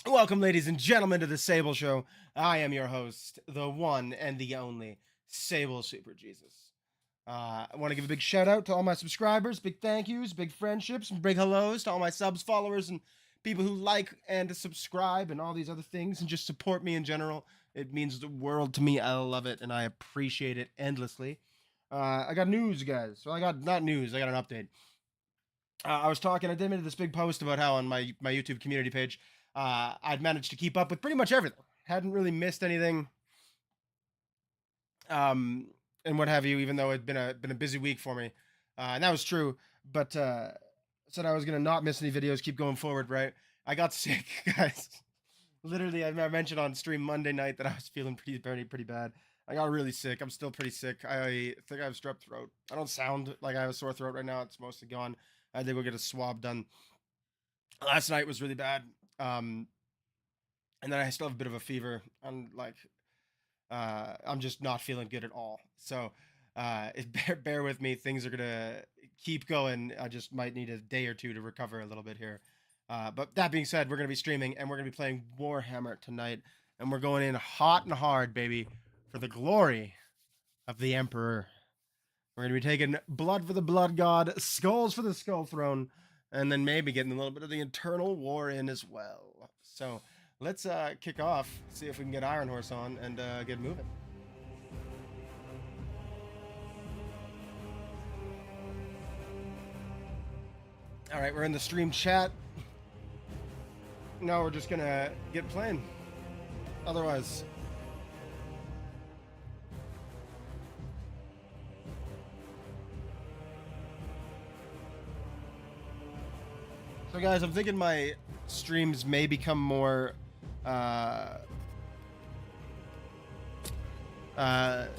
Welcome, ladies and gentlemen, to the Sable Show. I am your host, the one and the only Sable Super Jesus. I want to give a big shout out to all my subscribers, big thank yous, big friendships, and big hellos to all my subs, followers, and people who like and subscribe and all these other things and just support me in general. It means the world to me. I love it and I appreciate it endlessly. I got news, guys. Well, I got not news. I got an update. I was talking. I did make this big post about how on my YouTube community page, I'd managed to keep up with pretty much everything. Hadn't really missed anything, and what have you. Even though it'd been a busy week for me, and that was true. But said I was gonna not miss any videos, keep going forward. Right? I got sick, guys. Literally, I mentioned on stream Monday night that I was feeling pretty bad. I got really sick. I'm still pretty sick. I think I have strep throat. I don't sound like I have a sore throat right now. It's mostly gone. I had to go get a swab done. Last night was really bad. And then I still have a bit of a fever. I'm like, I'm just not feeling good at all. So, bear with me. Things are gonna keep going. I just might need a day or two to recover a little bit here. But that being said, we're gonna be streaming and we're gonna be playing Warhammer tonight, and we're going in hot and hard, baby, for the glory of the Emperor. We're gonna be taking blood for the Blood God, skulls for the Skull Throne, and then maybe getting a little bit of the Eternal War in as well. So let's kick off, see if we can get Iron Horse on and get moving. All right, we're in the stream chat. Now we're just gonna get playing. Otherwise, so guys, I'm thinking my streams may become more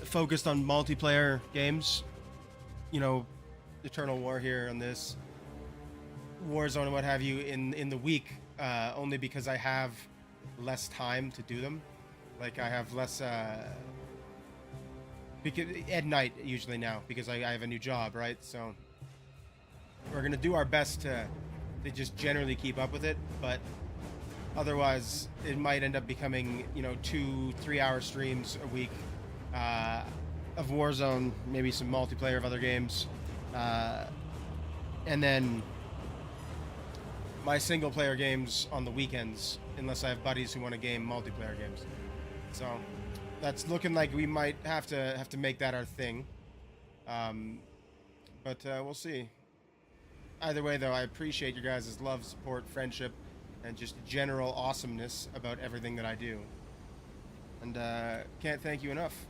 focused on multiplayer games. You know, Eternal War here on this Warzone and what have you in the week, only because I have less time to do them. Like I have less because at night usually now because I have a new job, right? So we're gonna do our best to just generally keep up with it, but otherwise it might end up becoming 2-3 hour streams a week of Warzone, maybe some multiplayer of other games, and then my single player games on the weekends, unless I have buddies who want to game multiplayer games. So that's looking like we might have to make that our thing, but we'll see. Either way, though, I appreciate your guys' love, support, friendship, and just general awesomeness about everything that I do. And can't thank you enough.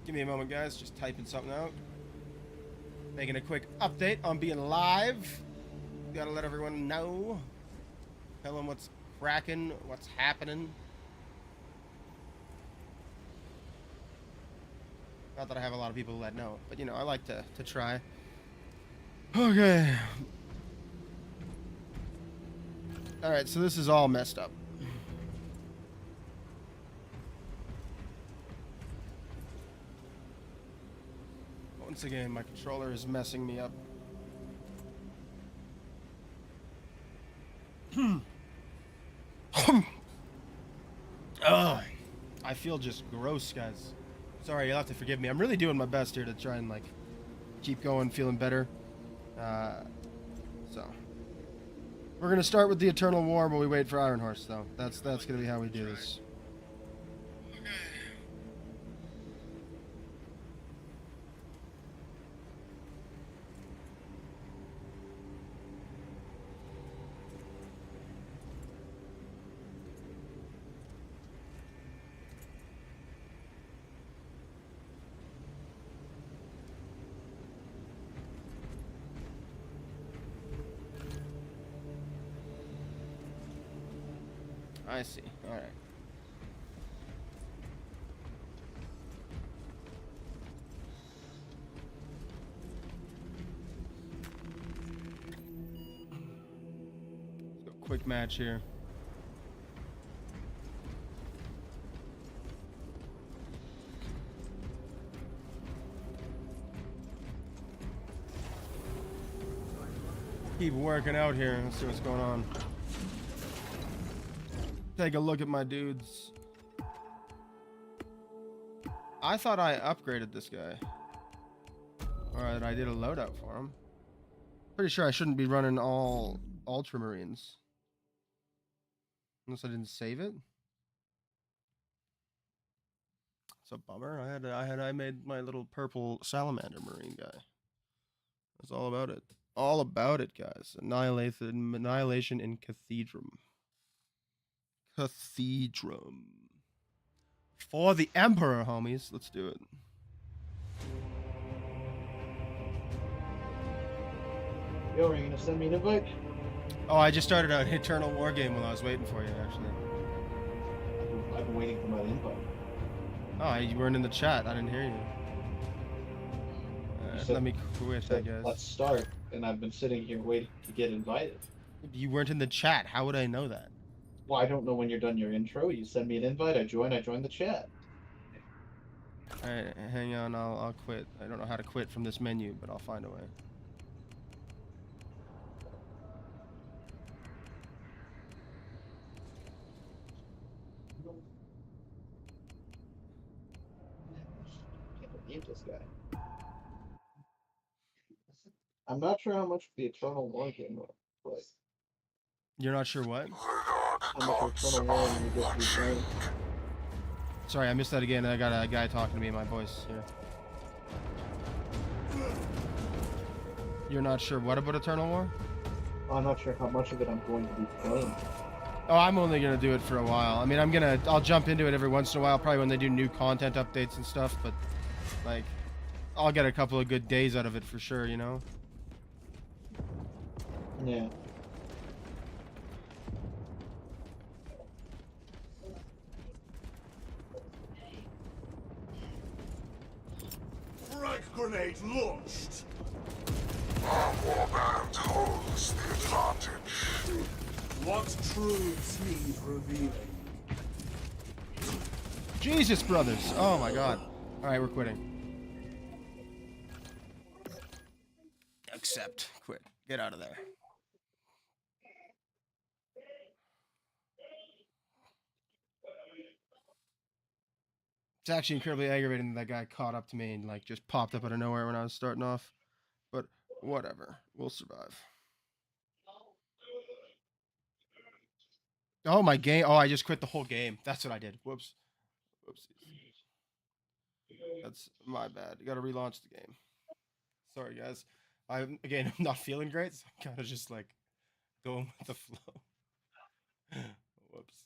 Give me a moment, guys. Just typing something out. Making a quick update on being live. Gotta let everyone know. Tell them what's cracking, what's happening. Not that I have a lot of people to let know, but I like to try. Okay. Alright, so this is all messed up. Once again, my controller is messing me up. Oh, I feel just gross, guys. Sorry, you'll have to forgive me. I'm really doing my best here to try and keep going, feeling better. So we're gonna start with the Eternal War while we wait for Iron Horse, though. That's gonna be how we do this. I see. All right. Let's go quick match here. keep working out here. Let's see what's going on. Take a look at my dudes. I thought I upgraded this guy. Alright, I did a loadout for him. Pretty sure I shouldn't be running all ultramarines. Unless I didn't save it. It's a bummer. I made my little purple salamander marine guy. That's all about it. All about it, guys. Annihilation in Cathedrum. Cathedrum. For the Emperor, homies. Let's do it. Yo, are you gonna send me an invite? Oh, I just started an Eternal War game while I was waiting for you, actually. I've been waiting for my invite. Oh, you weren't in the chat. I didn't hear you. Let me quit, I guess. Let's start, and I've been sitting here waiting to get invited. You weren't in the chat. How would I know that? Well, I don't know when you're done your intro. You send me an invite, I join the chat. Alright, hang on, I'll quit. I don't know how to quit from this menu, but I'll find a way. Can't believe this guy. I'm not sure how much the Eternal War game will play. You're not sure what? How much Eternal War you get to be playing. Sorry, I missed that again. I got a guy talking to me in my voice here. You're not sure what about Eternal War? I'm not sure how much of it I'm going to be playing. Oh, I'm only gonna do it for a while. I mean, I'll jump into it every once in a while, probably when they do new content updates and stuff, but, like, I'll get a couple of good days out of it for sure, you know? Yeah. Frag grenade launched! Our warband holds the advantage. What truths need revealing? Jesus, brothers! Oh my god. Alright, we're quitting. Accept. Quit. Get out of there. It's actually incredibly aggravating that guy caught up to me and like just popped up out of nowhere when I was starting off. But whatever. We'll survive. Oh, my game. Oh, I just quit the whole game. That's what I did. Whoops. Whoopsies. That's my bad. You gotta relaunch the game. Sorry, guys. I'm not feeling great, so I'm kind of just like going with the flow. Whoops.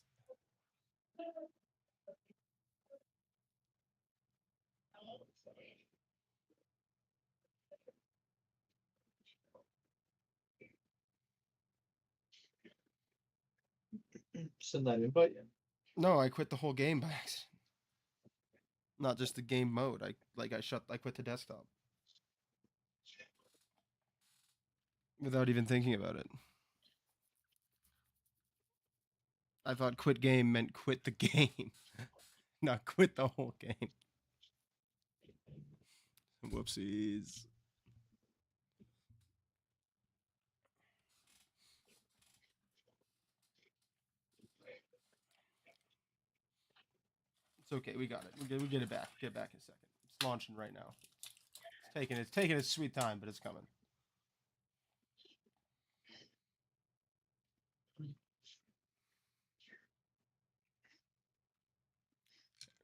Send that invite in. No, I quit the whole game by accident. Not just the game mode. I quit the desktop. Without even thinking about it. I thought quit game meant quit the game. Not quit the whole game. Whoopsies. It's okay, we got it. We get it back. Get it back in a second. It's launching right now. It's taking its sweet time, but it's coming.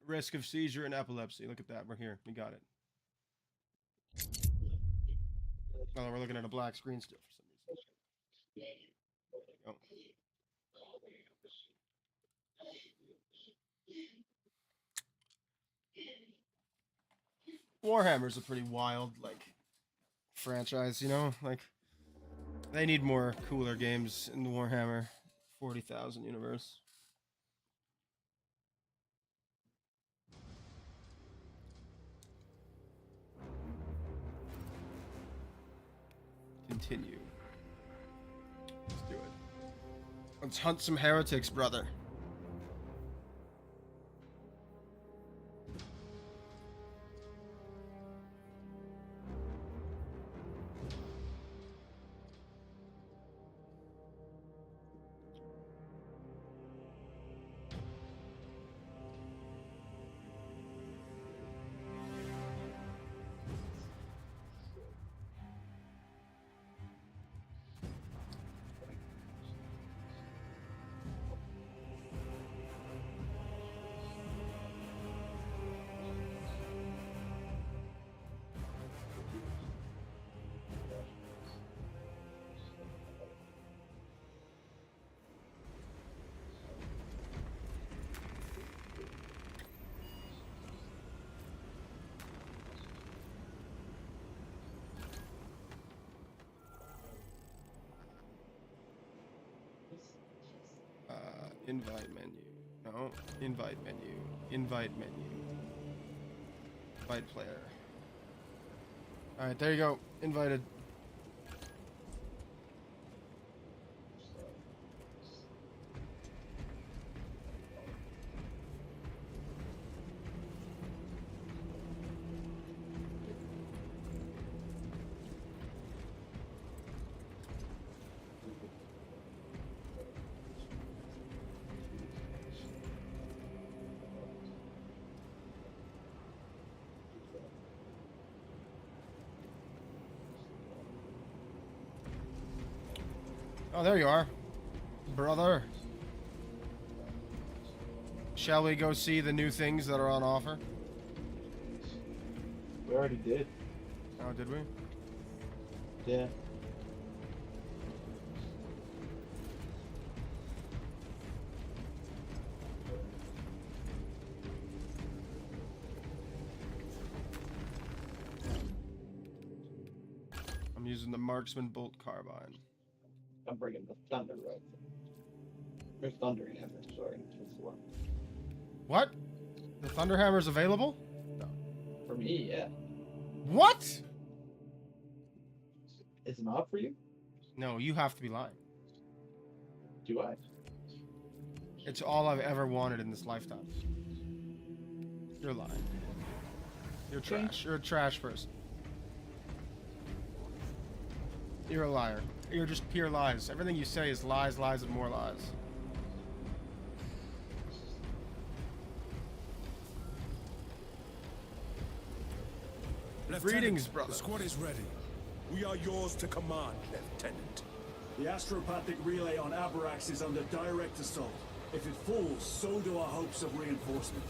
Risk of seizure and epilepsy. Look at that. We're here. We got it. Oh, we're looking at a black screen still for some reason. There you go. Warhammer's a pretty wild, like, franchise, you know? Like, they need more cooler games in the Warhammer 40,000 universe. Continue. Let's do it. Let's hunt some heretics, brother. Invite menu. No. Invite menu. Invite menu. Invite player. Alright, there you go. Invited. Oh, there you are, brother. Shall we go see the new things that are on offer? We already did. Oh, did we? Yeah. I'm using the marksman bolt carbine. I'm bringing the thunder rifle. There's thunder hammer. Sorry, that's the one. What? The Thunderhammer's available? For me, yeah. What? It's not for you? No, you have to be lying. Do I? It's all I've ever wanted in this lifetime. You're lying. You're trash. You're a trash person. You're a liar. You're just pure lies. Everything you say is lies, lies, and more lies. Greetings, brother. The squad is ready. We are yours to command, Lieutenant. The astropathic relay on Abarax is under direct assault. If it falls, so do our hopes of reinforcement.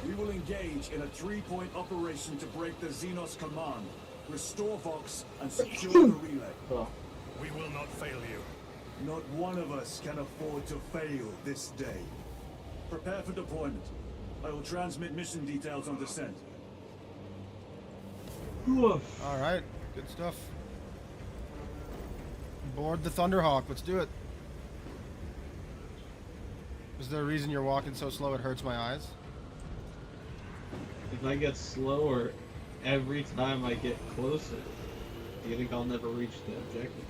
We will engage in a 3-point operation to break the Xenos command, restore Vox, and secure the relay. Oh. We will not fail you. Not one of us can afford to fail this day. Prepare for deployment. I will transmit mission details on descent. Alright, good stuff. Board the Thunderhawk, let's do it. Is there a reason you're walking so slow it hurts my eyes? If I get slower every time I get closer, do you think I'll never reach the objective?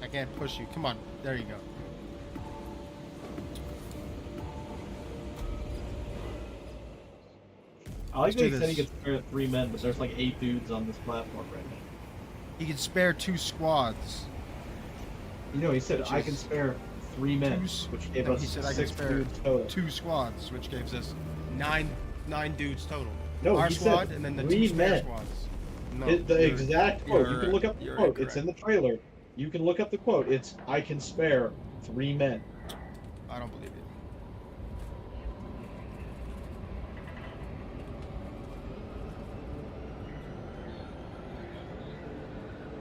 I can't push you. Come on. There you go. I like Let's that do he said he this. could spare 3 men, but there's like 8 dudes on this platform right now. He can spare 2 squads. You know, he said Which I is can spare 3 men, Two- which gave no, us he said I can 6 spare dudes total. 2 squads, which gives us 9 dudes total. No, Our he said squad and then the 2 3 spare men. squads. No, The you're- exact quote. You you're- can look up the you're quote. It's in the incorrect. trailer. You can look up the quote. It's I can spare 3 men. I don't believe you.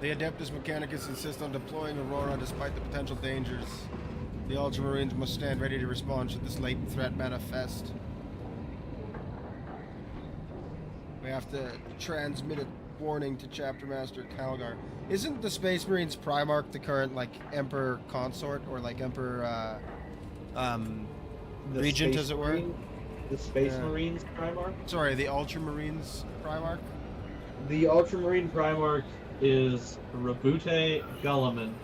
The Adeptus Mechanicus insist on deploying Aurora despite the potential dangers. The Ultramarines must stand ready to respond should this latent threat manifest. We have to transmit a warning to Chapter Master Calgar. Isn't the Space Marines Primarch the current, like, Emperor Consort, or, like, Emperor, The Regent, Space as it were? Marine- The Space Yeah. Marines Primarch? Sorry, the Ultramarines Primarch? The Ultramarine Primarch is Rabute Gulliman,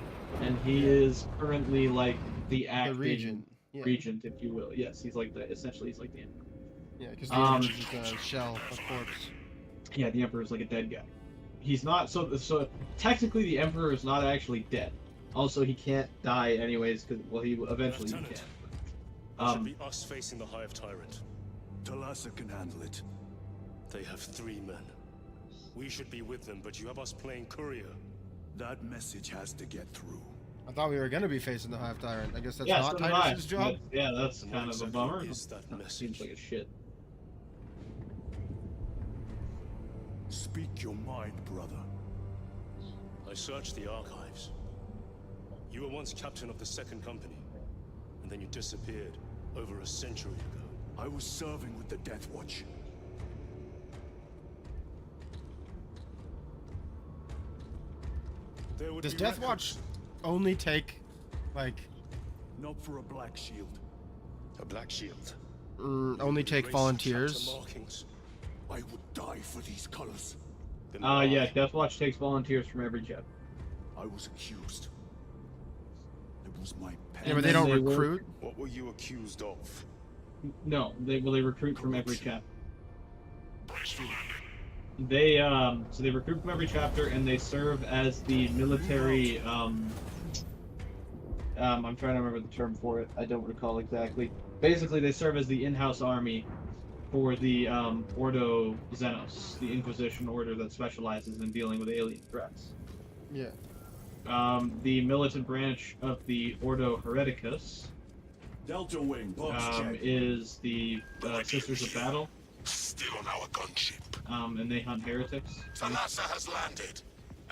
and he is currently like the acting Regent. Yeah. regent, if you will. Yes, he's like the essentially he's like the emperor. Yeah, because the Um, Emperor's just a shell, a corpse. Yeah, the emperor is like a dead guy. He's not so technically the emperor is not actually dead. Also, he can't die anyways because well he eventually he Lieutenant, can. it should be us facing the Hive Tyrant. Talassa can handle it. They have 3 men. We should be with them, but you have us playing courier. That message has to get through. I thought we were going to be facing the Hive Tyrant. I guess that's Yeah, not so did I, Titus's job? but yeah, that's And kind what of a exactly bummer. is that Seems message? like a shit. Speak your mind, brother. I searched the archives. You were once captain of the 2nd Company, and then you disappeared over a century ago. I was serving with the Death Watch. There would Does be Death records. Watch only take, like, not for a black shield. A black shield. Only take Erase volunteers. chapter markings. I would die for these colors. Then Yeah, Deathwatch takes volunteers from every chapter. I was accused. It was my pen. Yeah, but they then don't they work- recruit. What were you accused of? No, they recruit from every chapter. Blackstone. They so they recruit from every chapter, and they serve as the military. I'm trying to remember the term for it. I don't recall exactly. Basically, they serve as the in-house army for the Ordo Xenos, the Inquisition order that specializes in dealing with alien threats. Yeah. The militant branch of the Ordo Hereticus Delta Wing, box check. is the Sisters of Battle, Still on our gunship. and they hunt heretics. Thalassa has landed,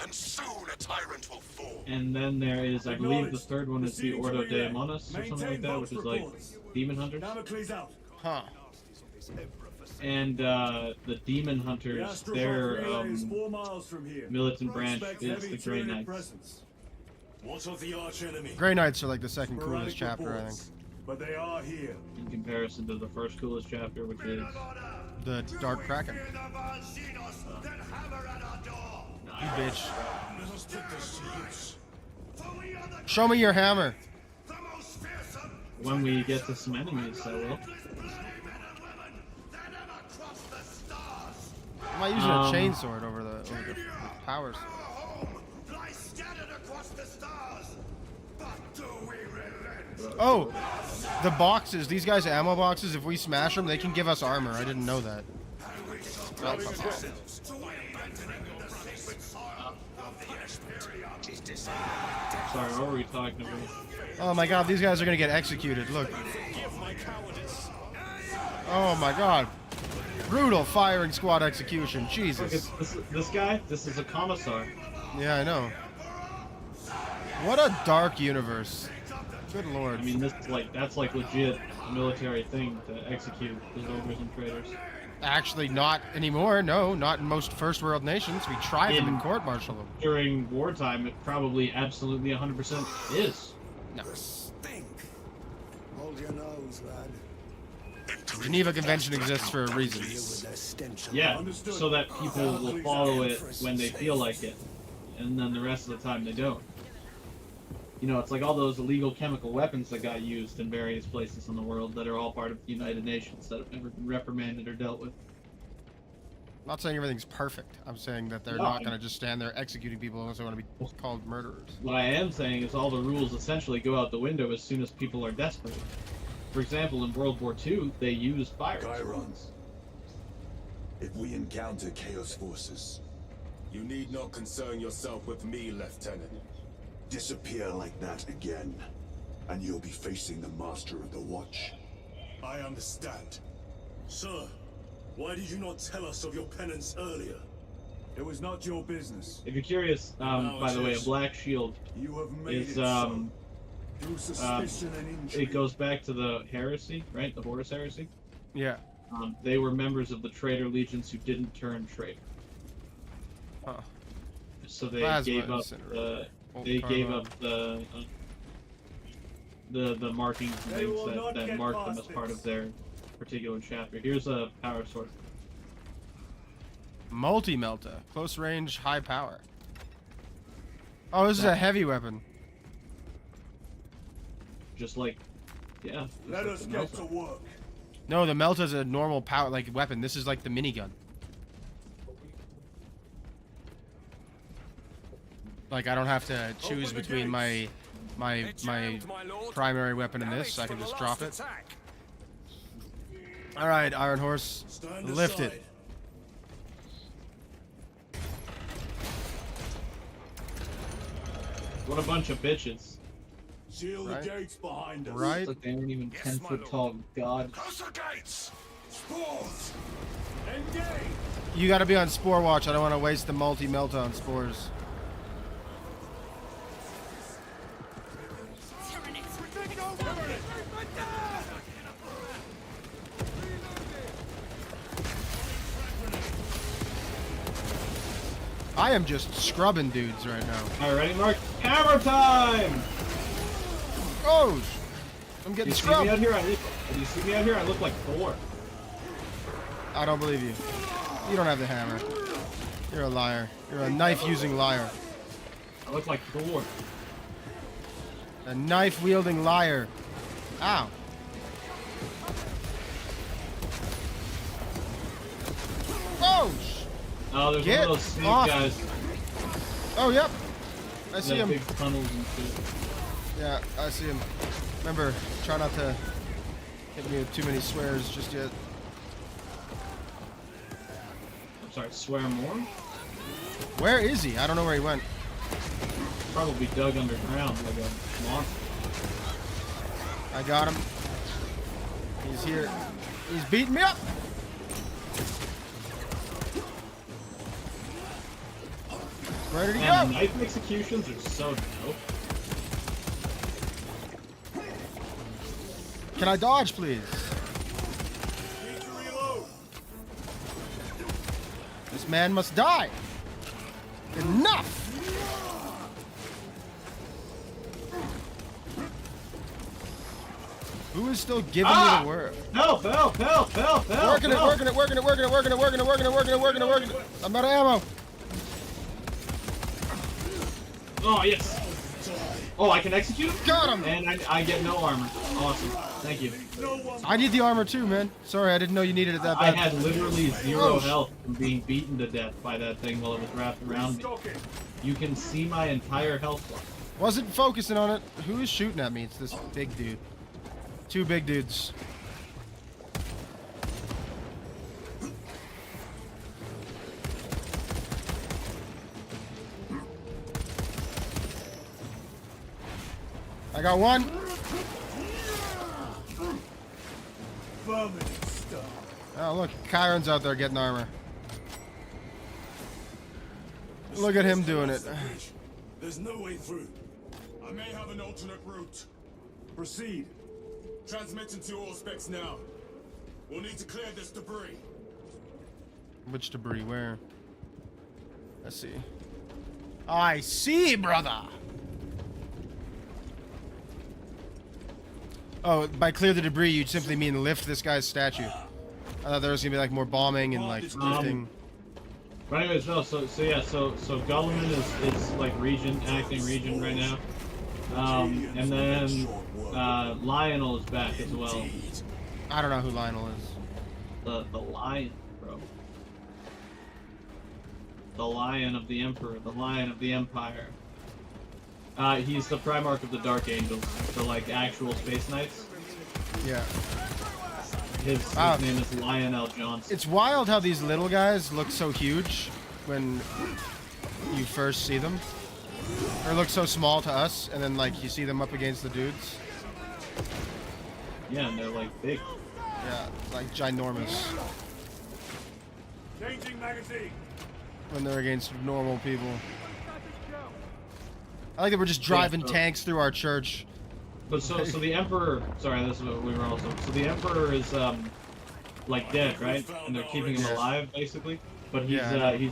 and soon a tyrant will fall. And then there is, I believe, the third one is the Ordo Daemonis or something like that, which is like demon hunters. Damocles out. Huh. And the demon The hunters, Astro their relay is 4 miles from here. militant branch Expect is heavy the Grey Tyranid Knights. presence. What of the arch enemy? Grey Knights are like the second Sporadic coolest chapter, I think. reports, but they are here. In comparison to the first coolest chapter, which is The Dark Kraken. You bitch. Let us put this to use. Show me your hammer. when we get to some enemies, I will. I'm not using a chainsword over the powers. Oh, the boxes. These guys' ammo boxes. If we smash them, they can give us armor. I didn't know that. Sorry, what were we talking about? Oh my god, these guys are gonna get executed. Look. Oh my god. Brutal firing squad execution. Jesus. This guy, this is a commissar. Yeah, I know. What a dark universe. Good lord. I mean, that's like legit a military thing to execute deserters and traitors. Actually, not anymore. No, not in most first world nations. We try them and court martial them. During wartime, it probably absolutely 100% is. No. Stink. Hold your nose, lad. Geneva Convention exists for a reason. Deal with that stench. Yeah, so that people will follow it when they feel like it, and then the rest of the time they don't. You know, it's like all those illegal chemical weapons that got used in various places in the world that are all part of the United Nations that have never been reprimanded or dealt with. I'm not saying everything's perfect. I'm saying that they're No, not going to just stand there executing people unless they want to be called murderers. What I am saying is all the rules essentially go out the window as soon as people are desperate. For example, in World War II, they used fire Chirons, if we encounter Chaos forces, you need not concern yourself with me, Lieutenant. Disappear like that again, and you'll be facing the Master of the Watch. I understand. Sir, why did you not tell us of your penance earlier? It was not your business. If you're curious, by the way, a black shield You have made is it so. Through suspicion and intrigue. it goes back to the heresy, right? The Horus heresy. Yeah. They were members of the traitor legions who didn't turn traitor. Huh. So they Plasma gave up incinerator. the markings and They things will not that get marked them as past part this. of their particular chapter. Here's a power sword. Multi-melta. Close range, high power. Oh, this is a heavy weapon. Just like, yeah. just Let like us the get Melta. to work. No, the melta is a normal power like weapon. This is like the minigun. Like I don't have to choose Open the between my primary weapon and this. I can just drop it. All right, Iron Horse, Stand lift aside. it. What a bunch of bitches. Seal Right. the gates behind us. Right. It's like they aren't even 10-foot tall. God. Close the gates! Spores. Engage. You got to be on Spore Watch. I don't want to waste the multi-melta on spores. I am just scrubbing dudes right now. All right, ready, Mark? Hammer time! Oh! I'm getting You see me scrubbed. out here? You see me out here? I look like Thor. I don't believe you. You don't have the hammer. You're a liar. You're a knife-using liar. I look like Thor. A knife-wielding liar. Ow. Oh! Oh, there's Get one of those snake off. guys. Oh, yep. I see That him. big tunnels and shit. Yeah, I see him. Remember, try not to hit me with too many swears just yet. I'm sorry, swear more? Where is he? I don't know where he went. Probably dug underground like a monster. I got him. He's here. He's beating me up. Where did he And go? knife executions are so dope. Can I dodge, please? This man must die. Enough! Who is still giving me the word? Help, help, help, help, help! Working it, help. working it, working it, working it, working it, working it, working it, working it, working it, working it. I'm out of ammo. Oh, yes! Oh, I can execute? Got him! And I get no armor. Awesome. Thank you. I need the armor too, man. Sorry, I didn't know you needed it that I bad. had literally zero Oh, health from being beaten to death by that thing while it was wrapped around me. You can see my entire health bar. Wasn't focusing on it. Who is shooting at me? It's this big dude. Two big dudes. I got one. Oh, look. Chiron's out there getting armor. Look at him doing it. There's no way through. I may have an alternate route. Proceed. Transmitting to all specs now. We'll need to clear this debris. Which debris? Where? Let's see. I see, brother. Oh, by clear the debris, you simply mean lift this guy's statue. I thought there was gonna be like more bombing and like lifting. But anyways, no, so Gulliman is like acting regent right now. And then Lionel is back as well. I don't know who Lionel is. The lion, bro. The lion of the Emperor, the lion of the Empire. He's the Primarch of the Dark Angels, the like actual Space Knights. Yeah. His name is Lionel Johnson. It's wild how these little guys look so huge when you first see them. Or look so small to us, and then like you see them up against the dudes. Yeah, and they're like big. Yeah, like ginormous. Changing magazine. When they're against normal people. I like that we're just driving tanks through our church. But so the Emperor, sorry, this is what we were also. So the Emperor is like dead, right? And they're keeping him alive basically. But he's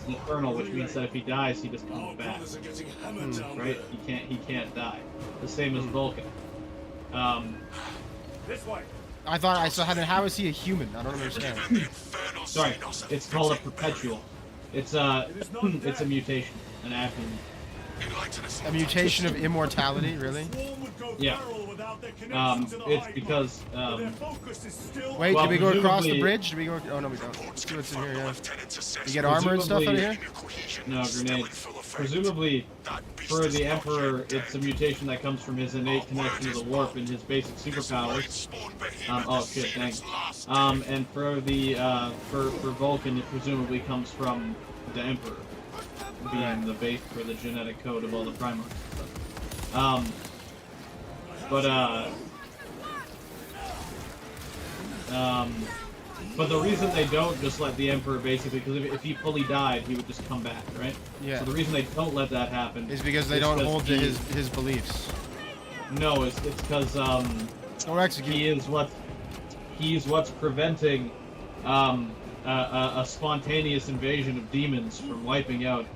eternal, which means that if he dies, he just comes back. Right? He can't die. The same as Vulcan. This way. I thought I saw how is he a human? I don't understand. Sorry, it's called a perpetual. It's a mutation, an acronym. A mutation of immortality, really? Yeah. It's because Wait, well, did we go across the presumably- bridge? Did we go? Oh no, we don't. Let's see what's in here. Yeah. You get armor and stuff out of here? No, grenades. Presumably, for the Emperor, it's a mutation that comes from his innate connection to the warp and his basic superpowers. Oh shit, thanks. And for the for Vulcan, it presumably comes from the Emperor being the base for the genetic code of all the Primarchs and stuff. But the reason they don't just let the Emperor basically, because if he fully died, he would just come back, right? Yeah. So the reason they don't let that happen Is because they don't hold to his beliefs. No, it's because Or execute. he's what's preventing a spontaneous invasion of demons from wiping out.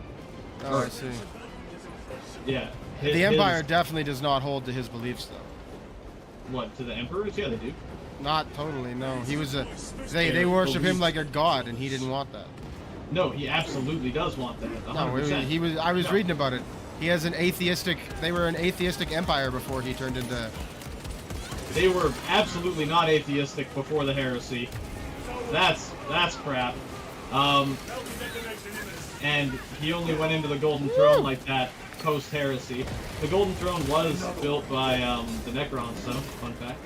Oh, I see. Yeah. The Empire definitely does not hold to his beliefs, though. What, to the emperors? Yeah, they do. Not totally. No, he was a. They worship him like a god, and he didn't want that. No, he absolutely does want that. 100%. No, he was. I was reading about it. He has an atheistic. They were an atheistic empire before he turned into. They were absolutely not atheistic before the heresy. That's crap. And he only went into the Golden Throne like that post-heresy. The Golden Throne was built by the Necrons, so fun fact.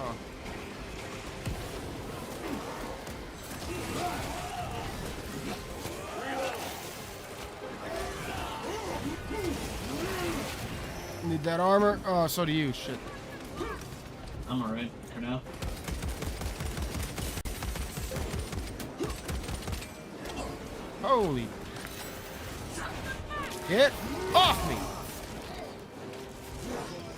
Oh. Need that armor? Oh, so do you. Shit. I'm alright for now. Holy. Get off me!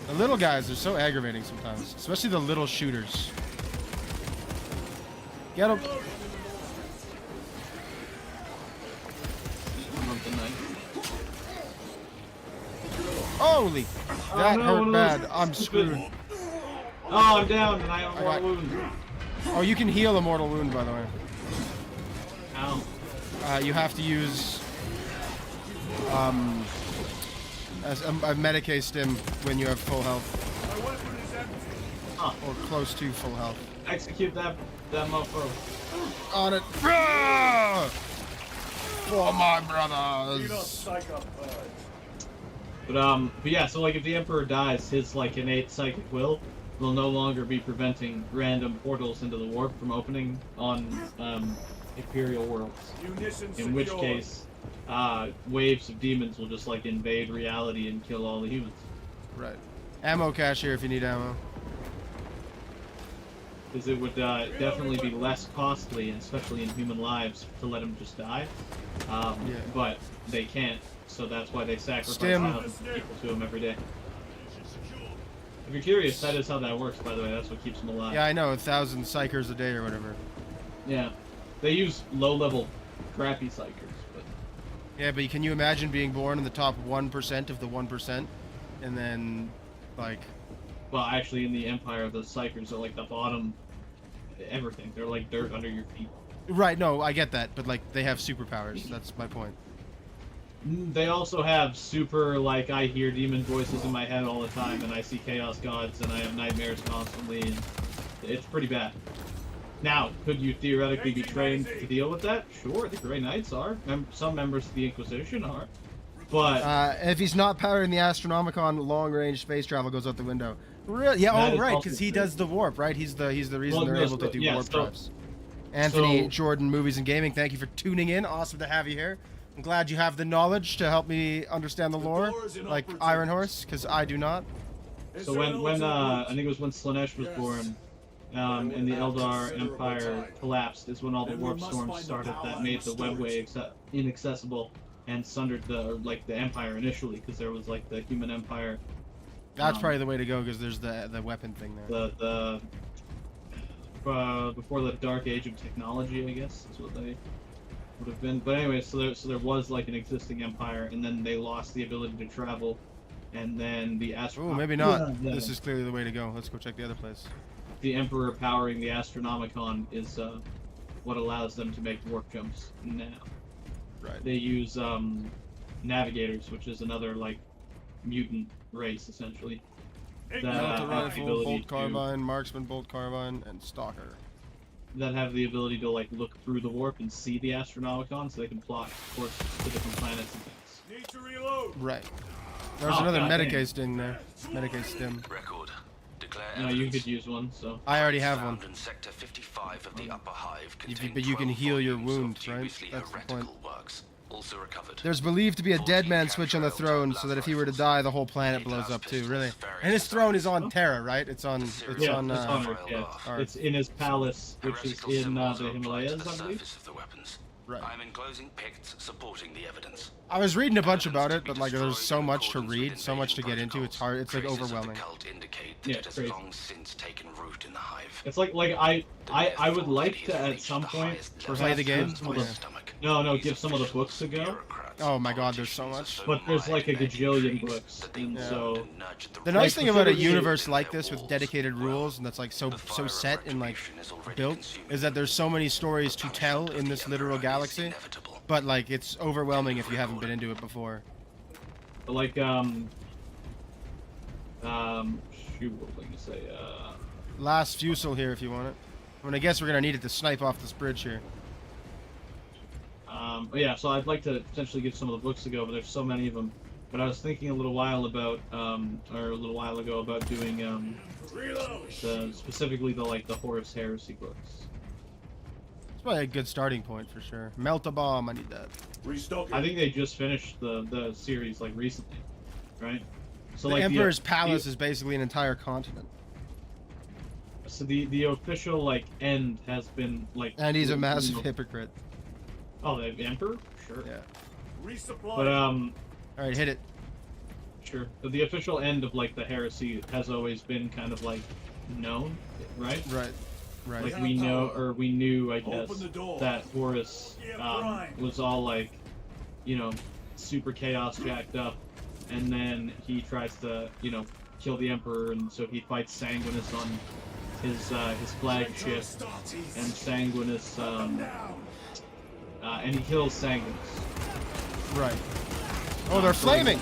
The little guys are so aggravating sometimes. Especially the little shooters. Get them. Holy. That hurt bad. I'm screwed. Oh, I'm down and I have a mortal wound. Oh, you can heal a mortal wound, by the way. Ow. You have to use as a Medicae stim when you have full health. Or close to full health. Execute that mofo. On it. For my brothers. But yeah, so like if the Emperor dies, his like innate psychic will no longer be preventing random portals into the warp from opening on Imperial worlds. In which case, waves of demons will just like invade reality and kill all the humans. Right. Ammo cache here if you need ammo. Because it would definitely be less costly, and especially in human lives, to let them just die. Yeah. But they can't, so that's why they sacrifice thousands of people to them every day. If you're curious, that is how that works, by the way. That's what keeps them alive. Yeah, I know. 1,000 psychers a day or whatever. Yeah. They use low-level, crappy psychers, but... Yeah, but can you imagine being born in the top 1% of the 1%? And then, like... Well, actually, in the Empire, the psychers are like the bottom... everything. They're like dirt under your feet. Right, no, I get that. But, like, they have superpowers. That's my point. They also have super, like, I hear demon voices in my head all the time, and I see chaos gods, and I have nightmares constantly, and it's pretty bad. Now, could you theoretically be trained to deal with that? Sure, the Grey Knights are. Some members of the Inquisition are. But... if he's not powering the Astronomicon, long-range space travel goes out the window. Really? Yeah, oh, right, because he does the warp, right? He's the reason they're able to do warp drives. Anthony Jordan, Movies and Gaming, thank you for tuning in. Awesome to have you here. I'm glad you have the knowledge to help me understand the lore, like Iron Horse, because I do not. So when I think it was when Slaanesh was born, and the Eldar Empire collapsed, is when all the warp storms started that made the webway inaccessible and sundered the Empire initially, because there was like the human Empire. That's probably the way to go, because there's the weapon thing there. Before the Dark Age of Technology, I guess is what they would have been. But anyway, so there was like an existing empire, and then they lost the ability to travel, and then the Oh, maybe not. This is clearly the way to go. Let's go check the other place. The Emperor powering the Astronomicon is what allows them to make warp jumps now. Right. They use navigators, which is another like mutant race essentially. Delta rifle, bolt carbine, marksman, bolt carbine, and stalker. That have the ability to like look through the warp and see the Astronomicon, so they can plot courses to different planets and things. Need to reload. Right. There's another Medicae stim there. Medicae stim. Record. Declare no, you could use one, so. I already have one. In sector 55 of the upper hive But you can heal your wound, right? That's the point. Works. Also recovered. There's believed to be a dead man switch on the throne, so that if he were to die, the whole planet blows up too. Really. And his throne is on Terra, right? It's on. It's on. It's in his palace, which is in the Himalayas, I believe. Right. I'm enclosing picts supporting the evidence. I was reading a bunch about it, but like there's so much to read, so much to get into. It's hard. It's like overwhelming. Yeah, crazy. It's like I would like to at some point play the game. No, give some of the books a go, Oh my god, there's so much. But there's like a gajillion books, and Yeah. so The nice thing about a specifically- universe like this with dedicated rules and that's like so set and like built is that there's so many stories to tell in this literal galaxy. But like it's overwhelming if you haven't been into it before. like shoot, what was I gonna say? Last fusel here if you want it. I mean, I guess we're gonna need it to snipe off this bridge here. But yeah, so I'd like to potentially give some of the books to go, but there's so many of them. But I was thinking a little while about, or a little while ago about doing specifically the Horus Heresy books. It's probably a good starting point for sure. Melt a bomb, I need that. Restock I think they just finished the series like recently, right? So The like Emperor's Palace is basically an entire continent. So the official like end has been like. And he's a massive hypocrite. Oh, the Emperor? Sure. Yeah. resupply. But Alright, hit it. sure. But the official end of like the heresy has always been kind of like known, right? Right. Right. Like we know, or we knew, I guess, Open the door. that Horus was all like, you know, super chaos jacked up, and then he tries to, you know, kill the Emperor, and so he fights Sanguinus on his flagship, and Sanguinus, and he kills Sanguinus. Right. Oh, they're flaming!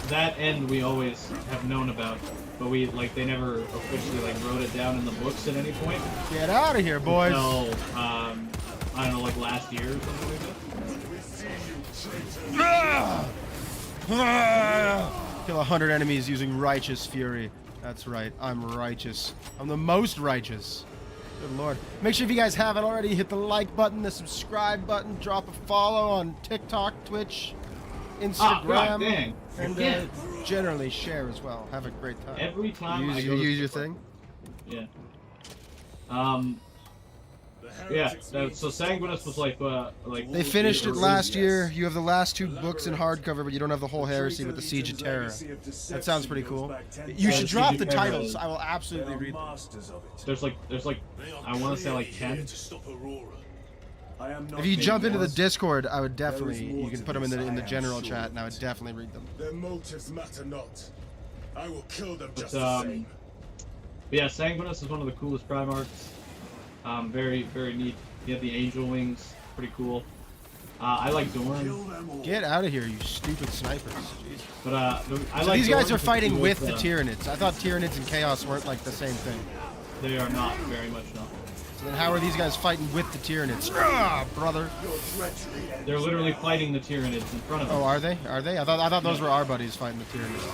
That end we always have known about, but they never officially like wrote it down in the books at any point. Get out of here, boys! Until, I don't know, like last year or something like that. Kill 100 enemies using righteous fury. That's right, I'm righteous. I'm the most righteous. Good lord. Make sure if you guys haven't already, hit the like button, the subscribe button, drop a follow on TikTok, Twitch, Instagram, God dang. and generally share as well. Have a great time. Every time I you go to use your the- thing? Yeah. Yeah. So Sanguinus was like They finished it last year. You have the last 2 books in hardcover, but you don't have the whole heresy with the Siege of Terror. That sounds pretty cool. You should drop the Siege of Terror titles. is- I will absolutely read them. Masters of it. there's like I want to say like 10. To stop Aurora. I am not If you jump into the being Discord, I would definitely. There is more You can to put them in this, the I am general sure chat, of and I would it. definitely read them. Their motives matter not. I will kill them But, just the same. yeah, Sanguinus is one of the coolest Primarchs. Very very neat. He had the angel wings, pretty cool. I like Dorn, Kill them all. Get out of here, you stupid snipers. Jeez. but I So like these guys Dorn are because fighting he with was, the Tyranids. I thought Tyranids and Chaos weren't like the same thing. They are not very much not. So then how are these guys fighting with the Tyranids? Ah, brother. They're literally fighting the Tyranids in front of them. Oh, are they? Are they? I thought those were our buddies fighting the Tyranids.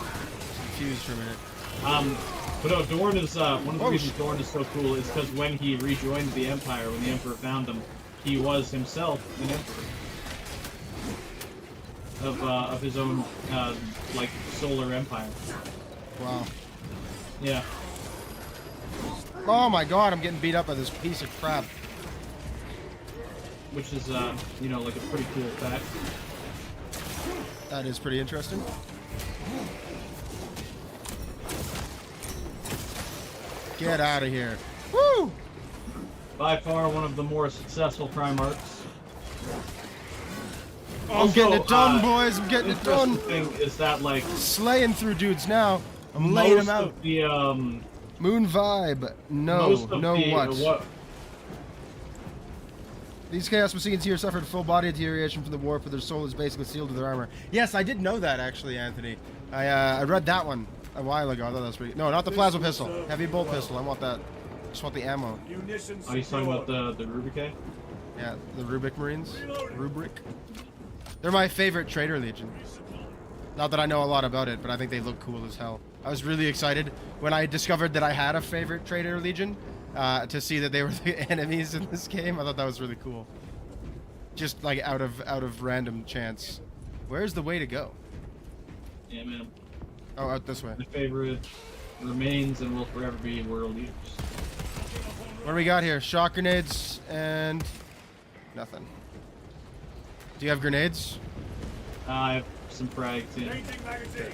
Confused for a minute. But no, Dorn is one of the Oh, reasons Dorn is so cool is because when he rejoined the Empire, when the Emperor found him, he was himself an Emperor of his own like solar empire. Wow. Yeah. Oh my god, I'm getting beat up by this piece of crap. Which is you know, like a pretty cool fact. That is pretty interesting. Get out of here. Woo! By far one of the more successful Primarchs. I'm getting it done, boys. I'm getting it done. The thing is that like Slaying through dudes now. I'm laying them most out. of the Moon vibe. No, most of no the, what? These Chaos Machines here suffered full body deterioration from the warp, but their soul is basically sealed to their armor. Yes, I did know that actually, Anthony. I read that one a while ago. I thought that was pretty. No, not the plasma pistol. Heavy bolt pistol. I want that. Just want the ammo. Munitions Are you talking about the Rubicae? Yeah, the Rubik Marines. Rubric. They're my favorite Trader Legion. Not that I know a lot about it, but I think they look cool as hell. I was really excited when I discovered that I had a favorite Trader Legion to see that they were the enemies in this game. I thought that was really cool. Just like out of random chance. Where's the way to go? Yeah, man. Oh, out this way. My favorite remains and will forever be World Leaders. What do we got here? Shock grenades and nothing. Do you have grenades? I have some frags, yeah. Changing magazine.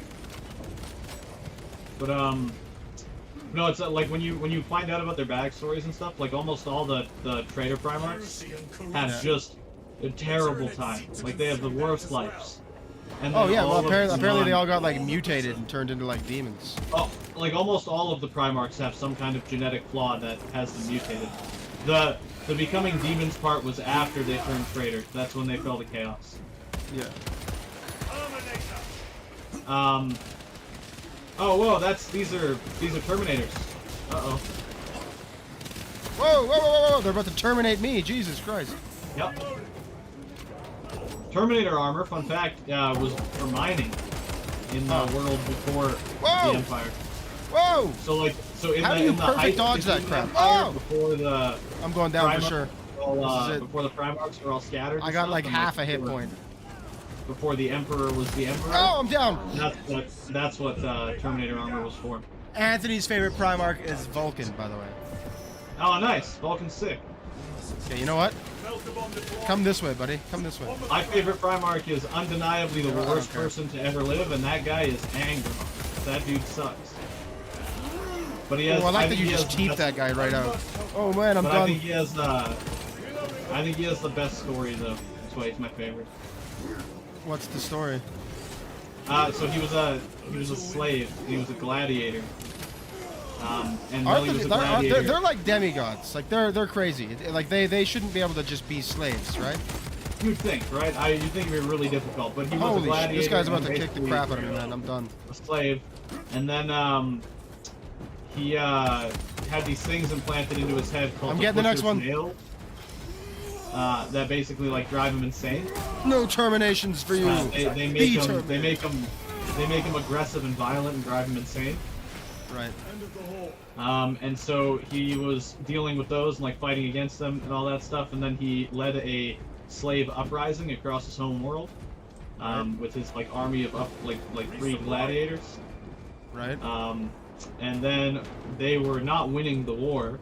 But no, it's like when you find out about their backstories and stuff, like almost all the Trader Primarchs have just a terrible time. Like they have the worst lives. And Oh then yeah, all well of apparently they non- all got like mutated and turned into like demons. Oh, like almost all of the Primarchs have some kind of genetic flaw that has them mutated. The becoming demons part was after they turned traitors. That's when they fell to chaos. Yeah. Oh whoa, these are Terminators. Uh-oh. Whoa, whoa, whoa, whoa, whoa! They're about to terminate me. Jesus Christ. Yep. Terminator armor, fun fact, was for mining in the world before Whoa! the Empire. Whoa! So in How the do you in the perfect height dodge in that the crap? Empire, Oh! before the I'm going down for Primarchs sure. all, This is it. before the Primarchs were all scattered. I and got stuff, like and, half a hit point. Before the Emperor was the Emperor. Oh, I'm down. That's what Terminator armor was for. Anthony's favorite Primarch is Vulcan, by the way. Oh, nice. Vulcan's sick. Okay, you know what? Come this way, buddy. Come this way. My favorite Primarch is undeniably the worst person to ever live, and that guy is Anger. That dude sucks. But he has. Oh, I like that think you he just has teeped that guy right out. Oh man, I'm but done. I think he has the best story though. That's why he's my favorite. What's the story? So he was a slave. He was a gladiator. And while he was a They're gladiator, like demigods. Like they're crazy. Like they shouldn't be able to just be slaves, right? you'd think, right? You'd think it'd be really difficult, but he was a Holy shit! gladiator. This guy's about to and kick the crap out of me, man. I'm done. a slave, and then he had these things implanted into his head called I'm getting the next one. nails, that basically like drive him insane. No terminations for you. They make him aggressive and violent and drive him insane. Right. And so he was dealing with those and like fighting against them and all that stuff, and then he led a slave uprising across his home world, with his like army of free gladiators. Right. And then they were not winning the war,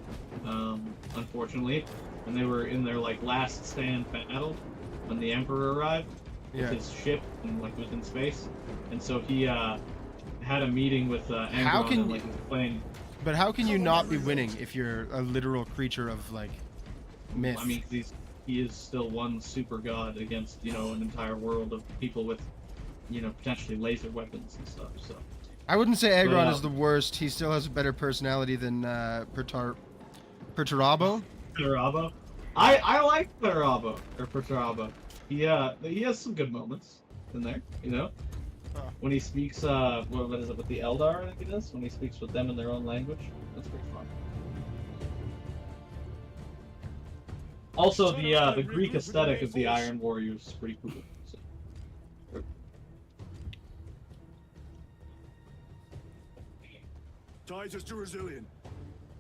unfortunately, and they were in their like last stand battle when the Emperor arrived with his ship and like was in space, and so he had a meeting with Angron and like explained. But how can you not be winning if you're a literal creature of like myth? I mean, he is still one super god against an entire world of people with potentially laser weapons and stuff. So I wouldn't say Agron is the worst. He still has a better personality than Perturabo. Perturabo. I like Perturabo. He has some good moments in there, When he speaks, what is it, with the Eldar, I think it is? When he speaks with them in their own language. That's pretty fun. Also, the Greek aesthetic of the Iron Warriors is pretty cool. So. Titus to Resilient.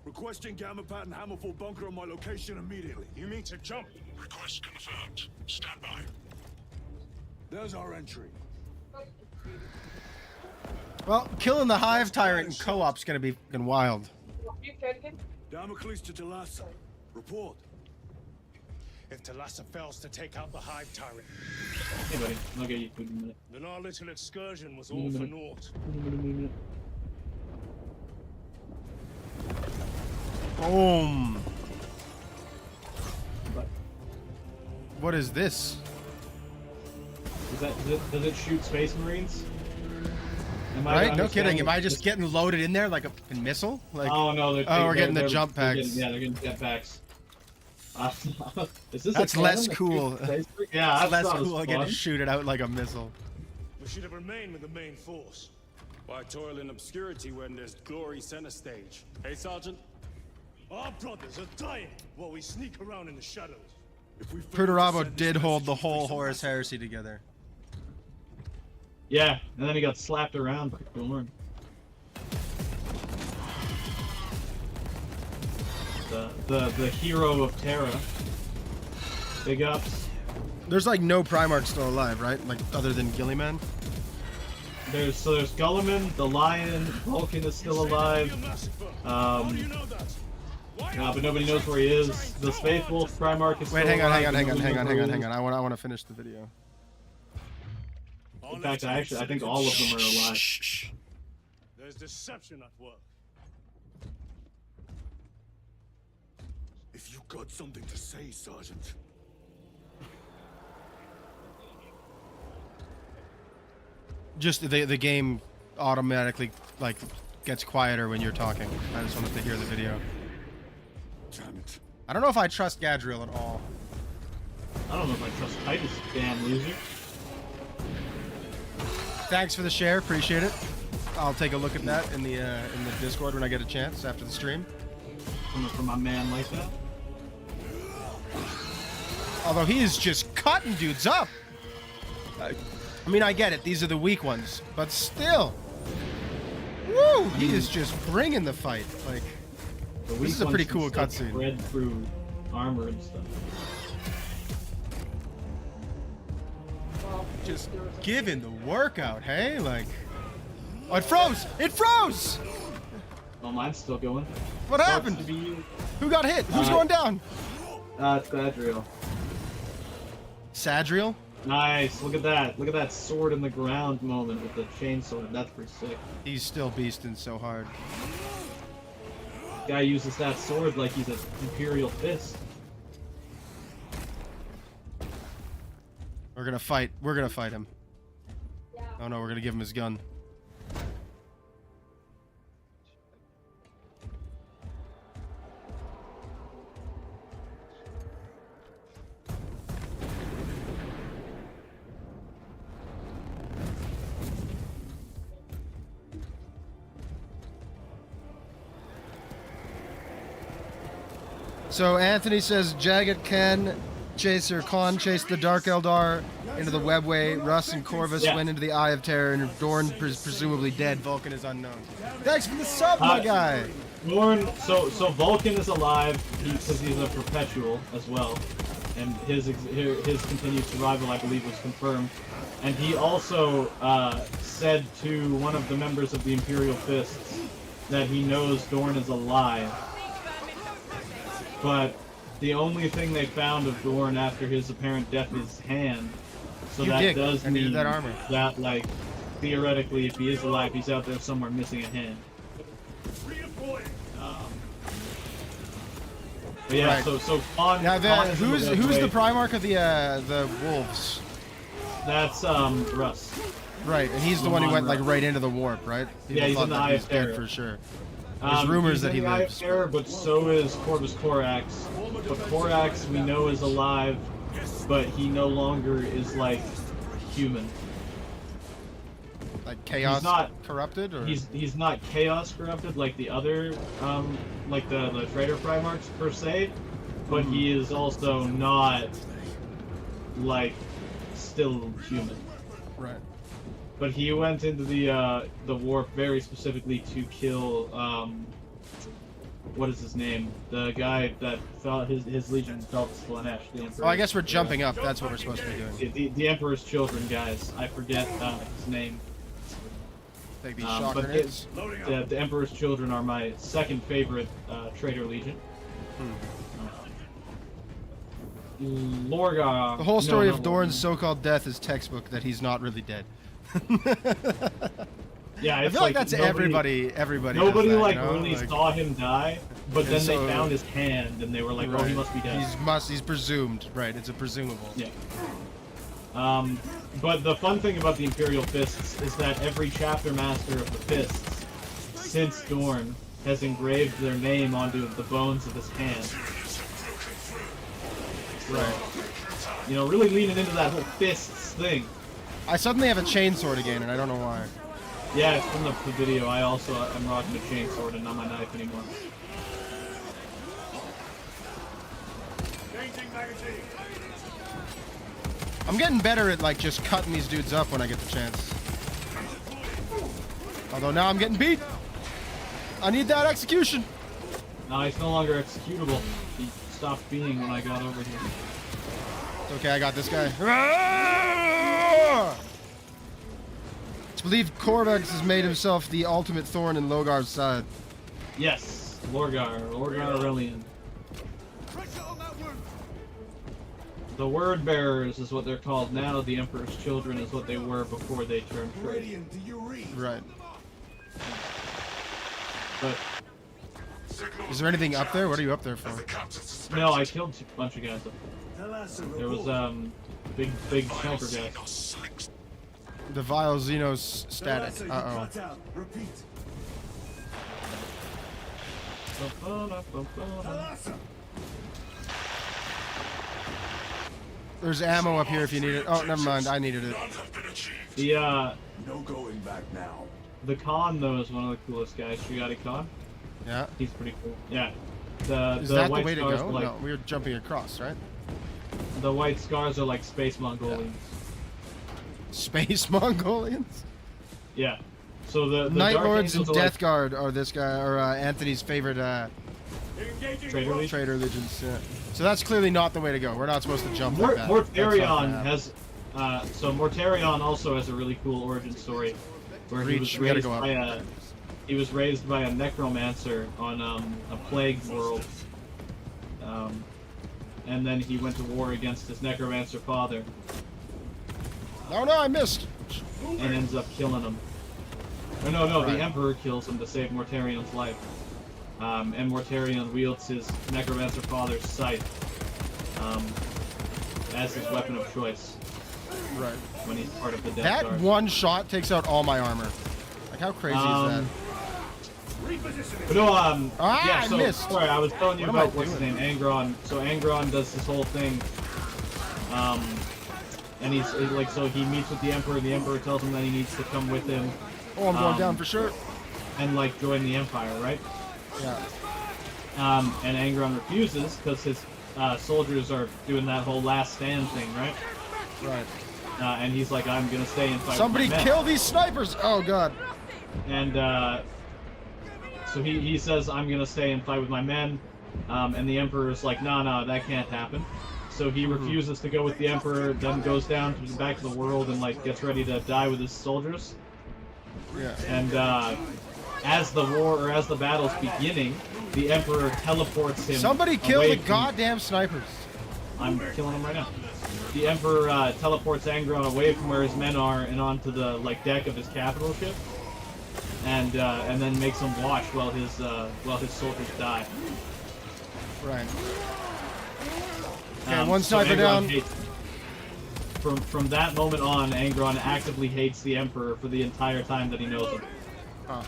Requesting Gamma Pat and Hammerfall bunker on my location immediately. You mean to jump? Request confirmed. Stand by. There's our entry. Well, killing the Hive Tyrant in co-op's gonna be fucking wild. Damocles to Talassa. Report. If Talassa fails to take out the Hive Tyrant, Hey buddy, I'll get you food in a minute. then our little excursion was all for naught. Boom. What is this? Does it shoot Space Marines? Right? No kidding. Am I just getting loaded in there like a fucking missile? Like, oh no, we're getting the jump packs. They're getting jetpacks. Is this that's less cool. Yeah, that's less not cool. I as get to fun. shoot it out like a missile. We should have remained with the main force. Why toil in obscurity when there's glory center stage? Hey, Sergeant? Our brothers are dying while we sneak around in the shadows. Perturabo did hold the whole Horus Heresy together. Yeah, and then he got slapped around by Thorn. The hero of Terra. Big ups. There's like no Primarch still alive, right? Like other than Gilliman. There's Gulliman, the Lion, Vulcan is still alive. But nobody knows where he is. The Space Wolf Primarch is still alive. Wait, hang on. I want to finish the video. In fact, I think all of them are alive. There's deception at work. If you got something to say, Sergeant. Just the game automatically like gets quieter when you're talking. I just wanted to hear the video. Damn it. I don't know if I trust Gadriel at all. I don't know if I trust Titus, damn loser. Thanks for the share, appreciate it. I'll take a look at that in the Discord when I get a chance after the stream. Coming from my man like that. Although he is just cutting dudes up. I mean, I get it. These are the weak ones, but still. Woo! He is just bringing the fight. Like, this is a pretty cool cutscene. Spread through armor and stuff. Just giving the workout, hey? Like, oh, it froze! It froze! Oh, mine's still going. What happened? Who got hit? Who's going down? It's Gadriel. Sadriel? Nice. Look at that. Look at that sword in the ground moment with the chainsword. That's pretty sick. He's still beasting so hard. Guy uses that sword like he's an Imperial fist. We're gonna fight. We're gonna fight him. Oh no, we're gonna give him his gun. So Anthony says Jagged can chase or Khan chased the Dark Eldar into the webway. Russ and Corvus went into the Eye of Terror, and Dorn presumably dead. Vulcan is unknown. Thanks for the sub, my guy. Dorn. So Vulcan is alive because he's a perpetual as well, and his continued survival, I believe, was confirmed. And he also said to one of the members of the Imperial Fists that he knows Dorn is alive. But the only thing they found of Dorn after his apparent death is hand. So that does mean that armor. That, like, theoretically, if he is alive, he's out there somewhere missing a hand. But yeah, right. so Khan. Now, who's the Primarch? Primarch of the wolves? That's Russ. Right, and he's the one who went like right into the warp, right? People Yeah, he's in the Eye of Terror for sure. There's rumors that he lives. Terror, but so is Corvus Corax. But Corax we know is alive, but he no longer is like human. Like chaos he's not corrupted, or he's not chaos corrupted like the other like the traitor Primarchs per se, but he is also not like still human. Right. But he went into the warp very specifically to kill what is his name? The guy that felt his legion felt Slanesh, the Emperor. Oh, I guess we're jumping up. That's what we're supposed to be doing. The Emperor's children, guys. I forget his name. Take these shock but grenades. the Emperor's children are my second favorite traitor legion. Lorgar. The whole story of Dorn's so-called death is textbook that he's not really dead. Yeah, I feel like that's everybody. Everybody. Nobody does that, like you know? really saw him die, but then they found his hand and they were like, "Oh, he must be dead." He's presumed, right? It's a presumable. Yeah. But the fun thing about the Imperial Fists is that every chapter master of the Fists, since Dorn, has engraved their name onto the bones of his hand. Right. You know, really leaning into that whole Fists thing. I suddenly have a chainsword again, and I don't know why. Yeah, it's from the video. I also am rocking a chainsword and not my knife anymore. I'm getting better at like just cutting these dudes up when I get the chance. Although now I'm getting beat. I need that execution. No, he's no longer executable. He stopped being when I got over here. It's okay, I got this guy. It's believed Corvax has made himself the ultimate thorn in Logar's side. Yes, Lorgar Aurelian. The Word Bearers is what they're called now. The Emperor's Children is what they were before they turned traitor. Right. But is there anything up there? What are you up there for? no, I killed a bunch of guys up there. There was big sniper guys. The vile Xenos static. Thalassa, you Uh-oh. cut out. Repeat. Thalassa! There's ammo up here if you need it. Oh, never mind. I needed it. The No going back now. the Khan though is one of the coolest guys. You got a Khan? Yeah. He's pretty cool. Yeah. Is The that the white way to scars go? are like No, we were jumping across, right? the white scars are like space Mongolians. Space Mongolians? Yeah. So the Night Dark Lords and Angels are, Death Guard are this guy, or Anthony's favorite Engaging Traitor Legion? traitor legions. Yeah. So that's clearly not the way to go. We're not supposed to jump Like, like that. That's not Mortarion gonna happen. has so Mortarion also has a really cool origin story where Reach, we gotta go he was raised by a necromancer on a plagued world. And then he went to war against his necromancer father Oh no, I missed. and ends up killing him. Or no, Right. the Emperor kills him to save Mortarion's life. And Mortarion wields his necromancer father's scythe as his weapon of choice Right. when he's part of the Death That Guard. one shot takes out all my armor. Like how crazy is that? But no, I yeah, so, missed. sorry, I was telling you What am I about what's his name, doing? Angron. So Angron does this whole thing, and he's like, so he meets with the Emperor, and the Emperor tells him that he needs to come with him Oh, I'm going down for sure. and like join the Empire, right? Yeah. And Angron refuses because his soldiers are doing that whole last stand thing, right? Right. And he's like, I'm gonna stay and fight. Somebody with my men. kill these snipers! Oh god. And so he says, I'm gonna stay and fight with my men. And the Emperor's like, no, that can't happen. So he refuses to go with the Emperor, then goes down to the back of the world and like gets ready to die with his soldiers. Yeah. And as the battle's beginning, the Emperor teleports him. Somebody kill away the from- goddamn snipers. I'm killing him right now. The Emperor teleports Angron away from where his men are and onto the like deck of his capital ship, and then makes him watch while his soldiers die. Right. Okay, one sniper Angron down. From that moment on, Angron actively hates the Emperor for the entire time that he knows him. Oh.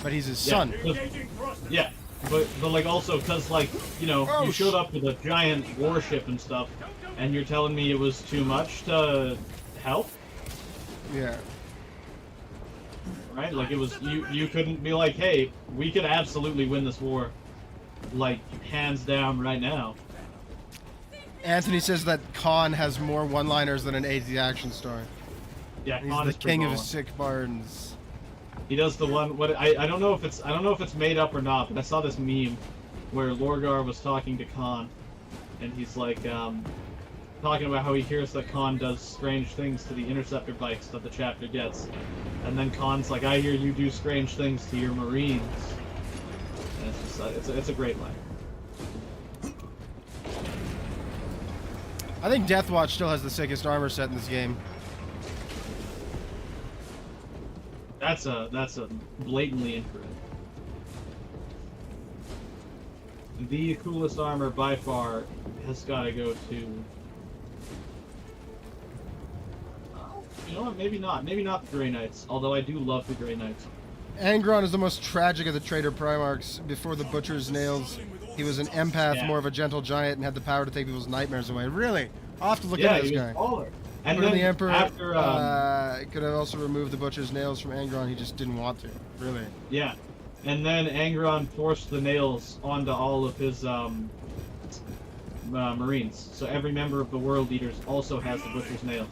But he's his Yeah, son. Yeah, but like also because like Oh, you showed up with a giant warship and stuff, and you're telling me it was too much to help, Yeah. right? Like it was you couldn't be like, hey, we could absolutely win this war, like hands down right now. Anthony says that Khan has more one-liners than an AZ action story. Yeah, He's Khan the is pretty king of ballin'. sick barns. He does the one. What I don't know if it's made up or not, but I saw this meme where Lorgar was talking to Khan, and he's like talking about how he hears that Khan does strange things to the interceptor bikes that the chapter gets, and then Khan's like, I hear you do strange things to your Marines. And it's just it's a great line. I think Deathwatch still has the sickest armor set in this game. That's a blatantly incorrect. The coolest armor by far has got to go to. You know what? Maybe not. Maybe not the Grey Knights. Although I do love the Grey Knights. Angron is the most tragic of the traitor Primarchs. Before the Butcher's Nails, he was an empath, Yeah. more of a gentle giant, and had the power to take people's nightmares away. Really? I'll have to look Yeah, into he this was guy. baller. And Remember then the Emperor after could have also removed the Butcher's Nails from Angron. He just didn't want to. Really? yeah, and then Angron forced the nails onto all of his Marines. So every member of the World Eaters also has the Butcher's Nails.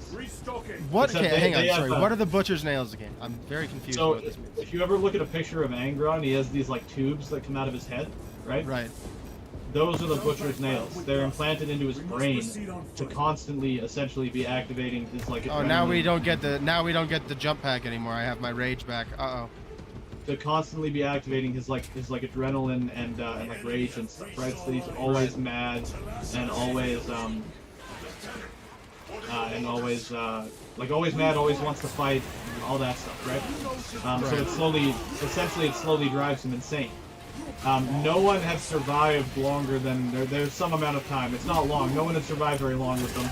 What? Except Okay, they- hang on. they have, Sorry. What are the Butcher's Nails again? I'm very confused So about this means. if you ever look at a picture of Angron, he has these like tubes that come out of his head, right? Right. Those are the Butcher's Nails. They're implanted into his brain to constantly, essentially, be activating his like. Oh, now we adrenaline. don't get the jump pack anymore. I have my rage back. Uh oh. To constantly be activating his adrenaline and like rage and stuff, right? So he's always mad and always like always mad, always wants to fight, all that stuff, right? So it slowly drives him insane. No one has survived longer than there's some amount of time. It's not long. No one had survived very long with them.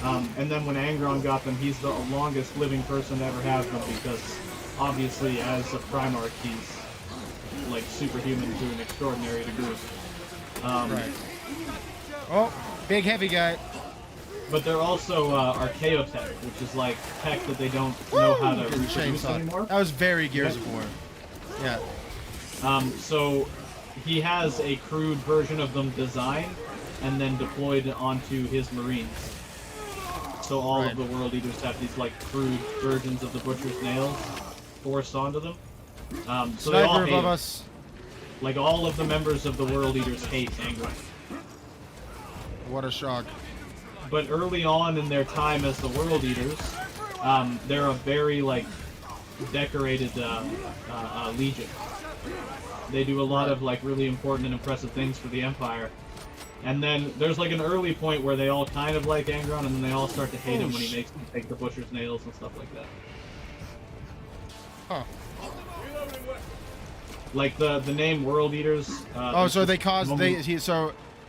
And then when Angron got them, he's the longest living person to ever have them because, obviously, as a Primarch, he's like superhuman to an extraordinary degree. Right. Oh, big heavy guy. But they're also archaeotech, which is like tech that they don't know how to Getting reproduce chainsaw. anymore. That was very Gears of War. Yeah. So he has a crude version of them designed and then deployed onto his marines. So all of the World Eaters have these like crude versions of the Butcher's Nails forced onto them. So they all Sniper hate above him. us. Like all of the members of the World Eaters hate Angron. What a shock. But early on in their time as the World Eaters, they're a very like decorated legion. They do a lot of like really important and impressive things for the Empire. And then there's like an early point where they all kind of like Angron, and then they all start to hate him when he makes them take the Butcher's Nails and stuff like that. Huh. Like the name World Eaters. Oh, so they cause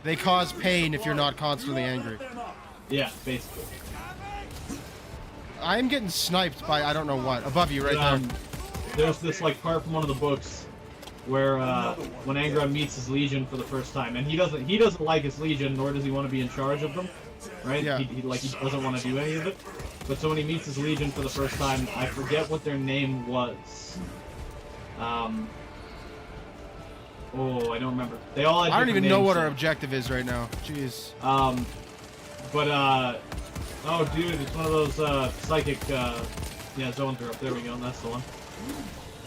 they cause pain if you're not constantly angry. Yeah, basically. I'm getting sniped by I don't know what above you right there. There's this like part from one of the books where when Angron meets his legion for the first time, and he doesn't like his legion, nor does he want to be in charge of them, right? Yeah. He doesn't want to do any of it. But so when he meets his legion for the first time, I forget what their name was. Oh, I don't remember. They all had I don't even different know what names. our objective is right now. Jeez. oh dude, it's one of those psychic yeah, zoanthrope. There we go, that's the one.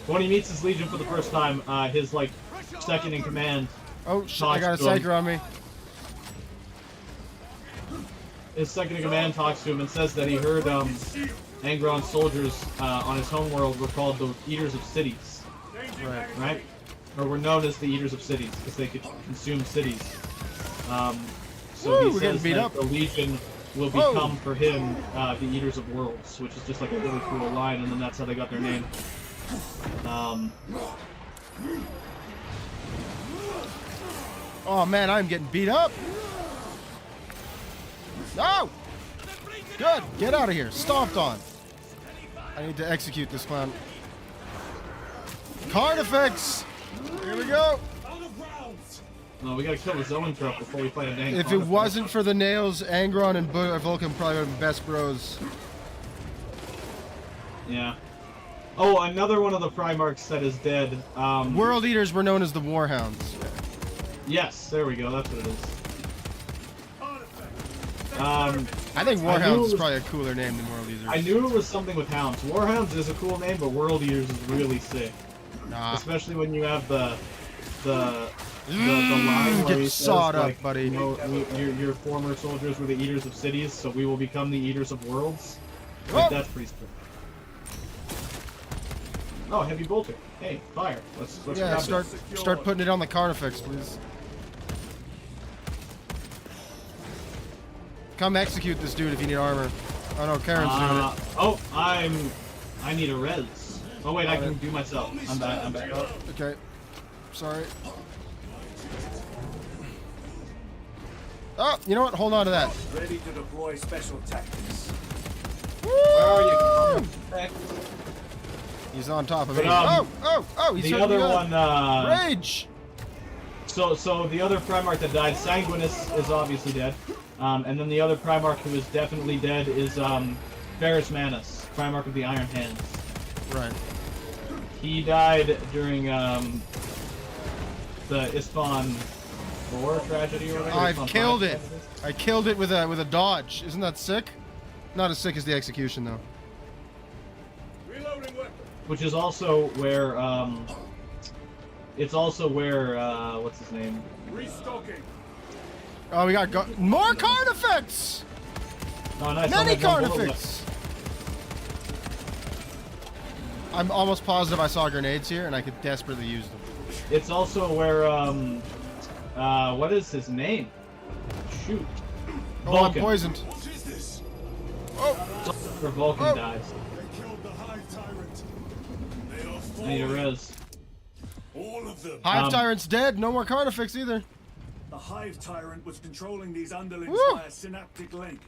When he meets his legion for the first time, his like second in command. Oh shit! I got a psyker on me. His second in command talks to him and says that he heard Angron's soldiers on his homeworld were called the Eaters of Cities. Right? Or were known as the Eaters of Cities because they could consume cities. So he says that the Legion will become for him the Eaters of Worlds, which is just like a really cool line, and then that's how they got their name. Oh man, I'm getting beat up. No! Good! Get out of here. Stomped on. I need to execute this clown. Carnifex! Here we go! No, we gotta kill the zoanthrope before we fight a dang If it wasn't for the nails, Angron and Vulcan probably would have been best bros. Yeah. Oh, another one of the Primarchs that is dead. World Eaters were known as the Warhounds. Yes, there we go, that's what it is. I think Warhounds is probably a cooler name than World Eaters. I knew it was something with Hounds. Warhounds is a cool name, but World Eaters is really sick. Nah. Especially when you have the line where he says, sawed like, up, buddy. You know, your former soldiers were the Eaters of Cities, so we will become the Eaters of Worlds. Like, that's pretty sick. Oh, heavy bolter. Hey, fire. Let's yeah, grab start putting it on the Carnifex, please. Come execute this dude if you need armor. Oh no, Karen's doing it. Oh, I need a res. Oh wait, I can do myself. I'm back. Oh, okay. Sorry. Oh, you know what? Hold on to that. Ready to deploy special tactics. Where are you? He's on top of it. But, Oh! He's the other one. Rage. So the other Primarch that died, Sanguinus, is obviously dead. And then the other Primarch who is definitely dead is Ferrus Manus, Primarch of the Iron Hands. Right. He died during the Ispan 4 tragedy or whatever. I've Ispan killed 5 it. tragedy. I killed it with a dodge. Isn't that sick? Not as sick as the execution though. Which is also where it's also where what's his name? Restocking. Oh, we got more Carnifex! Oh, nice. Many Carnifex! I'm almost positive I saw grenades here and I could desperately use them. It's also where what is his name? Shoot. Oh, Vulcan. I'm poisoned. Oh! Where Vulcan dies. They killed the Hive Tyrant. They are I need a res. all of them. Hive Tyrant's dead. No more Carnifex either. The Hive Tyrant was controlling these underlings Woo! via synaptic link.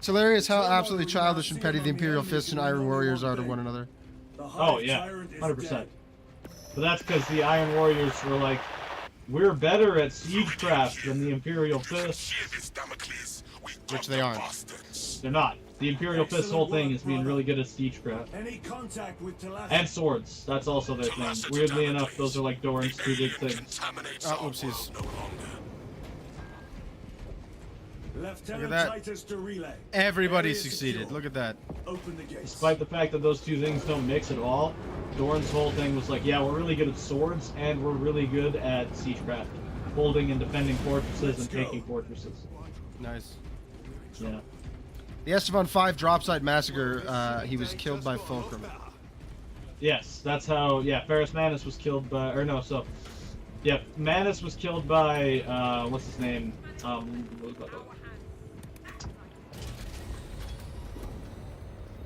It's hilarious how absolutely childish and petty the Imperial Fists and Iron Warriors are to one another. Oh yeah, 100%. But that's because the Iron Warriors were like, we're better at siegecraft than the Imperial Fist. Which they aren't. They're not. The Imperial Fist whole thing is being really good at siegecraft. Any contact with And swords. That's also their thing. Weirdly enough, those are like Doran's two big things. Oh, oopsies. Look at that. Everybody succeeded. Look at that. Open the gates. Despite the fact that those two things don't mix at all, Doran's whole thing was like, yeah, we're really good at swords, and we're really good at siegecraft. Holding and defending fortresses and taking fortresses. Nice. Yeah. The Esteban 5 Dropsite Massacre, he was killed by Fulcrum. Yes, that's how, yeah, Ferrus Manus was killed by, or no, so, yeah, Manus was killed by, what's his name?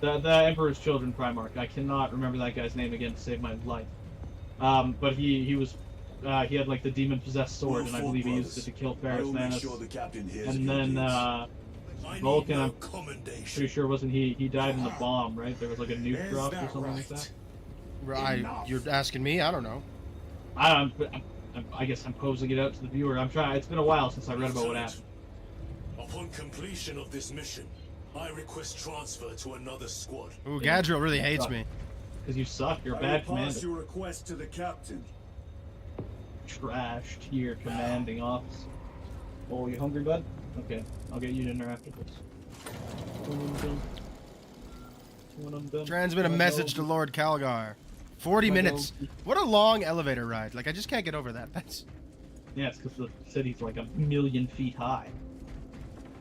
The Emperor's Children Primarch. I cannot remember that guy's name again to save my life. But he was, he had like the demon-possessed sword, and I believe he used it to kill Ferrus Manus. And then, Vulcan, I'm pretty sure wasn't he died in the bomb, right? There was like a nuke drop or something like that. You're asking me? I don't know. I guess I'm posing it out to the viewer. I'm trying. It's been a while since I read about what happened. Upon completion of this mission, I request transfer to another squad. Ooh, Gadriel really hates me. Because you suck. You're a bad Pass commander. your request to the captain. Trash tier commanding office. Oh, you hungry, bud? Okay, I'll get you dinner after this. Transmit a message to Lord Calgar. 40 minutes. What a long elevator ride. Like, I just can't get over that. That's... Yeah, it's because the city's like 1,000,000 feet high.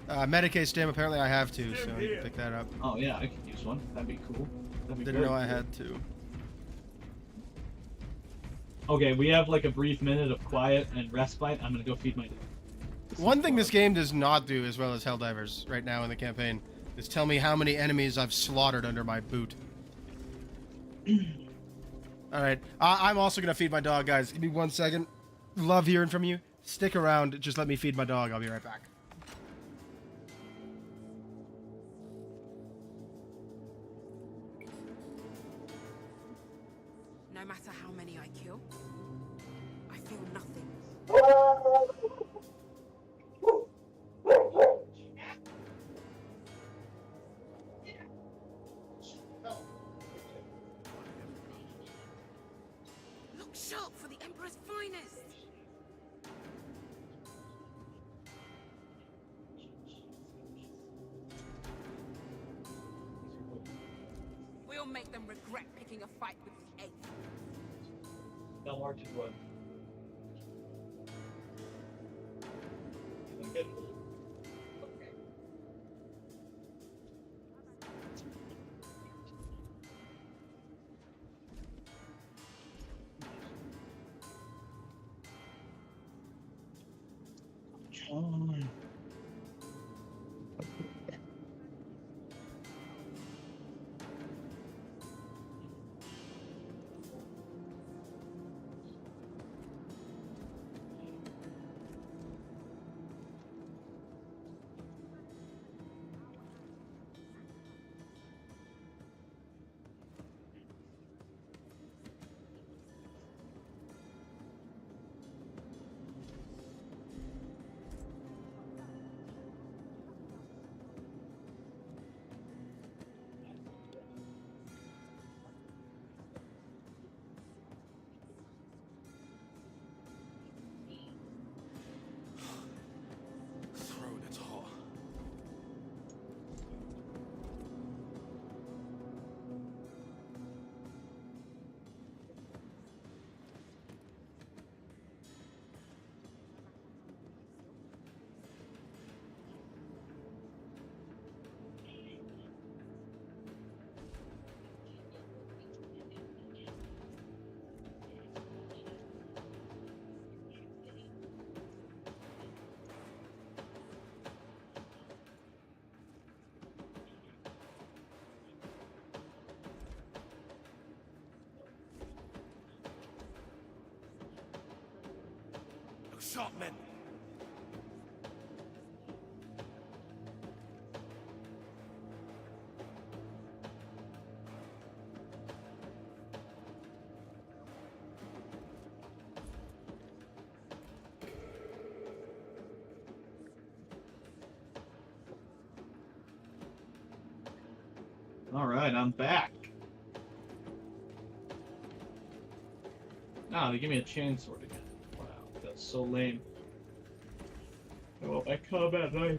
Medicaid stem, apparently I have to, so you can pick that up. Oh yeah, I could use one. That'd be cool. That'd be Didn't great. know I had to. Okay, we have like a brief minute of quiet and respite. I'm gonna go feed my... One thing this game does not do as well as Helldivers right now in the campaign is tell me how many enemies I've slaughtered under my boot. Alright, I'm also gonna feed my dog, guys. Give me 1 second. Love hearing from you. Stick around, just let me feed my dog. I'll be right back. No matter how many I kill, I feel nothing. Look sharp for the Emperor's finest. We'll make them regret picking a fight with the 8th. Now March is what? Throat, it's hot. Sharp men. Alright, I'm back. Ah, they give me a chainsword again. Wow, that's so lame. I want my combat knife.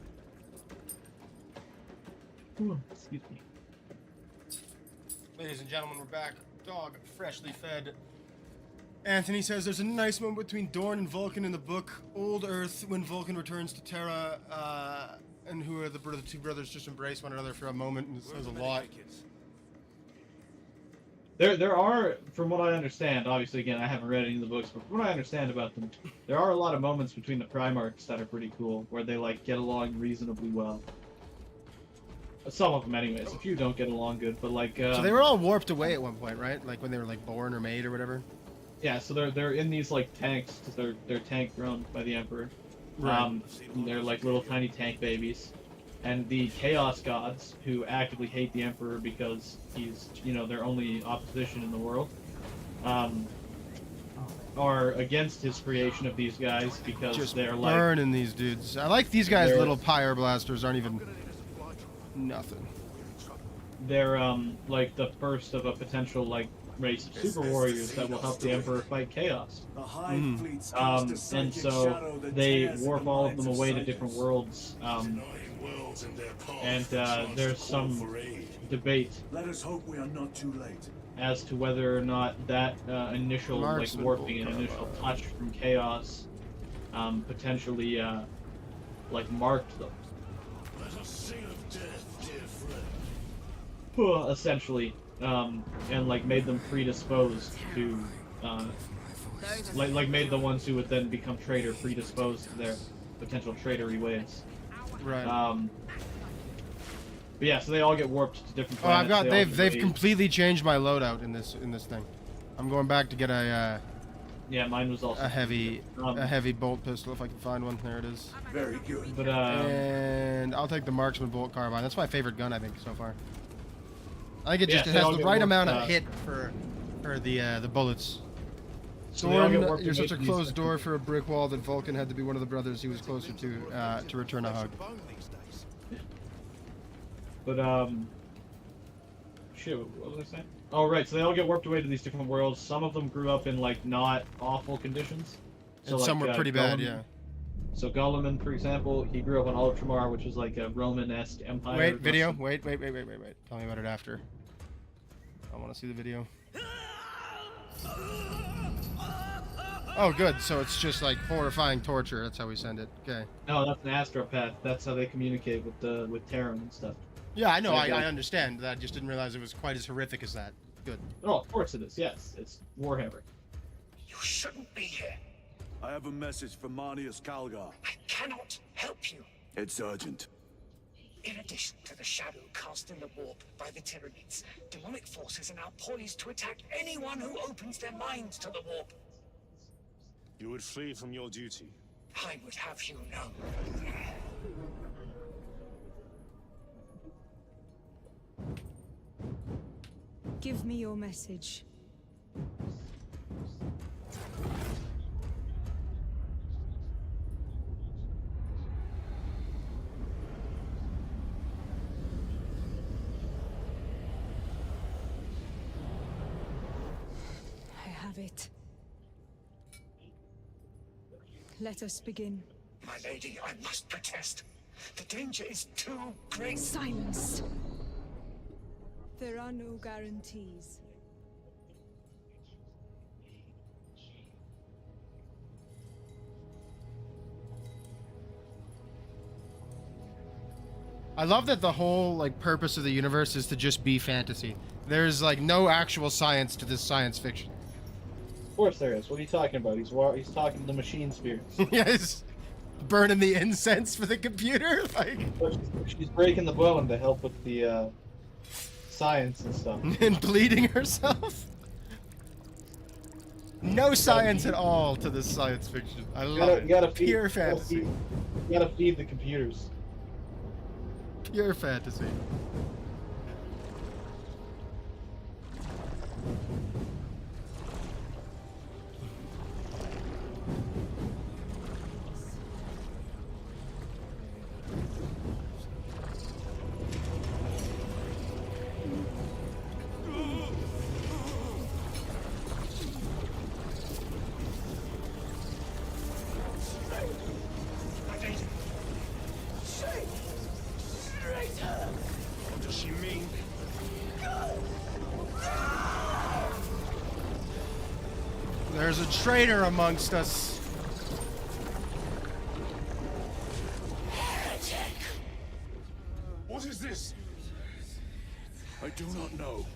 Ooh, excuse me. Ladies and gentlemen, we're back. Dog freshly fed. Anthony says there's a nice moment between Dorn and Vulcan in the book Old Earth when Vulcan returns to Terra, and who are the two brothers just embrace one another for a moment, and it says a lot. There are, from what I understand, obviously again I haven't read any of the books, but from what I understand about them, there are a lot of moments between the Primarchs that are pretty cool, where they like get along reasonably well. Some of them, anyways. A few don't get along good, but like. So they were all warped away at one point, right? Like when they were like born or made or whatever. Yeah, so they're in these like tanks, because they're tank grown by the Emperor. Right. They're like little tiny tank babies, and the Chaos Gods, who actively hate the Emperor because he's, you know, their only opposition in the world, are against his creation of these guys because Just they're like burning these dudes. I like these guys. Little pyre blasters aren't even nothing. they're like the first of a potential like race of super warriors that will help the Emperor fight chaos. And so they warp all of them away to different worlds. And there's some debate. Let us hope we are not too late. As to whether or not that initial like warping and initial touch from chaos potentially like marked them. Let us sing of death, dear friend. Essentially, and like made them predisposed to like made the ones who would then become traitor predisposed to their potential traitory ways. Right. But yeah, so they all get warped to different Oh, I've planets. got they've completely changed my loadout in this thing. I'm going back to get a yeah, mine was also a heavy bolt pistol if I can find one. There it is. Very good. But and I'll take the marksman bolt carbine. That's my favorite gun I think so far. I think it just Yeah, it they has all the get right warped, amount of hit for the bullets. So they all get Dorn, warped you're to such a make closed these- door for a brick wall that Vulcan had to be one of the brothers he was closer to return a hug. But shit, what was I saying? Oh right, so they all get warped away to these different worlds. Some of them grew up in like not awful conditions. So And some were pretty bad, yeah. So Gulliman, for example, he grew up on Ultramar, which is like a Roman-esque empire. Wait, video. Wait. Tell me about it after. I want to see the video. Oh, good. So it's just like horrifying torture. That's how we send it. Okay. No, that's an astropath. That's how they communicate with Terran and stuff. Yeah, I know. Okay. I understand that. I just didn't realize it was quite as horrific as that. Good. Oh, of course it is. Yes, it's Warhammer. You shouldn't be here. I have a message from Manius Calgar. I cannot help you. It's urgent. In addition to the shadow cast in the warp by the Tyranids, demonic forces are now poised to attack anyone who opens their minds to the warp. You would flee from your duty. I would have you know. Give me your message. I have it. Let us begin. My lady, I must protest. The danger is too great. Silence. There are no guarantees. I love that the whole like purpose of the universe is to just be fantasy. There's like no actual science to this science fiction. Of course there is. What are you talking about? He's talking to the machine spirits. Yes. Burning the incense for the computer, like. She's breaking the bone to help with the science and stuff. And bleeding herself. No science at all to this science fiction. I love it. You gotta feed, Pure fantasy. You gotta feed the computers. Pure fantasy. What does she mean? There's a traitor amongst us. Heretic! What is this? I do not know.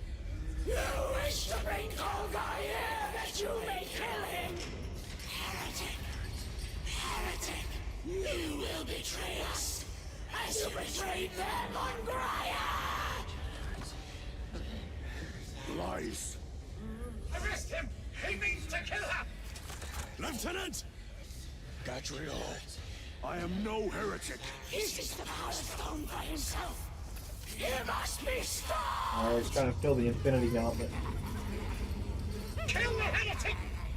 You wish to bring Golgai here that you may kill him! Heretic! Heretic! You will betray us as you betrayed them on Graia! Lies. Arrest him! He means to kill her! Lieutenant! Gadriel, I am no heretic. He seeks the power stone by himself. You must be stopped! Alright, he's trying to fill the Infinity Gauntlet. Kill the heretic!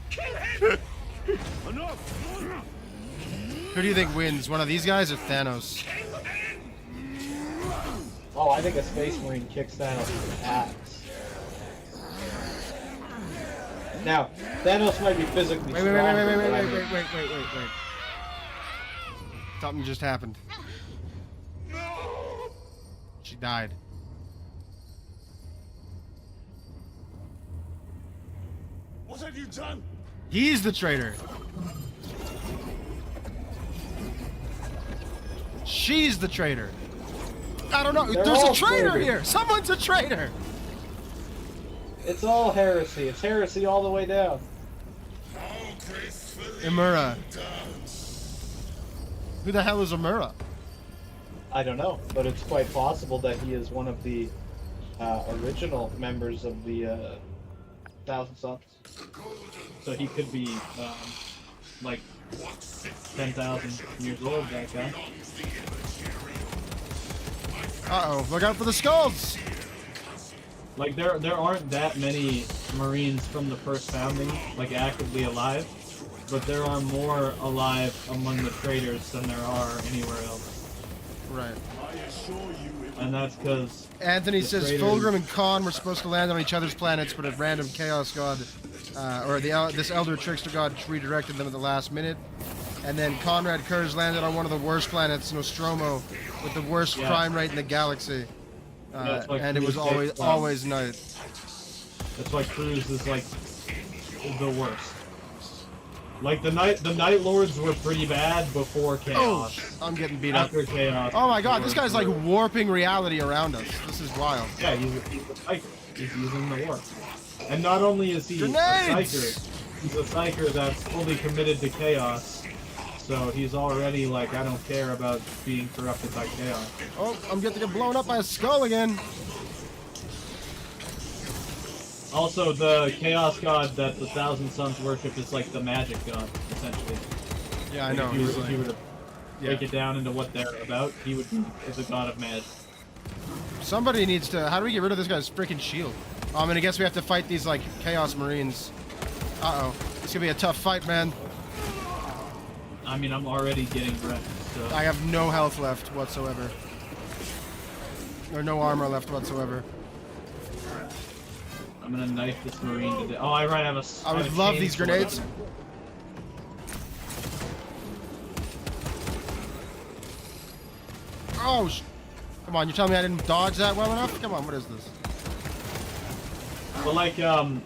Kill him! Enough! Who do you think wins? One of these guys or Thanos? Oh, I think a Space Marine kicks Thanos with an axe. Now, Thanos might be physically Wait. Something just happened. She died. What have you done? He's the traitor. She's the traitor. I don't know. They're There's a all traitor traitors. here. Someone's a traitor. It's all heresy. It's heresy all the way down. Imura. Who the hell is Imura? I don't know, but it's quite possible that he is one of the original members of the Thousand Sons. So he could be like 10,000 years old, that guy. Uh-oh, look out for the skulls! Like there aren't that many Marines from the first founding like actively alive, but there are more alive among the traitors than there are anywhere else. Right. And that's because Anthony says traitors... Fulgrim and Khan were supposed to land on each other's planets, but a random Chaos God, this Elder Trickster God redirected them at the last minute. And then Conrad Kurz landed on one of the worst planets, Nostromo, with the worst crime rate in the galaxy. And it was always night. That's why Cruz is like the worst. Like the Night Lords were pretty bad before Chaos. Oh, I'm getting beat up. After Chaos. Oh my God, this guy's like warping reality around us. This is wild. Yeah, he's a psyker. He's using the warp. And not only is he a psyker, he's a psyker that's fully committed to Chaos. So he's already like, I don't care about being corrupted by Chaos. Oh, I'm getting blown up by a skull again. Also, the Chaos God that the Thousand Sons worship is like the magic god, essentially. Yeah, I know. If you were to break it down into what they're about, he would be the god of magic. Somebody needs to... How do we get rid of this guy's freaking shield? I mean, I guess we have to fight these, like, Chaos Marines. Uh-oh. It's gonna be a tough fight, man. I mean, I'm already getting wrecked, so... I have no health left whatsoever. Or no armor left whatsoever. I'm gonna knife this Marine to death. Oh, I have a... I would love these grenades. Oh, come on, you telling me I didn't dodge that well enough? Come on, what is this? But like, yeah,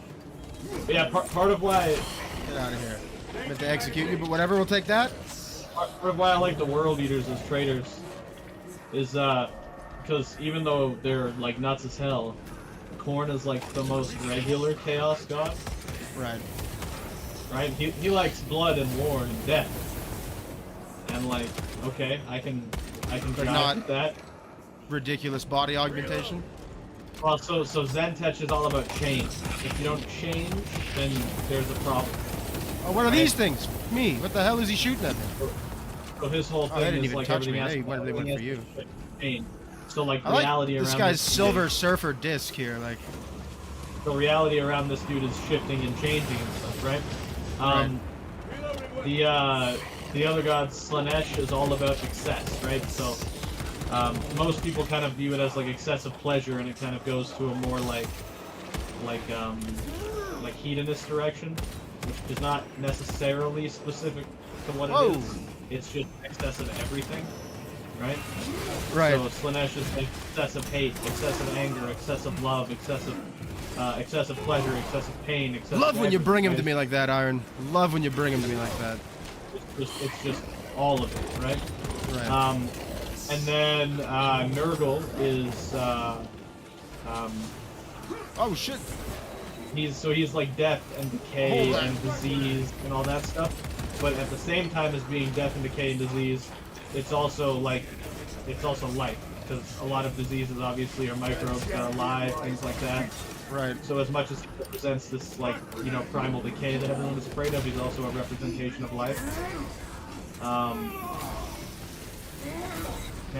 part of why... Get out of here. I meant to execute you, but whatever, we'll take that. Part of why I like the World Eaters as traitors is, because even though they're, like, nuts as hell, Khorne is, like, the most regular Chaos God. Right. Right? He likes blood and war and death. And, like, okay, I can drive with that. Ridiculous body augmentation. Well, so Zentech is all about change. If you don't change, then there's a problem. Oh, what are these things? Me. What the hell is he shooting at me? So his whole thing didn't is even like touch everything me. has They to went for you. change. So like the I like reality around this guy's Silver Surfer disc here, like. The reality around this dude is shifting and changing and stuff, right? The other god Slanesh is all about excess, right? So most people kind of view it as like excessive pleasure, and it kind of goes to a more like hedonist direction, which is not necessarily specific to what it is. It's just excess of everything. right? Right. So Slaanesh is like excessive hate, excessive anger, excessive love, excessive pleasure, excessive pain, excessive. Love when you bring him right? to me like that, Iron. Love when you bring him to me like that. It's just all of it, right? Right. And then Nurgle is oh shit. He's like death and decay and disease and all that stuff, but at the same time as being death and decay and disease, it's also life, because a lot of diseases obviously are microbes that are alive, things like that. Right. So as much as he represents this, like, you know, primal decay that everyone is afraid of, he's also a representation of life. Man,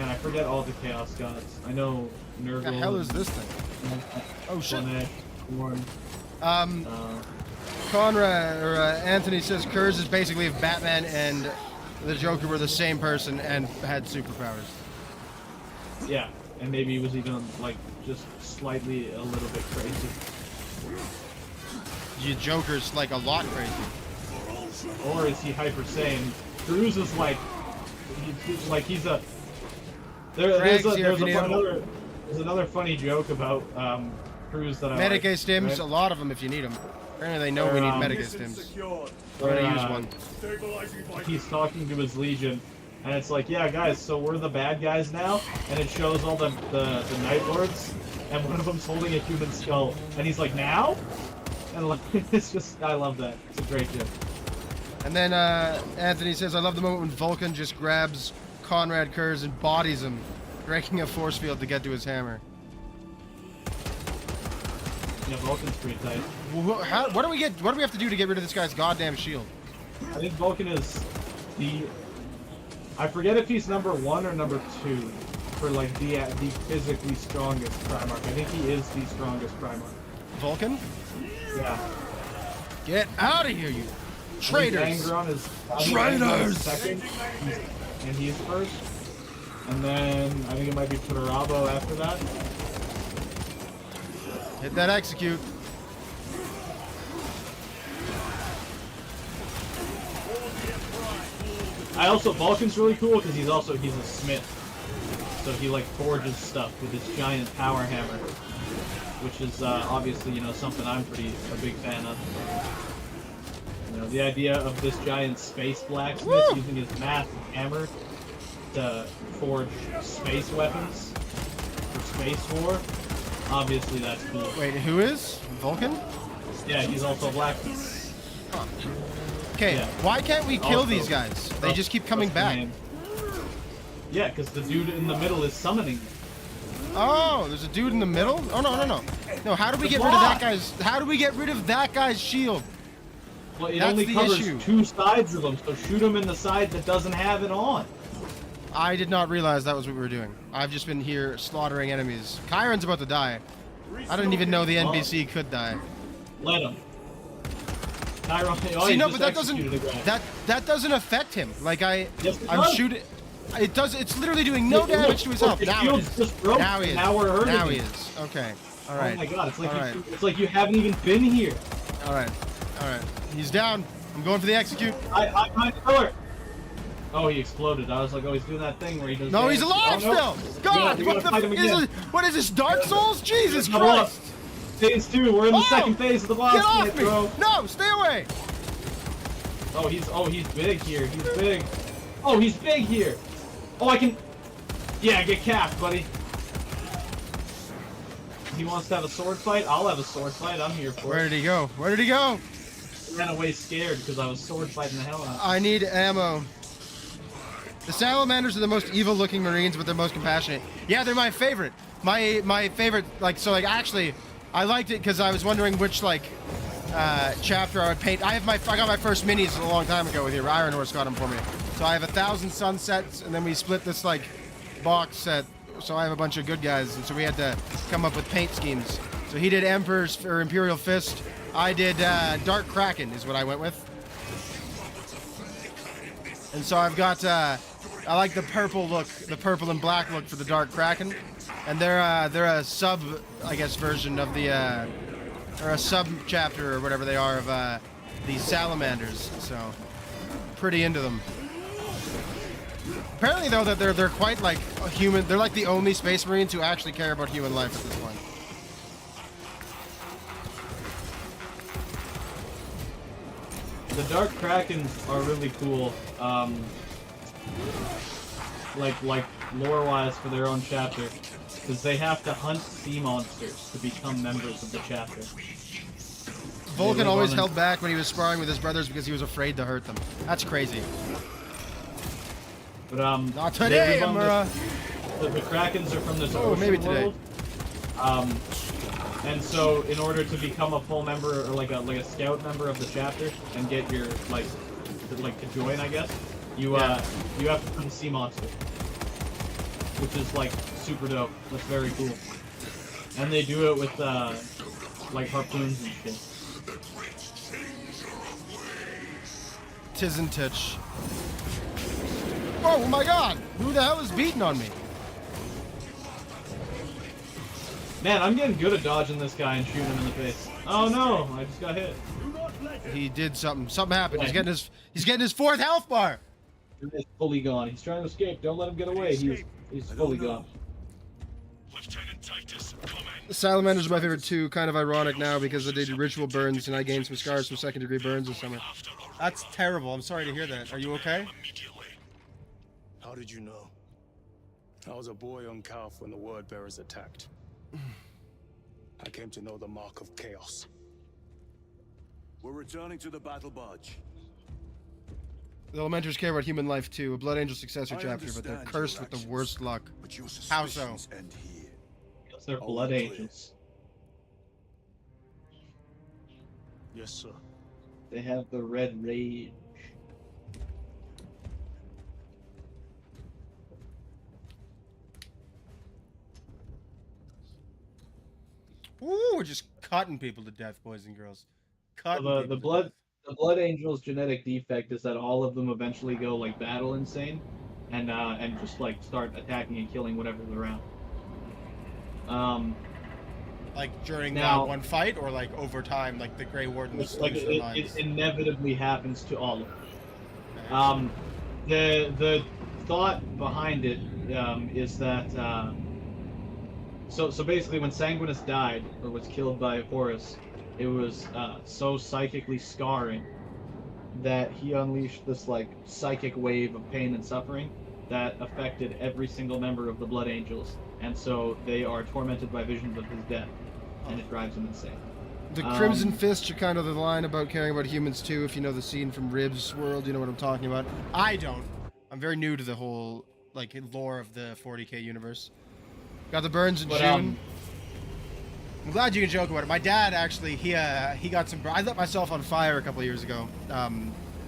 I forget all the Chaos Gods. I know Nurgle. What the hell is this thing? Oh shit. Conrad or Anthony says Kurz is basically if Batman and the Joker were the same person and had superpowers. Yeah, and maybe he was even like just slightly a little bit crazy. Your Joker's like a lot crazy. Or is he Hyper Saiyan? Cruz is like, he's a. There's another funny joke about Cruz that I Medicaid like, stims, right? a lot of them if you need them. Apparently they know we need Medicaid stims. I'm gonna use one. He's talking to his Legion, and it's like, yeah, guys, so we're the bad guys now, and it shows all the Night Lords, and one of them's holding a human skull, and he's like, now? And like, it's just, I love that. It's a great joke. And then Anthony says, I love the moment when Vulcan just grabs Conrad Kurz and bodies him, breaking a force field to get to his hammer. Yeah, Vulcan's pretty tight. What do we have to do to get rid of this guy's goddamn shield? I think Vulcan is I forget if he's number 1 or number 2 for like the physically strongest Primarch. I think he is the strongest Primarch. Vulcan? Yeah. Get out of here, you traitors! Traitors! Second, and he's first. And then I think it might be Puturabo after that. Hit that execute. Vulcan's really cool because he's a smith. So he like forges stuff with his giant power hammer, which is obviously, you know, something I'm a big fan of. You know, the idea of this giant space blacksmith using his massive hammer to forge space weapons for space war. Obviously, that's cool. Wait, who is? Vulcan? Yeah, he's also a blacksmith. Huh. Okay, yeah. Why can't we kill these guys? They just keep coming back. Yeah, because the dude in the middle is summoning them. Oh, there's a dude in the middle? Oh, no. No, how do we get rid of that guy's... How do we get rid of that guy's shield? Well, it only covers 2 sides of them, so shoot him in the side that doesn't have it on. I did not realize that was what we were doing. I've just been here slaughtering enemies. Chiron's about to die. I didn't even know the NPC could die. Let him. Chiron. See, no, but that doesn't affect him. Like I'm shooting. It does. It's literally doing no damage to his health. Now he is. Now he is. Okay. All right. Oh my god! It's like you haven't even been here. All right. He's down. I'm going for the execute. I'm behind the pillar. Oh, he exploded. I was like, oh, he's doing that thing where he does. No, he's alive still. God, what is this? Dark Souls? Jesus Christ! Phase 2. We're in the second phase of the boss fight, bro. No, stay away. Oh, he's big here. He's big. Oh, he's big here. Oh, I can. Yeah, get capped, buddy. He wants to have a sword fight. I'll have a sword fight. I'm here for it. Where did he go? Where did he go? He ran away scared because I was sword fighting the hell out of him. I need ammo. The salamanders are the most evil-looking marines, but they're most compassionate. Yeah, they're my favorite. My favorite. Actually, I liked it because I was wondering which chapter I would paint. I got my first minis a long time ago with you. Iron Horse got them for me. So I have 1,000 sunsets, and then we split this box set. So I have a bunch of good guys, and so we had to come up with paint schemes. So he did Emperor's or Imperial Fist. I did Dark Kraken is what I went with. And so I've got I like the purple look, the purple and black look for the Dark Kraken, and they're a sub, I guess, version of the or a sub chapter or whatever they are of the salamanders. So pretty into them. Apparently, though, that they're quite like a human. They're like the only Space Marines who actually care about human life at this point. The Dark Krakens are really cool. Like lore-wise for their own chapter, because they have to hunt sea monsters to become members of the chapter. Vulcan always held back when he was sparring with his brothers because he was afraid to hurt them. That's crazy. But not today, Amura. The Krakens are from this ocean maybe today. world. And so in order to become a full member or like a scout member of the chapter and get your like to join, I guess, you have to hunt sea monster, which is like super dope. That's very cool. And they do it with like harpoons and shit. Tisn't Titch. Oh my god! Who the hell is beating on me? Man, I'm getting good at dodging this guy and shooting him in the face. Oh no, I just got hit. He did something. Something happened. He's getting his 4th health bar. He's fully gone. He's trying to escape. Don't let him get away. He's fully gone. The Salamanders are my favorite too. Kind of ironic now because I did ritual burns and I gained some scars from 2nd degree burns this summer. That's terrible. I'm sorry to hear that. Are you okay? How did you know? I was a boy on Calf when the word bearers attacked. I came to know the mark of chaos. We're returning to the battle barge. The Elementars care about human life too. A Blood Angel successor chapter, but they're cursed with the worst luck. How so? Because they're Blood Angels. Yes, sir. They have the red rage. Ooh, we're just cutting people to death, boys and girls. So the Blood Angels' genetic defect is that all of them eventually go like battle insane, and just like start attacking and killing whatever's around. Like during that one fight, or like over time, like the Grey Wardens. Like it inevitably happens to all of them. The thought behind it is that. So basically, when Sanguinus died, or was killed by Horus, it was so psychically scarring that he unleashed this like psychic wave of pain and suffering that affected every single member of the Blood Angels, and so they are tormented by visions of his death, and it drives them insane. The Crimson Fists are kind of the line about caring about humans too. If you know the scene from Ribs World, you know what I'm talking about. I don't. I'm very new to the whole like lore of the 40K universe. Got the burns in June. I'm glad you can joke about it. My dad actually, he got some. I lit myself on fire a couple of years ago.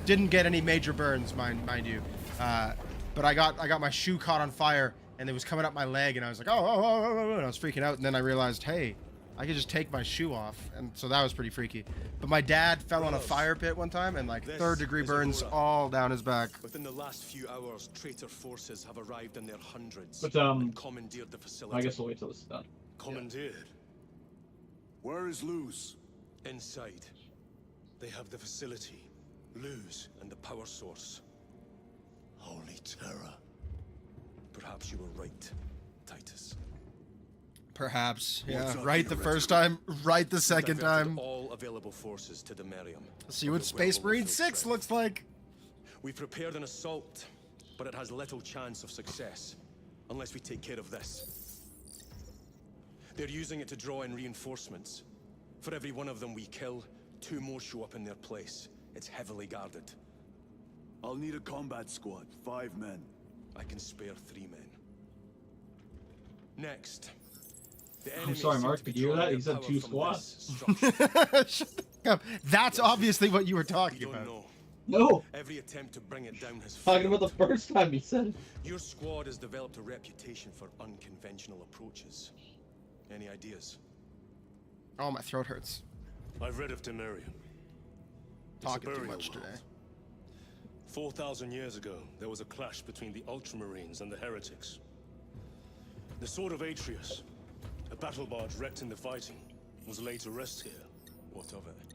Didn't get any major burns, mind you. But I got my shoe caught on fire and it was coming up my leg and I was like, oh, and I was freaking out. And then I realized, hey, I could just take my shoe off, and so that was pretty freaky. But my dad fell on a fire pit one time and like 3rd degree burns all down his back. Within the last few hours, traitor forces have arrived in their hundreds. But and commandeered the facility. I guess we'll wait till this is done. Commandeered. Where is Luz? Inside. They have the facility, Luz, and the power source. Holy terror. Perhaps you were right, Titus. Perhaps, yeah. Right the first time, right the second time. All available forces to the Merium. Let's see what Space Marine 6 looks like. We've prepared an assault, but it has little chance of success unless we take care of this. They're using it to draw in reinforcements. For every one of them we kill, 2 more show up in their place. It's heavily guarded. I'll need a combat squad, 5 men. I can spare 3 men. Next. I'm sorry, Mark, did you hear that? He said 2 squads. That's obviously what you were talking about. No. Every attempt to bring it down has talking about the first time he said it. Your squad has developed a reputation for unconventional approaches. Any ideas? Oh, my throat hurts. I've read of Temerium. Talking too much today. 4,000 years ago, there was a clash between the Ultramarines and the Heretics. The Sword of Atreus, a battle barge wrecked in the fighting, was laid to rest here. What of it?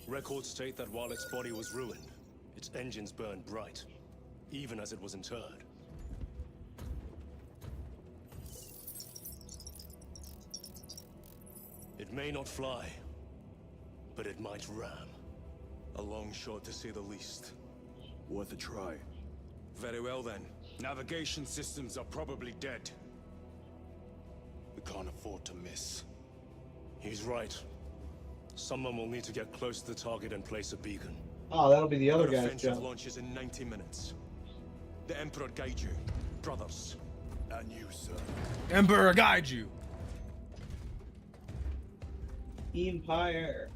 Records state that while its body was ruined, its engines burned bright, even as it was interred. may not fly, but it might ram. A long shot to say the least. Worth a try. Very well then. Navigation systems are probably dead. We can't afford to miss. He's right. Someone will need to get close to the target and place a beacon. Oh, that'll be the other Our guy's offensive job. launches in 90 minutes. The Emperor guide you, brothers. And you, sir. Emperor guide you. Empire.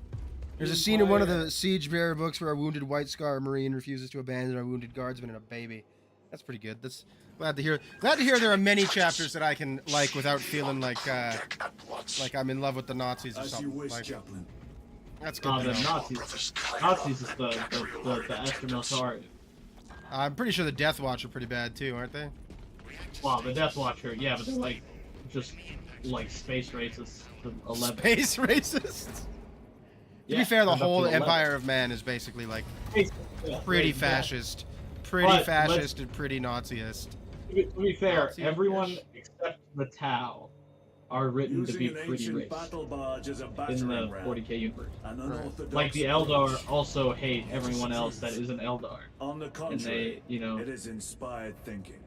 There's a scene in one of the Siege Bearer books where a wounded White Scar Marine refuses to abandon a wounded guardsman and a baby. That's pretty good. That's glad to hear. Glad to hear there are many chapters that I can like without feeling like I'm in love with the Nazis or As you something. wish, Like, Chaplain. that's good. To The know. Nazis is the Esther Militari. I'm pretty sure the Death Watch are pretty bad too, aren't they? Wow, the Death Watcher, yeah, but they're like just like space racists to 11. Space racists. To Yeah, be fair, the they're up to whole 11. Empire of Man is basically like Yeah, pretty yeah. fascist, But fascist, and pretty Naziist. To be fair, Nazi-ish. everyone except the Tau are written to Using be an pretty ancient racist battle barge as a in battering the ram. 40k universe. An unorthodox Like the approach. Eldar also hate everyone else that isn't Eldar. On the And contrary, they, you know, it is inspired thinking.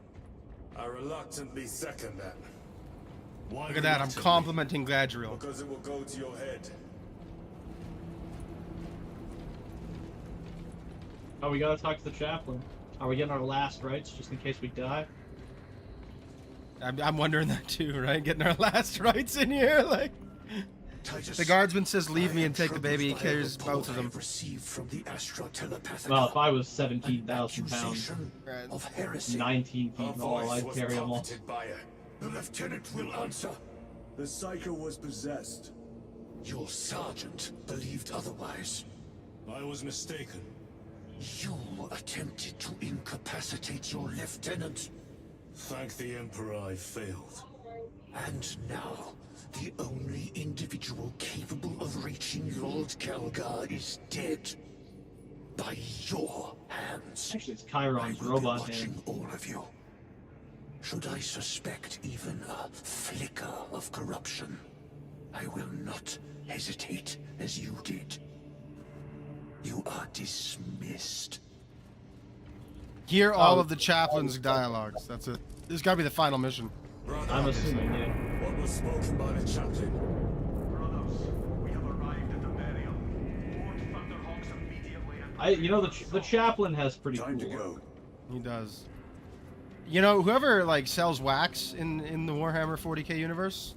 I reluctantly second that. Why Look at that, I'm reluctantly? complimenting Gladriel. Because it will go to your head. oh, we gotta talk to the chaplain. Are we getting our last rites just in case we die? I'm wondering that too, right? Getting our last rites in here, like. Titus, The guardsman says, "Leave me I and take the am baby." He troubled by carries the both of report I them. have received from the Astro telepathic Well, if I was 17,000 pounds, accusation Right. of heresy. 19 Her feet tall, voice I'd was carry them all. prompted by her. The lieutenant will answer. The Psycho was possessed. Your sergeant believed otherwise. I was mistaken. You attempted to incapacitate your lieutenant. Thank the Emperor I failed. And now, the only individual capable of reaching Lord Kelgar is dead. By your hands. Actually, it's I Chiron's will be robot watching hand. all of you. Should I suspect even a flicker of corruption, I will not hesitate as you did. You are dismissed. Hear all of the chaplain's dialogues. That's it. This has got to be the final mission. I'm assuming, yeah. What was spoken by the chaplain? Brothers, we have arrived at the burial. Lord Thunderhawks immediately. You know, the chaplain has pretty Time to cool. go. He does. You know, whoever like sells wax in the Warhammer 40k universe,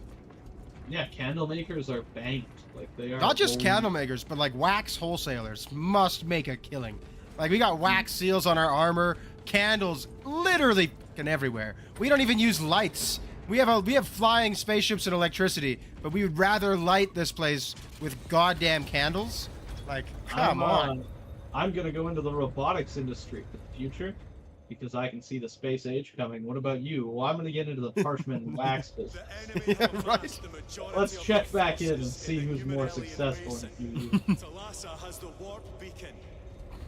Yeah, candle makers are banked. Like they are. not just gold. candle makers, but like wax wholesalers must make a killing. Like we got wax seals on our armor, candles literally fucking everywhere. We don't even use lights. We have flying spaceships and electricity, but we would rather light this place with goddamn candles. Like, come on. I'm gonna go into the robotics industry for the future because I can see the space age coming. What about you? Well, I'm gonna get into the parchment and wax business. Yeah, right. Let's check back in and see who's more successful in a few years. Talassa has the warp beacon.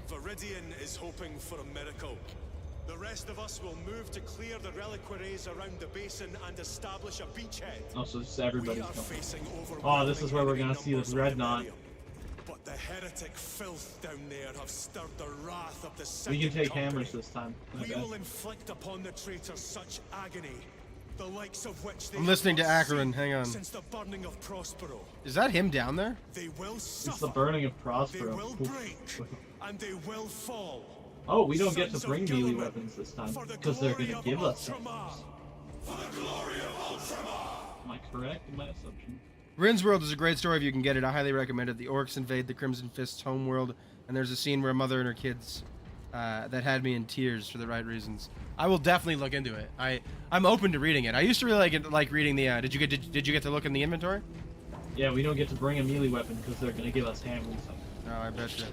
Viridian is hoping for a miracle. The rest of us will move to clear the reliquaries around the basin and establish a beachhead. Oh, so just everybody's We are coming. facing Oh, this is where we're gonna overwhelming see the numbers of dreadnought. Imperium. But the heretic filth down there have stirred the wrath of the We Second can take Company. hammers this time. I We bet. will inflict upon the traitors such agony, the likes of which they I'm listening to have not Acheron, seen hang on. Since the burning of Prospero. Is that him down there? They will suffer. It's the burning of They Prospero. will Oof. break, and they will fall. Oh, we don't get to Sons of bring melee Guilliman, weapons this time for the because they're glory gonna of give us them. Ultramar. Am I correct in my assumption? Rin's World is a great story if you can get it. I highly recommend it. The orcs invade the Crimson Fist's homeworld, and there's a scene where a mother and her kids that had me in tears for the right reasons. I will definitely look into it. I'm open to reading it. I used to really like reading the. Did you get to look in the inventory? Yeah, we don't get to bring a melee weapon because they're gonna give us hammers. No, I bet you.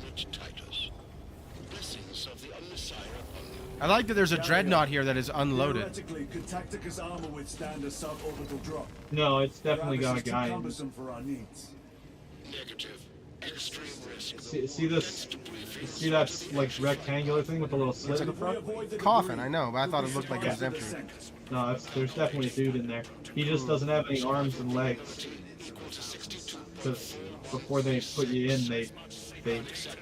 I like that there's a dreadnought here that is unloaded. Theoretically, could Tacticus armor withstand a suborbital drop? No, it's definitely got a Travis is too guy. in it. cumbersome for our needs. See this? See that like rectangular thing with a little slit in the front? Coffin, I know, but I thought it looked like it was empty. No, there's definitely a dude in there. He just doesn't have any arms and legs. because before they put you in, they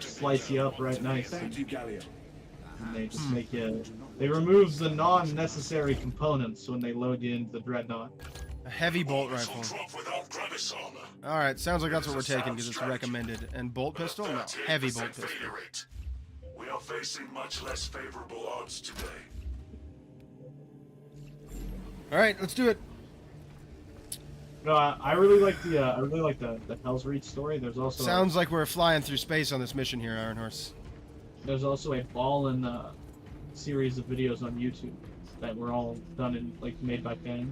slice you up right nice. Thank you, Gallia. And they just make you. They remove the non-necessary components when they load you into the dreadnought. A heavy bolt rifle. All right, sounds like that's what we're taking because it's recommended. And bolt pistol? No, heavy bolt pistol. We are facing much less favorable odds today. All right, let's do it. No, I really like the Hell's Reach story. There's also sounds like we're flying through space on this mission here, Iron Horse. There's also a Fallen series of videos on YouTube that were all done in made by they're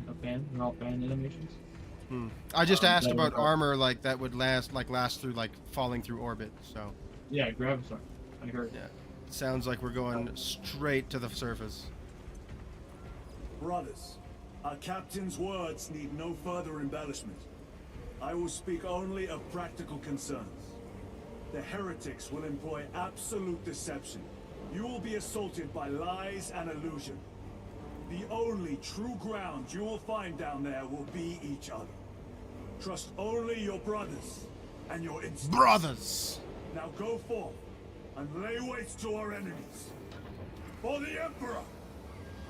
all fan animations. I just asked about armor that would last through falling through orbit. So yeah, Gravitar. I heard. Yeah, sounds like we're going straight to the surface. Brothers, our captain's words need no further embellishment. I will speak only of practical concerns. The heretics will employ absolute deception. You will be assaulted by lies and illusion. The only true ground you will find down there will be each other. Trust only your brothers and your instincts. Brothers! Now go forth and lay waste to our enemies. For the Emperor!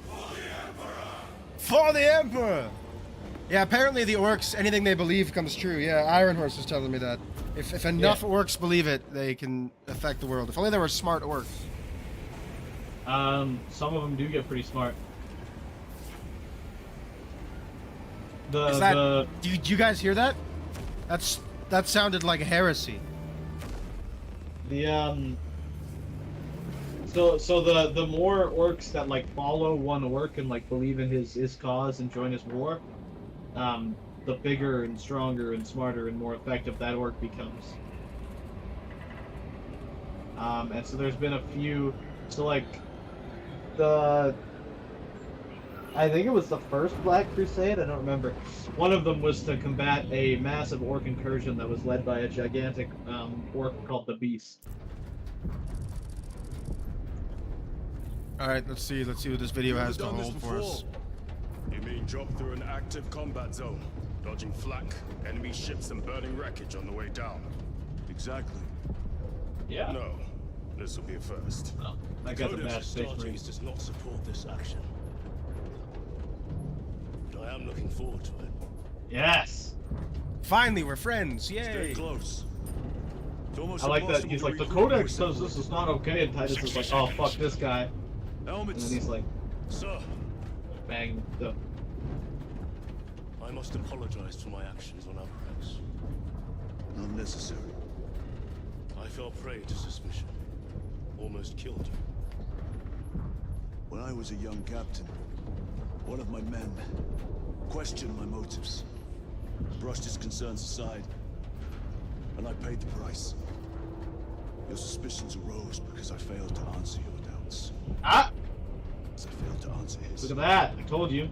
For the Emperor! For the Emperor! Yeah, apparently the orcs, anything they believe comes true. Yeah, Iron Horse was telling me that. If enough orcs believe it, they can affect the world. If only there were smart orcs. Some of them do get pretty smart. Do you guys hear that? That sounded like heresy. The So the more orcs that follow one orc and believe in his cause and join his war, the bigger and stronger and smarter and more effective that orc becomes. And so there's been a few. So I think it was the first Black Crusade. I don't remember. One of them was to combat a massive orc incursion that was led by a gigantic orc called the Beast. All right, let's see what this video has to hold for us. You mean drop through an active combat zone, dodging flak, enemy ships and burning wreckage on the way down? Exactly. Yeah. No, this will be a first. Well, I got the bad space marines. does not support this action, but I am looking forward to it. Yes. Finally, we're friends. Yay. Stay close. I like that. He's like, the Codex says this is not okay, and Titus is like, oh fuck this guy. And then he's like, Sir, bang the. I must apologize for my actions on Abrax. Not necessary. I fell prey to suspicion. Almost killed you. When I was a young captain, one of my men questioned my motives, brushed his concerns aside, and I paid the price. Your suspicions arose because I failed to answer your doubts. Ah! As I failed to answer his. Look at that! I told you.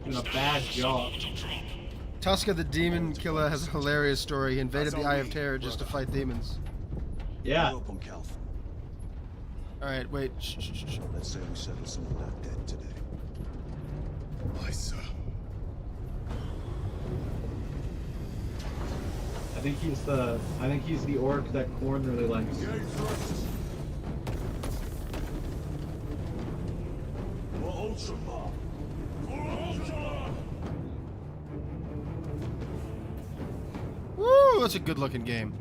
Doing a bad job. Tuska the Demon Killer has a hilarious story. He invaded the Eye of Terror just to fight demons. Yeah. Up on Calth. Alright, wait. Shh. Let's say we settle some of that debt today. Aye, sir. I think he's the orc that Korn really likes. Woo, that's a good looking game.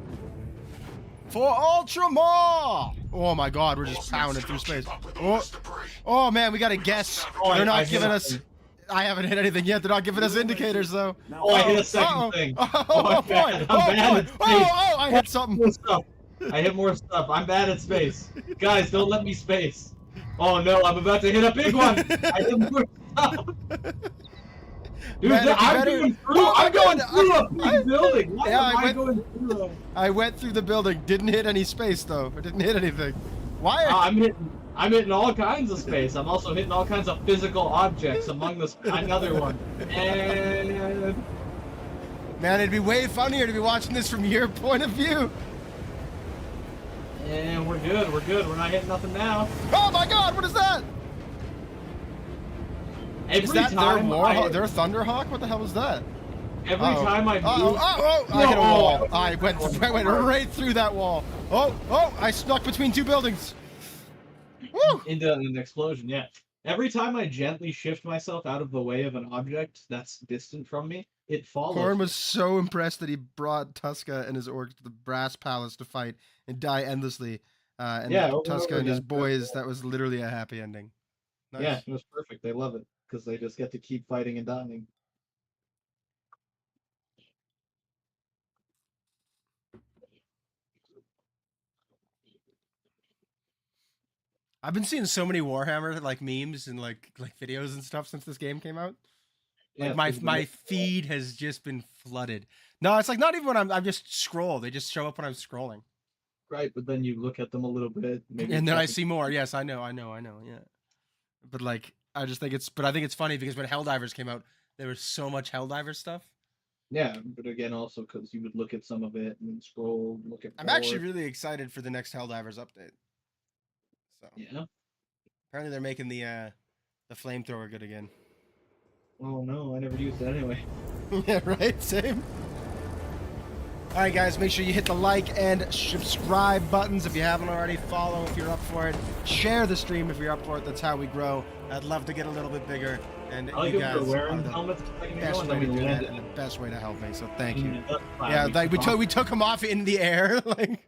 For Ultramar! Oh my god, we're just pounding through space. Oh man, we gotta guess. They're not giving us. I haven't hit anything yet. They're not giving us indicators though. Oh, I hit a second thing. Oh boy! I hit something. I hit more stuff. I'm bad at space. Guys, don't let me space. Oh no, I'm about to hit a big one. I hit more stuff. Dude, Man, I'm going through a big building. Why am I going through a... I went through the building. Didn't hit any space though. I didn't hit anything. Why? I'm hitting all kinds of space. I'm also hitting all kinds of physical objects among the another one. And man, it'd be way funnier to be watching this from your point of view. And we're good. We're not hitting nothing now. Oh my god, what is that? Is that their Thunderhawk? What the hell was that? Every time I move... I hit a wall. I went right through that wall. Oh, I snuck between two buildings. Woo! Into an explosion, yeah. Every time I gently shift myself out of the way of an object that's distant from me, it follows. Corn was so impressed that he brought Tuska and his orcs to the Brass Palace to fight and die endlessly. And yeah, Tuska and his boys, that was literally a happy ending. Nice. Yeah, it was perfect. They love it because they just get to keep fighting and dying. I've been seeing so many Warhammer like memes and like videos and stuff since this game came out. Like Yeah, my feed has just been flooded. No, it's like not even when I'm just scroll. They just show up when I'm scrolling. Right, but then you look at them a little bit, maybe And then I see more. Yes, I know, yeah. But like I think it's funny because when Helldivers came out, there was so much Helldiver stuff. Yeah, but again, also because you would look at some of it and then scroll, look at. I'm actually really excited for the next Helldivers update. So yeah. Apparently they're making the flamethrower good again. Oh no, I never used it anyway. Yeah, right? Same. Alright guys, make sure you hit the like and subscribe buttons if you haven't already. Follow if you're up for it. Share the stream if you're up for it. That's how we grow. I'd love to get a little bit bigger. And you guys are the best way to do that and the best way to help me. So thank you. Yeah, like we took him off in the air. Like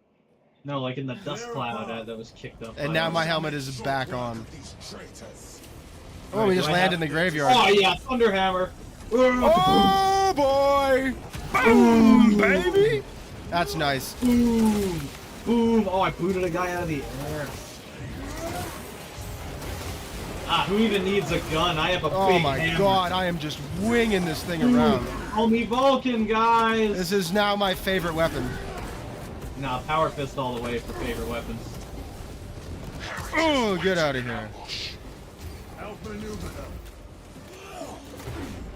no, like in the dust cloud that was kicked up. And now my helmet is back on. Oh, we just landed in the graveyard. Oh yeah, Thunderhammer. Oh boy! Boom, baby! That's nice. Boom! Boom! Oh, I booted a guy out of the air. Ah, who even needs a gun? I have a big hammer. Oh my god, I am just winging this thing around. Call me Vulcan, guys! This is now my favorite weapon. Nah, Power Fist all the way for favorite weapons. Oh, get out of here.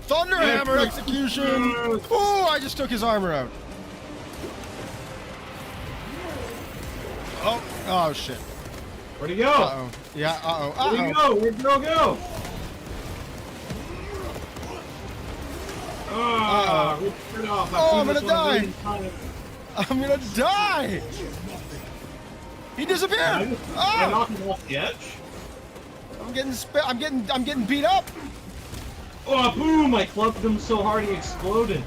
Thunderhammer execution! Oh, I just took his armor out. Oh shit. Where'd he go? Uh-oh. Yeah, uh-oh. Where'd he go? Where'd Girl go? Oh, I'm gonna die! I'm gonna die! He disappeared! I knocked him off the edge. I'm getting beat up! Oh, boom! I clubbed him so hard he exploded.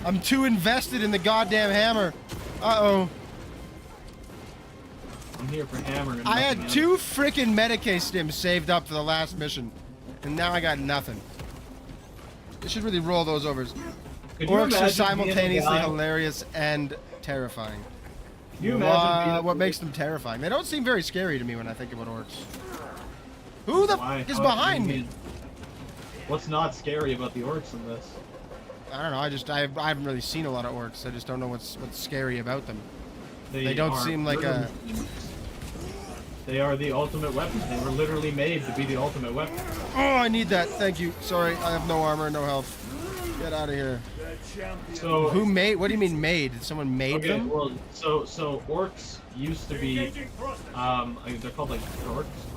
I'm too invested in the goddamn hammer. Uh-oh. I'm here for hammer. I had 2 freaking Medicae stims saved up for the last mission, and now I got nothing. They should really roll those over. Orcs are simultaneously hilarious and terrifying. Can you imagine what makes them terrifying? They don't seem very scary to me when I think about orcs. Who the f is behind me? What's not scary about the orcs in this? I don't know. I haven't really seen a lot of orcs. I just don't know what's scary about them. They don't seem like a. They are the ultimate weapon. They were literally made to be the ultimate weapon. Oh, I need that. Thank you. Sorry, I have no armor, no health. Get out of here. So who made? What do you mean made? Did someone made them? Well, so orcs used to be, they're called like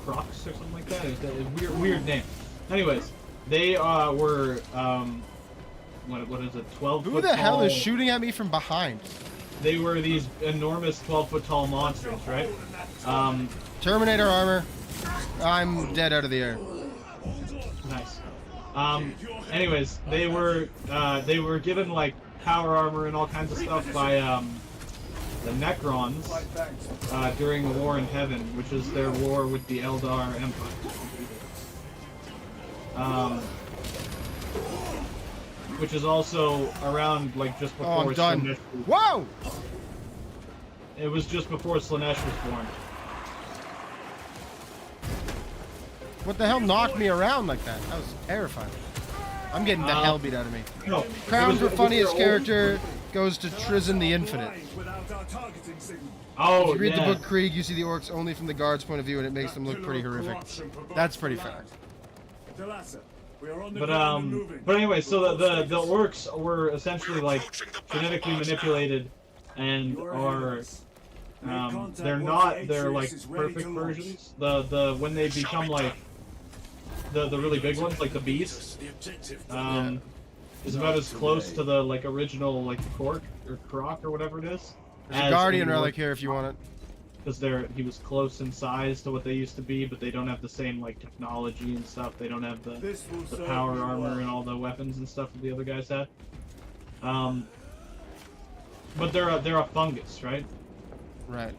crocs or something like that. It's a weird name. Anyways, they were what is it? 12 foot tall. Who the hell is shooting at me from behind? They were these enormous 12-foot tall monsters, right? Terminator armor. I'm dead out of the air. Nice. Anyways, they were given like power armor and all kinds of stuff by the Necrons during the War in Heaven, which is their war with the Eldar Empire. Which is also around like just before. Oh, I'm done. Whoa! It was just before Slanesh was born. What the hell knocked me around like that? That was terrifying. I'm getting the hell beat out of me. No, Crown for funniest character goes to Trizin the Infinite. Oh, if you read the book Krieg, you see the orcs only from the guards' point of view, and it makes them look pretty horrific. That's pretty fair. But anyway, so the orcs were essentially like genetically manipulated, and are they're like perfect versions. The when they become like the really big ones, like the beasts, is about as close to the like original like the Cork or Croc or whatever it is. There's a Guardian relic here if you want it. Because he was close in size to what they used to be, but they don't have the same like technology and stuff. They don't have the power armor and all the weapons and stuff that the other guys had. But they're a fungus, right? Right.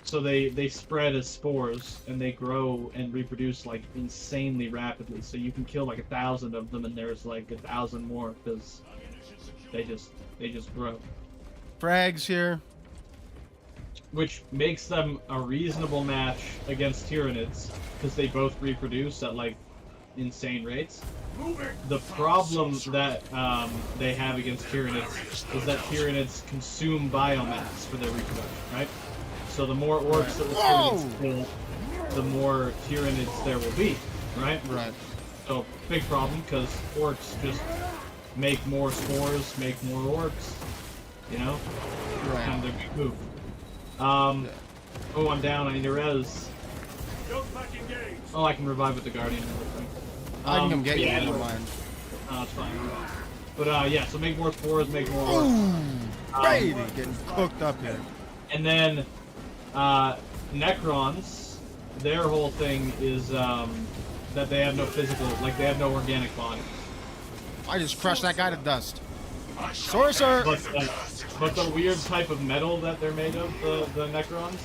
So they spread as spores and they grow and reproduce like insanely rapidly. So you can kill like 1,000 of them and there's like 1,000 more because they just grow. Frags here. Which makes them a reasonable match against Tyranids because they both reproduce at like insane rates. The problem that they have against Tyranids is that Tyranids consume biomass for their reproduction, right? So the more orcs that the Tyranids kill, the more Tyranids there will be, right? Right. So big problem because orcs just make more spores, make more orcs, you know? Right. Kind of their big move. Oh, I'm down. I need a res. Oh, I can revive with the Guardian and everything. I can come get you, yeah, I don't mind. Oh, it's fine. But yeah, so make more spores, make more orcs. Baby, getting cooked up here. And then Necrons, their whole thing is that they have no physical, like they have no organic body. I just crushed that guy to dust. Sorcerer! But the weird type of metal that they're made of, the Necrons.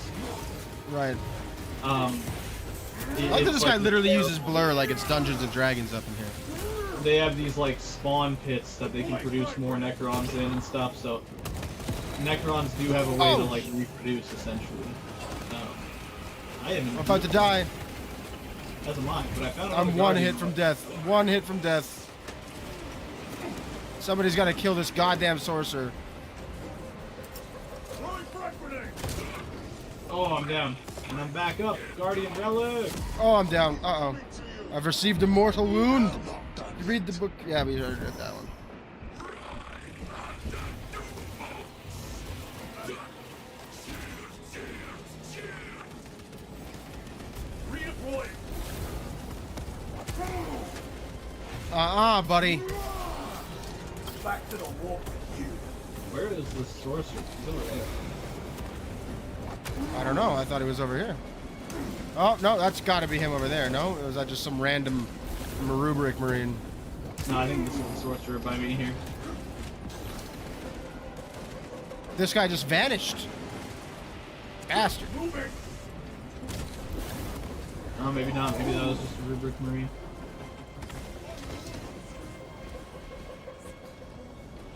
Right. I like that this guy literally uses blur like it's Dungeons and Dragons up in here. They have these like spawn pits that they can produce more Necrons in and stuff, so Necrons do have a way to like reproduce essentially. I'm about to die. As am I, but I found I'm one hit from death. One hit from death. Somebody's got to kill this goddamn sorcerer. Oh, I'm down. And I'm back up. Guardian relic. Oh, I'm down. Uh-oh. I've received a mortal wound. You read the book. Yeah, we already read that one. Buddy. Back to the walk with you. Where is the sorcerer? He's over there. I don't know. I thought he was over here. Oh, no, that's got to be him over there. No? Or was that just some random Marubric Marine? No, I think this is the sorcerer by me here. This guy just vanished. Bastard. Oh, maybe not. Maybe that was just a Rubric Marine.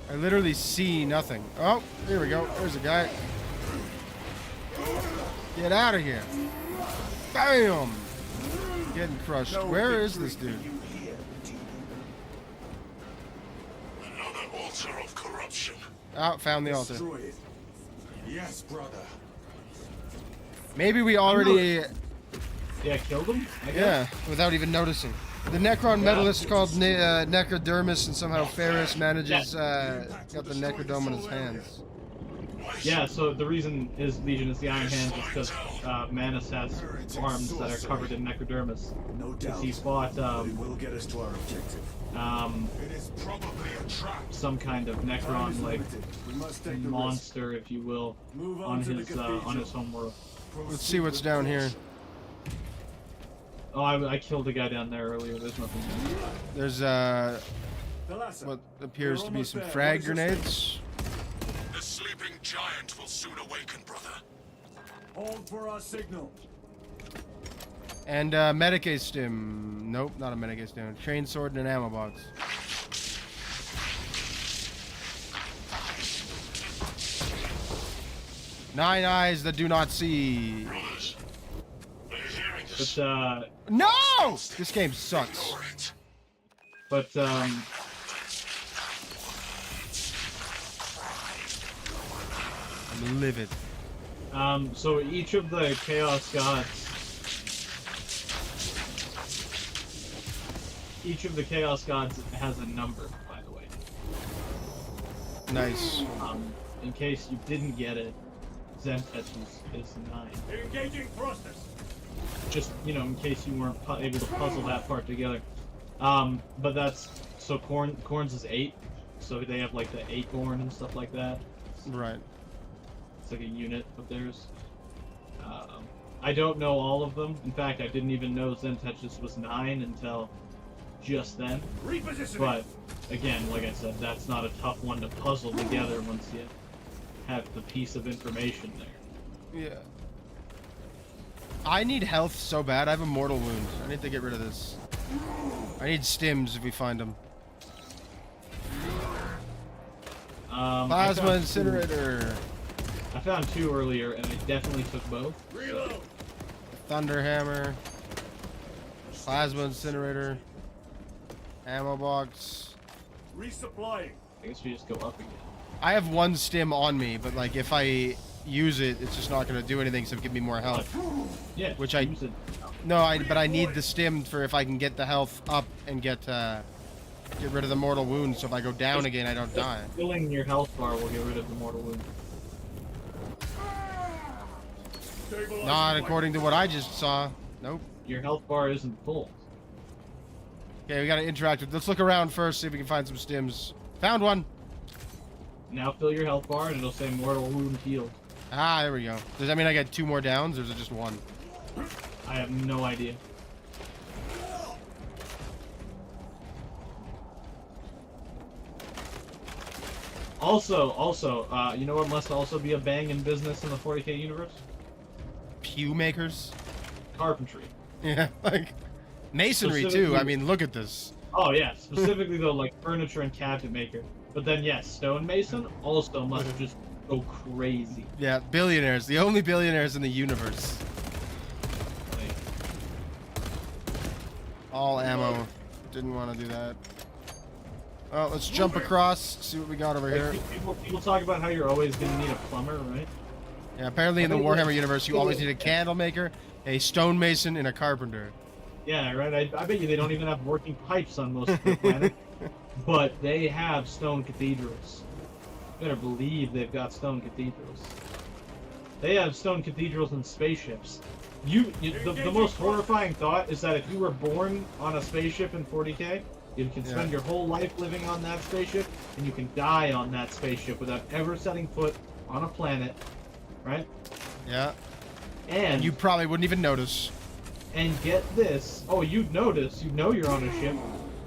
I literally see nothing. Oh, here we go. There's a guy. Get out of here. Bam! Getting crushed. Where is this dude? Another altar of corruption. Oh, found the altar. Yes, brother. Maybe we already... Yeah, killed him? Yeah, without even noticing. The Necron medalist is called Necrodermis, and somehow Ferris manages, got the Necrodome in his hands. Yeah, so the reason his Legion is the Iron Hands is because Manus has arms that are covered in Necrodermis. No doubt. He fought will get us to our objective. It is probably a trap. Some kind of Necron like monster, if you will, on his homeworld. Let's see what's down here. Oh, I killed a guy down there earlier. There's nothing there. There's what appears to be some frag grenades. The sleeping giant will soon awaken, brother. Hold for our signal. And Medicaid stim. Nope, not a Medicaid stim. Train sword and an ammo box. Nine eyes that do not see. But no! This game sucks. But I'm livid. So each of the Chaos Gods, has a number, by the way. Nice. In case you didn't get it, Zenfetch is 9. Engaging thrusters. Just, you know, in case you weren't able to puzzle that part together. But that's So Corn's is 8, so they have like the 8 Corn and stuff like that. Right. It's like a unit of theirs. I don't know all of them. In fact, I didn't even know Zentetchus was 9 until just then. But again, like I said, that's not a tough one to puzzle together once you have the piece of information there. Yeah. I need health so bad. I have a mortal wound. I need to get rid of this. I need stims if we find them. Plasma incinerator. I found 2 earlier, and I definitely took both. Reload. Thunder hammer. Plasma incinerator. Ammo box. Resupplying. I guess we just go up again. I have 1 stim on me, but like if I use it, it's just not gonna do anything except give me more health. Yeah. Which I use it. no, but I need the stim for if I can get the health up and get rid of the mortal wound. So if I go down again, I don't die. Filling your health bar will get rid of the mortal wound. Not according to what I just saw. Nope. Your health bar isn't full. Okay, we gotta interact with. Let's look around first, see if we can find some stims. Found one. Now fill your health bar, and it'll say mortal wound healed. Ah, there we go. Does that mean I get 2 more downs, or is it just 1? I have no idea. Also, you know what must also be a bang in business in the 40K universe? Pew makers. Carpentry. Yeah, like masonry too. I mean, look at this. Oh yeah, specifically though, like furniture and cabinet maker. But then yes, stonemason also must just go crazy. Yeah, billionaires. The only billionaires in the universe. Like, all ammo. Didn't want to do that. Oh, let's jump across. See what we got over here. People talk about how you're always gonna need a plumber, right? Yeah, apparently in the Warhammer universe, you always need a candle maker, a stonemason, and a carpenter. Yeah, right. I bet you they don't even have working pipes on most of the planet, but they have stone cathedrals. You better believe they've got stone cathedrals. They have stone cathedrals and spaceships. The most horrifying thought is that if you were born on a spaceship in 40K, you can spend your whole life living on that spaceship, and you can die on that spaceship without ever setting foot on a planet, right? Yeah. And you probably wouldn't even notice. And get this. Oh, you'd notice. You'd know you're on a ship.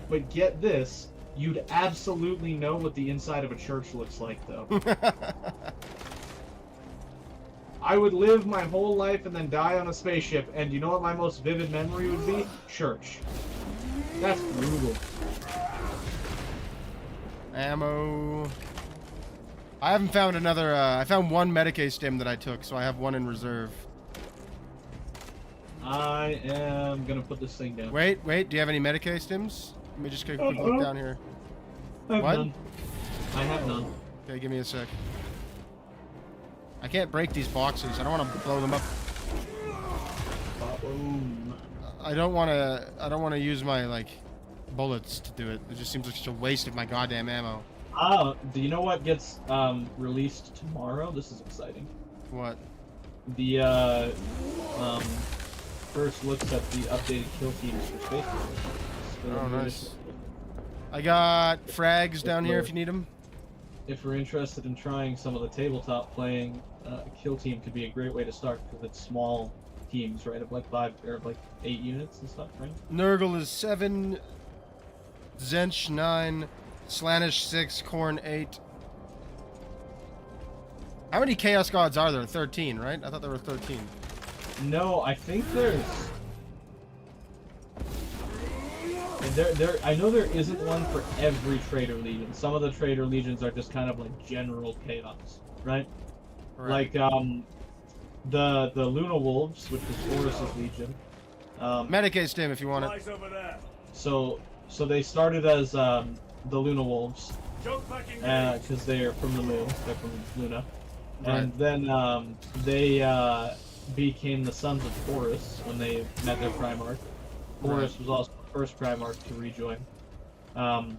But get this. You'd absolutely know what the inside of a church looks like, though. I would live my whole life and then die on a spaceship, and you know what my most vivid memory would be? Church. That's brutal. Ammo. I haven't found another, I found 1 Medicae stim that I took, so I have 1 in reserve. I am gonna put this thing down. Wait, do you have any Medicae stims? Let me just get a quick look down here. What? I have none. Okay, give me a sec. I can't break these boxes. I don't want to blow them up. Boom. I don't want to use my, like, bullets to do it. It just seems like such a waste of my goddamn ammo. Do you know what gets released tomorrow? This is exciting. What? The first looks at the updated kill teams for Space Force. Oh, nice. I got frags down here if you need them. If we're interested in trying some of the tabletop playing, kill team could be a great way to start because it's small teams, right? Of like 5 or like 8 units and stuff, right? Nurgle is 7, Zench 9, Slanish 6, Khorne 8. How many Chaos Gods are there? 13, right? I thought there were 13. No, I think there's... I know there isn't one for every Traitor Legion. Some of the Traitor Legions are just kind of like general chaos, right? Like, the Luna Wolves, which is Horus's Legion. Medicae stim if you want it. So they started as the Luna Wolves, because they're from the moon, they're from Luna. And then they became the Sons of Horus when they met their Primarch. Horus was also the first Primarch to rejoin. And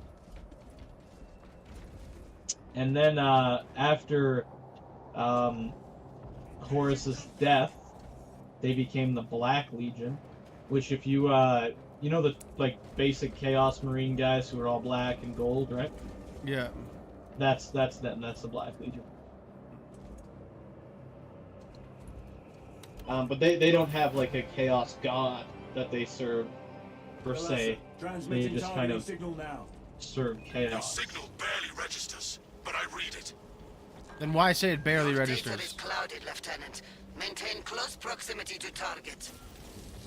then after Horus's death, they became the Black Legion, which if you You know the like basic Chaos Marine guys who are all black and gold, right? Yeah. That's them. That's the Black Legion. But they don't have like a Chaos God that they serve per se. They Transmitting just kind targeting of signal now. serve chaos. Signal barely registers, but I read it. Then why say it barely Data registers? is clouded, Lieutenant. Maintain close proximity to target.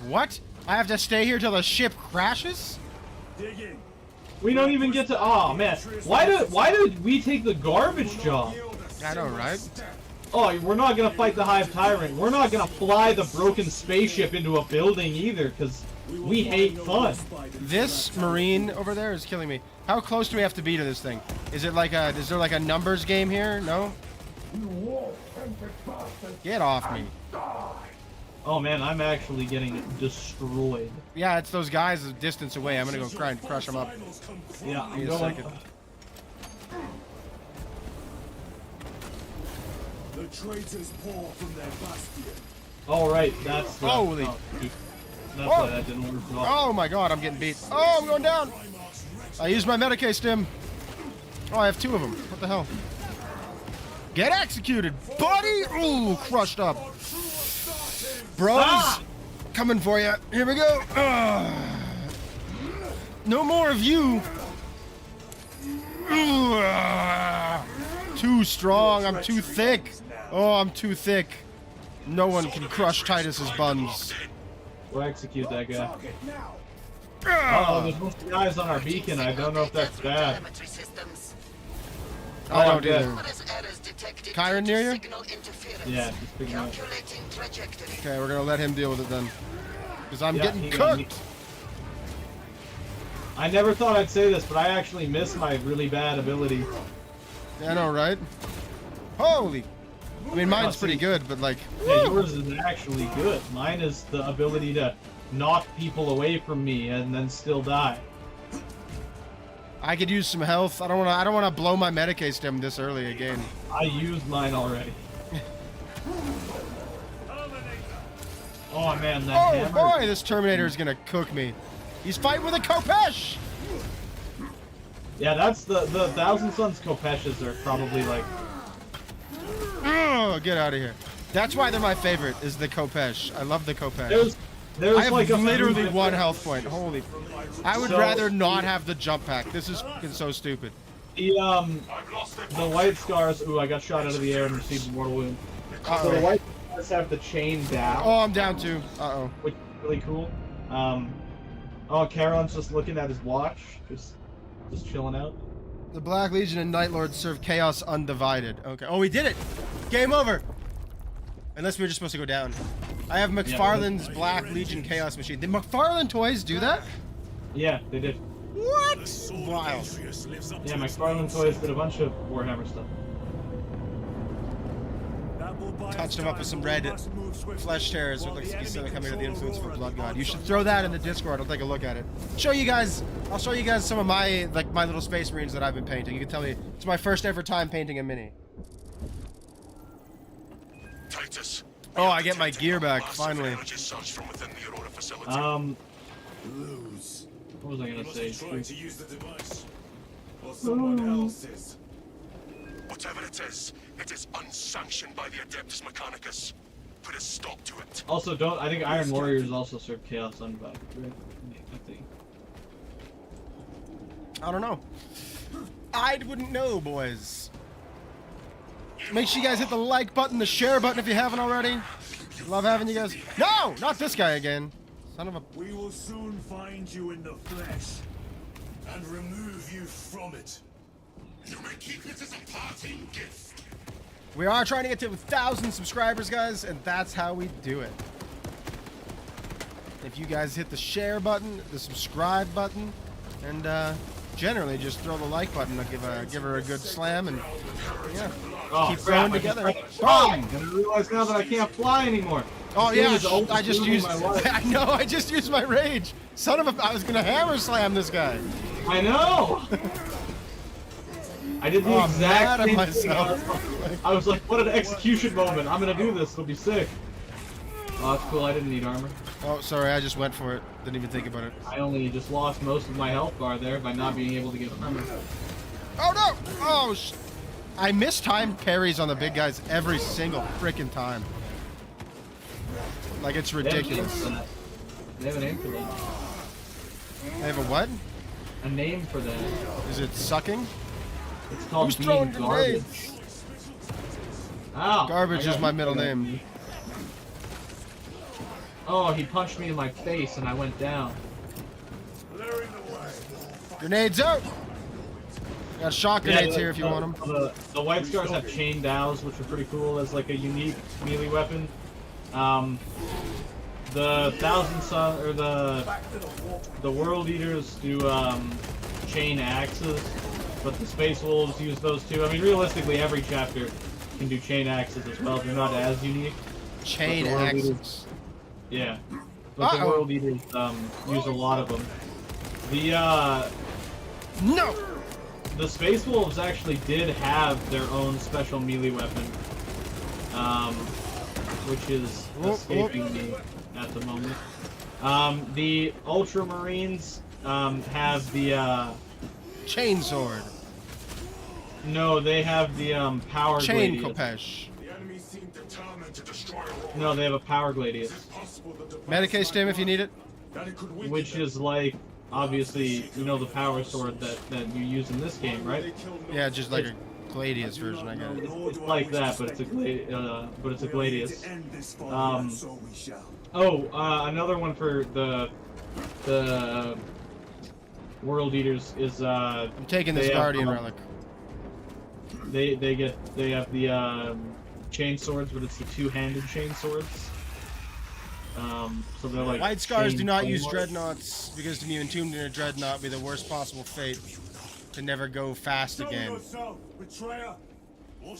What? I have to stay here till the ship crashes? Dig in. We don't even get to. Oh man, why did we take the garbage job? I know, right? Oh, we're not gonna fight the Hive Tyrant. We're not gonna fly the broken spaceship into a building either, because we hate fun. This Marine over there is killing me. How close do we have to be to this thing? Is there like a numbers game here? No? Get off me. Oh man, I'm actually getting destroyed. Yeah, it's those guys a distance away. I'm gonna go try and crush them up. Yeah, Give me a second. The traitors pour from their bastion. All right, that's the, Holy. That's why that didn't work well. Oh my god, I'm getting beat. Oh, I'm going down. I used my Medicae stim. Oh, I have 2 of them. What the hell? Get executed, buddy! Ooh, crushed up. Bros, coming for you. Here we go. No more of you. Too strong. I'm too thick. Oh, I'm too thick. No one can crush Titus's buns. We'll execute that guy. Oh, there's most guys on our beacon. I don't know if that's bad. I don't good. either. Kyron near you? Yeah, just picking up. Okay, we're gonna let him deal with it then. Because I'm Yeah, getting he- cooked. I never thought I'd say this, but I actually miss my really bad ability. Yeah, I know, right? Holy. I mean, mine's pretty good, but like. Yeah, yours is actually good. Mine is the ability to knock people away from me and then still die. I could use some health. I don't wanna blow my Medicae stem this early again. I used mine already. Oh man, that Oh hammer. boy, this Terminator is gonna cook me. He's fighting with a Kopesh! Yeah, that's the Thousand Suns Kopeshes are probably like. Oh, get out of here. That's why they're my favorite, is the Kopesh. I love the Kopesh. There's I have like literally 1 health point. Holy. I would So- rather not have the jump pack. This is fucking so stupid. The White Scars. Ooh, I got shot out of the air and received a mortal wound. So the White Scars have the chain down. Oh, I'm down too. Uh-oh. Which is really cool. Oh, Carolyn's just looking at his watch, just chilling out. The Black Legion and Night Lords serve chaos undivided. Okay. Oh, we did it! Game over! Unless we were just supposed to go down. I have McFarlane's Black Legion Chaos Machine. Did McFarlane Toys do that? Yeah, they did. What? Wow. Yeah, McFarlane Toys did a bunch of Warhammer stuff. Touched him up with some red flesh tears with like specific coming to the influence of a blood god. You should throw that in the Discord. I'll take a look at it. I'll show you guys some of my my little Space Marines that I've been painting. You can tell me it's my first ever time painting a mini. Titus. Oh, I get my gear back finally. Lose. What was I gonna say? Trying to use the device. Or someone else's. Whatever it is unsanctioned by the Adeptus Mechanicus. Put a stop to it. Also, I think Iron Warriors also serve Chaos Undivided, right? I think. I don't know. I wouldn't know, boys. Make sure you guys hit the like button, the share button if you haven't already. Love having you guys. No, not this guy again. Son of a. We will soon find you in the flesh and remove you from it. You may keep it as a parting gift. We are trying to get to 1,000 subscribers, guys, and that's how we do it. If you guys hit the share button, the subscribe button, and generally just throw the like button, I'll give her a good slam, and yeah, keep growing together. Boom! I realize now that I can't fly anymore. Oh This game yeah, is almost I just ruining used. my life. I know, I just used my rage. Son of a! I was gonna hammer slam this guy. I know. I did the Oh, I'm exact mad at same myself. thing. I was like, what an execution moment. I'm gonna do this. It'll be sick. Oh, that's cool. I didn't need armor. Oh, sorry, I just went for it. Didn't even think about it. I only just lost most of my health bar there by not being able to get armor. Oh no! Oh I miss timed parries on the big guys every single freaking time. Like, it's ridiculous. They have a name for that. They have a what? A name for that. Is it sucking? It's called Who's being throwing garbage. grenades? Ow! Garbage I is got my hit middle by that. name. Oh, he punched me in my face and I went down. Grenades out! Got shot grenades here if you want them. The White Scars have chain dows, which are pretty cool as like a unique melee weapon. The Thousand Sun or the World Eaters do chain axes, but the Space Wolves use those too. I mean, realistically, every chapter can do chain axes as well. They're not as unique. Chain axes. Yeah, but the World Eaters use a lot of them. No. The Space Wolves actually did have their own special melee weapon, which is escaping me at the moment. The Ultramarines have the chainsword. No, they have the power chain gladius. Kopesh. No, they have a power gladius. Medicate stim if you need it. Which is like, obviously, you know, the power sword that you use in this game, right? Yeah, just like a gladius version, I guess. It's like that, but it's a gladius. Another one for the World Eaters is I'm taking this Guardian relic. They have the chain swords, but it's the two-handed chain swords. So they're like White Scars do not use claymores. dreadnoughts because to be entombed in a dreadnought be the worst possible fate to never go fast again.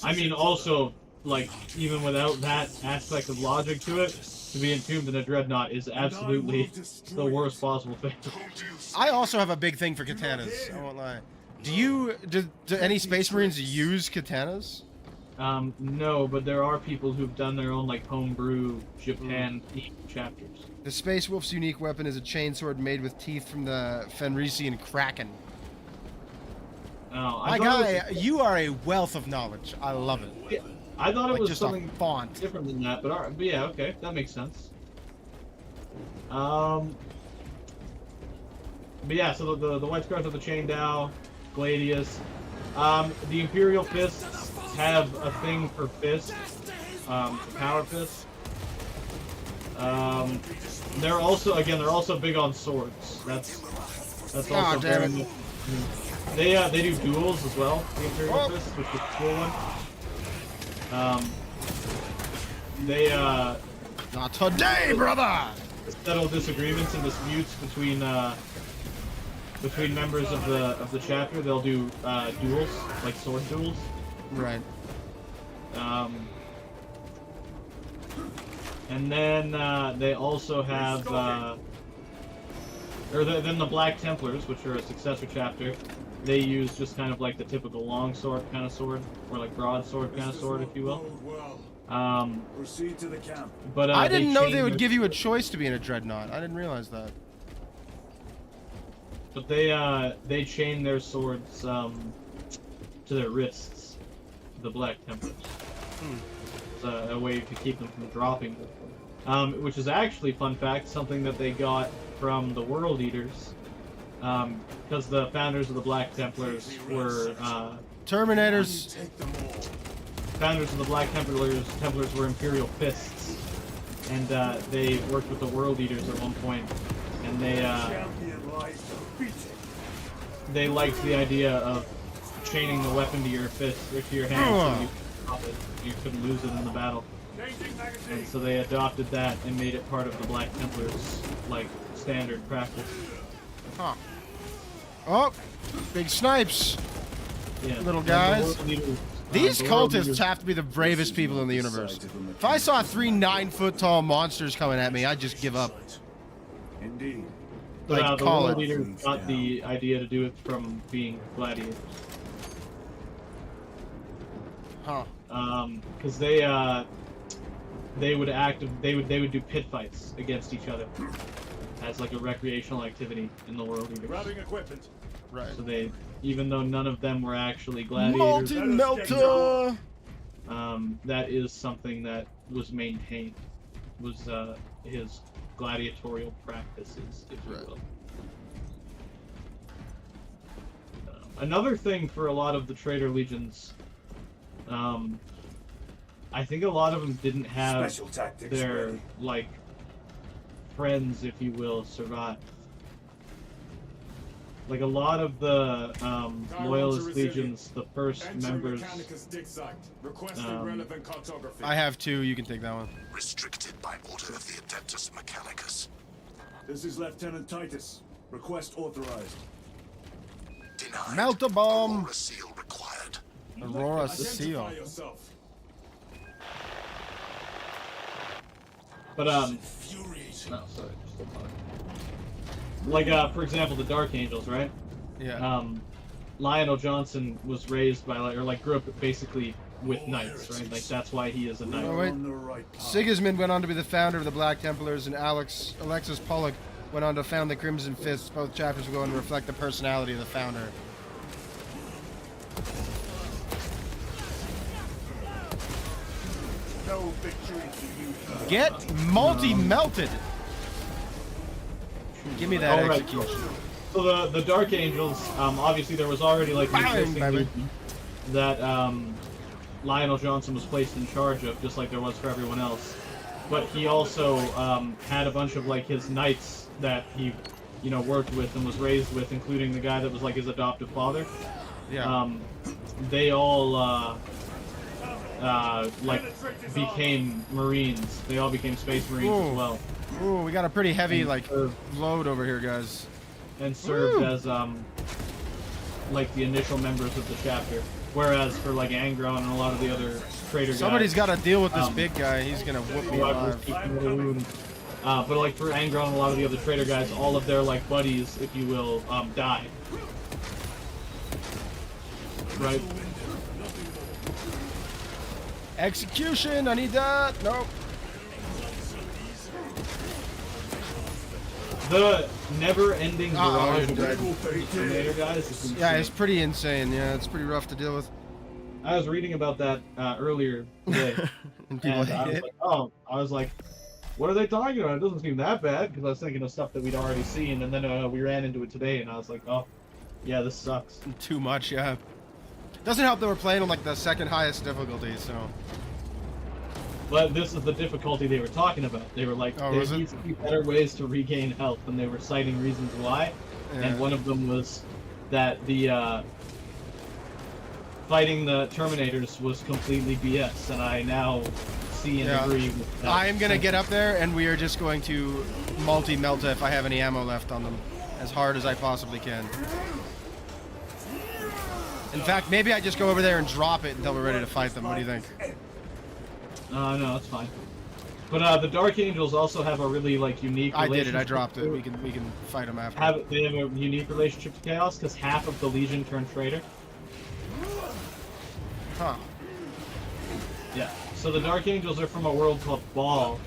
I mean, also, like, even without that aspect of logic to it, to be entombed in a dreadnought is absolutely the worst possible fate. I also have a big thing for katanas, I won't lie. Do any Space Marines use katanas? No, but there are people who've done their own, like, homebrew Japan-themed chapters. The Space Wolf's unique weapon is a chainsword made with teeth from the Fenrisian Kraken. Oh, My guy, you are a wealth of knowledge. I love it. Yeah, I thought it was just something a font. different than that, but yeah, okay, that makes sense. But yeah, so the White Scars have the Chain Dow, Gladius. The Imperial Fists have a thing for fists, power fists. They're also big on swords. That's also very much. They do duels as well. The Imperial Fists, which is a cool one. Not today, brother. Settle disagreements and disputes between members of the chapter. They'll do duels, like sword duels. Right. And then they also have, then the Black Templars, which are a successor chapter. They use just kind of like the typical longsword kind of sword, or like broadsword kind of sword, if you will. Proceed to the camp. But I didn't know they would give you a choice to be in a dreadnought. I didn't realize that. But they chain their swords to their wrists, the Black Templars. It's a way to keep them from dropping. Which is actually, fun fact, something that they got from the World Eaters. Because the founders of the Black Templars were Terminators. Founders of the Black Templars were Imperial Fists, and they worked with the World Eaters at one point, and they liked the idea of chaining the weapon to your fist or to your hand so you could drop it, you couldn't lose it in the battle. And so they adopted that and made it part of the Black Templars' like standard practice. Huh. Oh, big snipes. Yeah. Little guys. These the World cultists Eaters- have to be the bravest people in the universe. If I saw 3 9-foot-tall monsters coming at me, I'd just give up. Indeed. Like, the call World it. Eaters got the idea to do it from being gladiators. Huh. Because they would do pit fights against each other. as like a recreational activity in the World Eaters. Grabbing equipment. Right. So they, even though none of them were actually gladiators, Multi-melter! that is something that was maintained, was his gladiatorial practices, if you will. Another thing for a lot of the Traitor Legions, I think a lot of them didn't have Special tactics their, ready. like, friends, if you will, survive. Like, a lot of the Loyalist Legions, the first members... I have 2, you can take that one. Restricted by order of the Adeptus Mechanicus. This is Lieutenant Titus. Request authorized. Denied. Melt a bomb! Aurora seal required. Aurora seal. Identify yourself. But, no, sorry, just a thought. Like, for example, the Dark Angels, right? Yeah. Lionel Johnson was raised by, like, or, like, grew up basically with knights, right? Like, that's why he is a knight. Oh, wait. Sigismund went on to be the founder of the Black Templars, and Alexis Pollock went on to found the Crimson Fists. Both chapters go on to reflect the personality of the founder. No victory for you. Get multi-melted! Give me that Alright. execution. So the Dark Angels, obviously there was already like an Bang, existing baby. legion that Lionel Johnson was placed in charge of, just like there was for everyone else. But he also had a bunch of like his knights that he, you know, worked with and was raised with, including the guy that was like his adoptive father. Yeah. They all like became Marines. They all became Space Marines Ooh. as well. Ooh, we got a pretty heavy, And like, load over here, guys. And served Woo. as like the initial members of the chapter. Whereas for like Angron and a lot of the other traitor guys, Somebody's got to deal with this big guy. He's gonna whoop me alive. But like for Angron and a lot of the other traitor guys, all of their like buddies, if you will, died. Right. Execution! I need that! Nope. The never-ending barrage you're dead. of Terminator guys is insane. Yeah, it's pretty insane. Yeah, it's pretty rough to deal with. I was reading about that earlier today, And people and hate it. I was like, what are they talking about? It doesn't seem that bad, because I was thinking of stuff that we'd already seen, and then we ran into it today, and I was like, oh, yeah, this sucks. Too much, yeah. Doesn't help that we're playing on like the second highest difficulty, so. But this is the difficulty they were talking about. They were like, Oh, there was it? needs to be better ways to regain health, and they were citing reasons why. Yeah. And one of them was that the fighting the Terminators was completely BS, and I now see and Yeah. agree with that. I am gonna get up there, and we are just going to multi-melta if I have any ammo left on them, as hard as I possibly can. In fact, maybe I just go over there and drop it until we're ready to fight them. What do you think? No, that's fine. But the Dark Angels also have a really like unique. I did it. I relationship dropped it. to- We can fight them after. They have a unique relationship to Chaos because half of the Legion turned traitor. Huh. Yeah. So the Dark Angels are from a world called Baal.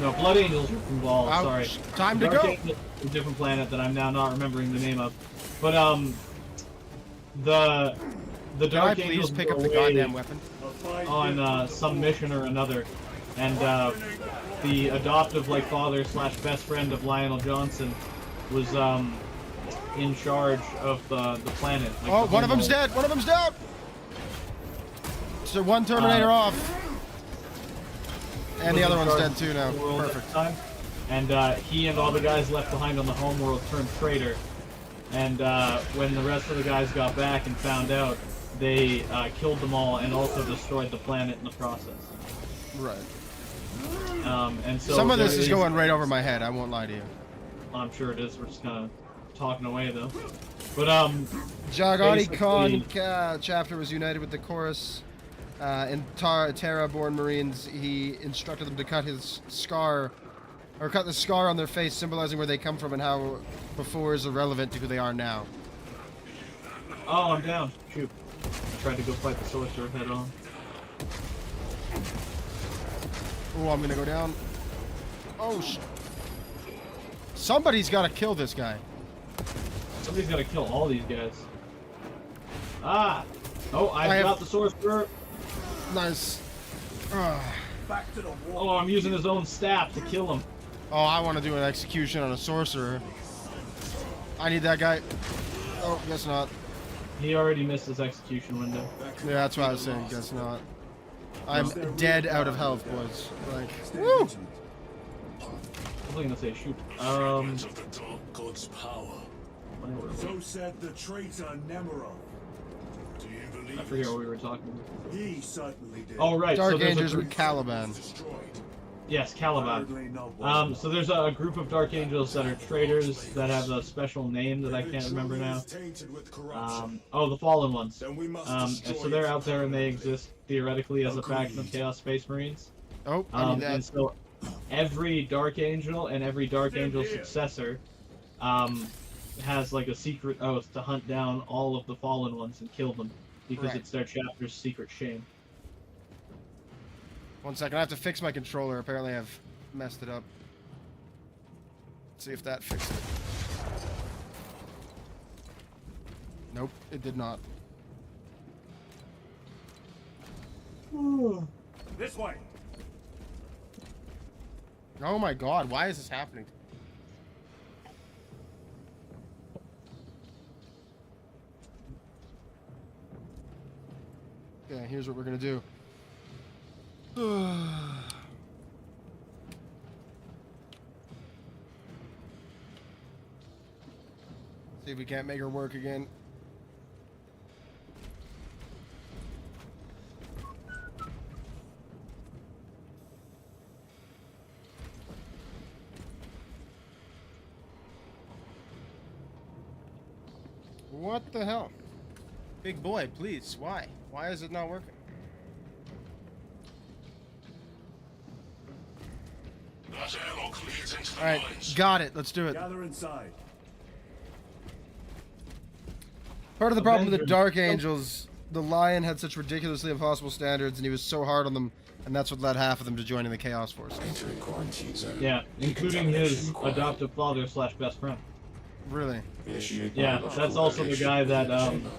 No, Blood Angels are from Baal. Ouch. Sorry. Time to Dark go. Angels is a different planet that I'm now not remembering the name of. But the Can I Dark please Angels pick were up the away goddamn weapon? on some mission or another, and the adoptive like father / best friend of Lionel Johnson was in charge of the planet. Like, Oh, the one of them's homeworld. dead. One of them's down. So one Terminator off. And the Was other in one's charge dead of too the now. world at Perfect. the time. And he and all the guys left behind on the homeworld turned traitor. And when the rest of the guys got back and found out, they killed them all and also destroyed the planet in the process. Right. And so Some of this there is going right over my head. I won't lie to you. I'm sure it is. We're just kind of talking away though. But Jagani Khan basically- chapter was united with the chorus and Terra-born Marines. He instructed them to cut his scar, or cut the scar on their face, symbolizing where they come from and how before is irrelevant to who they are now. Oh, I'm down. Shoot. I tried to go fight the sorcerer head on. Oh, I'm gonna go down. Oh, Somebody's got to kill this guy. Somebody's got to kill all these guys. Ah! Oh, I got the sorcerer. Nice. Back to the Oh, I'm using his own staff to kill him. Oh, I want to do an execution on a sorcerer. I need that guy. Oh, guess not. He already missed his execution window. Yeah, that's what I was saying. Guess not. I'm dead out of health, boys. Like, woo! I was gonna say shoot. Of the Dark God's power. So said the traitor Nemerov. Do you believe I forget what we were talking about. He certainly did. Oh right, Dark so there's Angels a with group, Caliban. destroyed? yes, Caliban. So there's a group of Dark Angels that are traitors that have a special name that I can't remember now. Tainted with corruption. Oh, the Fallen Ones. Then we must And destroy so they're it. out there and they exist theoretically as a faction of Chaos Space Marines. Oh, I need And that. so every Dark Angel and every Dark Angel successor has like a secret oath to hunt down all of the Fallen Ones and kill them because Right. it's their chapter's secret shame. 1 second, I have to fix my controller. Apparently I've messed it up. Let's see if that fixed it. Nope, it did not. This way. Oh my god, why is this happening? Okay, here's what we're gonna do. See if we can't make her work again. What the hell? Big boy, please. Why? Why is it not working? That airlock leads into the Alright, mines. got it. Let's do it. Gather inside. Part of the problem with the Avengers. Dark Angels, the Lion had such ridiculously impossible standards, and he was so hard on them, and that's what led half of them to joining the Chaos Force. Entering quarantine zone. Yeah, including his Decontamination required. adoptive father / best friend. Really? Initiate Yeah, biological that's also the radiation guy within that the chamber.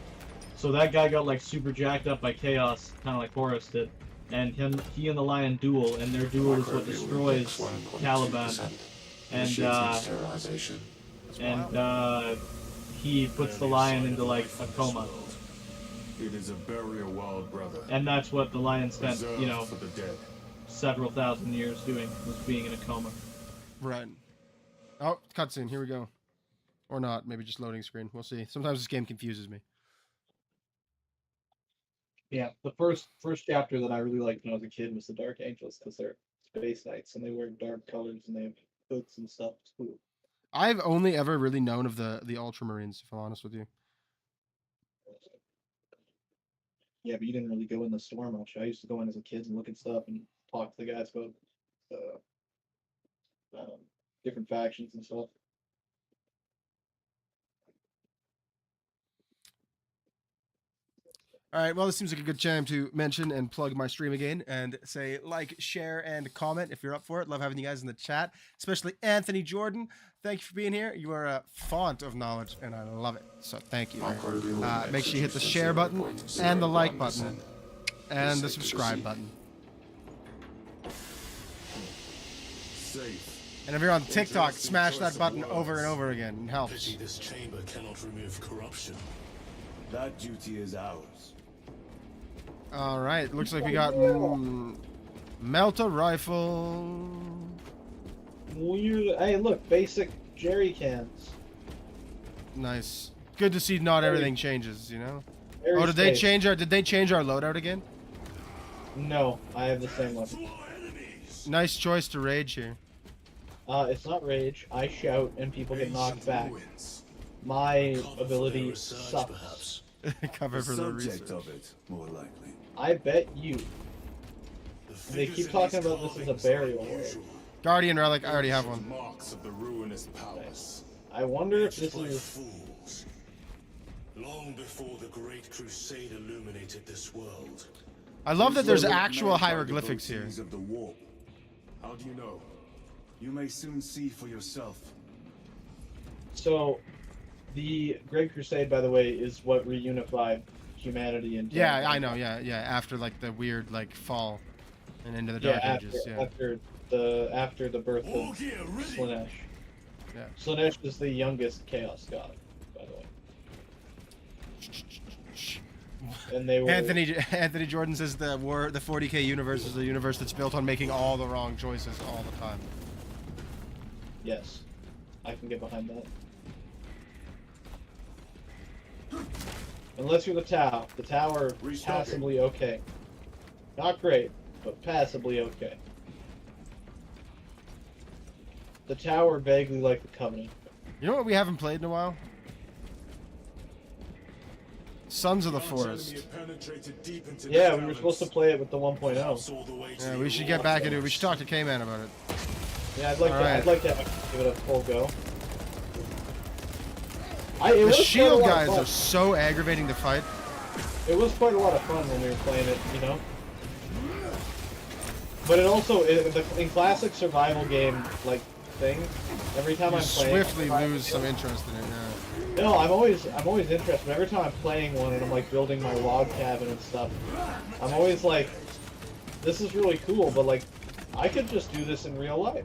so that guy got like super jacked up by Chaos, kind of like Horus did, and he and the Lion duel, and their duel is what destroys Caliban, and Sterilization. he puts the Lion into like a coma, It is a burial wild, brother. and that's what the Lion spent, Reserved you know, for the dead. several thousand years doing, was being in a coma. Right. Oh, cutscene. Here we go. Or not. Maybe just loading screen. We'll see. Sometimes this game confuses me. Yeah, the first chapter that I really liked when I was a kid was the Dark Angels because they're space knights and they wear dark colors and they have hoods and stuff. It's cool. I've only ever really known of the Ultramarines, if I'm honest with you. Yeah, but you didn't really go in the store much. I used to go in as a kid and look at stuff and talk to the guys about different factions and stuff. All right, well, this seems like a good time to mention and plug my stream again and say like, share, and comment if you're up for it. Love having you guys in the chat, especially Anthony Jordan. Thank you for being here. You are a font of knowledge, and I love it. So thank you. Make sure you hit the share button and the like button and the subscribe button. Safe. And if you're on TikTok, smash that button over and over again. It helps. Pity this chamber cannot remove corruption. That duty is ours. All right, looks like we got melta rifle. Weird. Hey, look, basic jerry cans. Nice. Good to see not everything changes, you know. Very Oh, did they safe. change our loadout again? No, I have the same one. Nice choice to rage here. It's not rage. I shout and people get knocked back. My ability sucks. Cover for the Subject research. of it, more likely. I bet you. They keep talking about this as a burial world. Guardian relic, I already have one. Marks of the ruinous palace. I wonder if this By is. fools. Long before the Great Crusade illuminated this world. I love that there's Made actual by hieroglyphics here. devotees of the warp. How do you know? You may soon see for yourself. So, the Great Crusade, by the way, is what reunified humanity into. Yeah, I know. Yeah, yeah. After like the weird like fall and into the Dark Ages. Yeah. After the birth of Slaanesh. Yeah. Slaanesh is the youngest Chaos God, by the way. And they were Anthony Jordan says the 40K universe is a universe that's built on making all the wrong choices all the time. Yes, I can get behind that. Unless you're the Tau. The Tower is passably okay. Not great, but passably okay. The Tower vaguely like the Covenant. You know what we haven't played in a while? Sons of the Forest. Yeah, we were supposed to play it with the 1.0. Yeah, we should get back into it. We should talk to K-Man about it. Yeah, I'd like to give it a full go. The shield guys are so aggravating to fight. It was quite a lot of fun when we were playing it, you know? But it also, in classic survival game, like, thing, every time I'm playing... swiftly lose some interest in it, yeah. No, I'm always interested, but every time I'm playing one and I'm, like, building my log cabin and stuff, I'm always like, this is really cool, but, like, I could just do this in real life.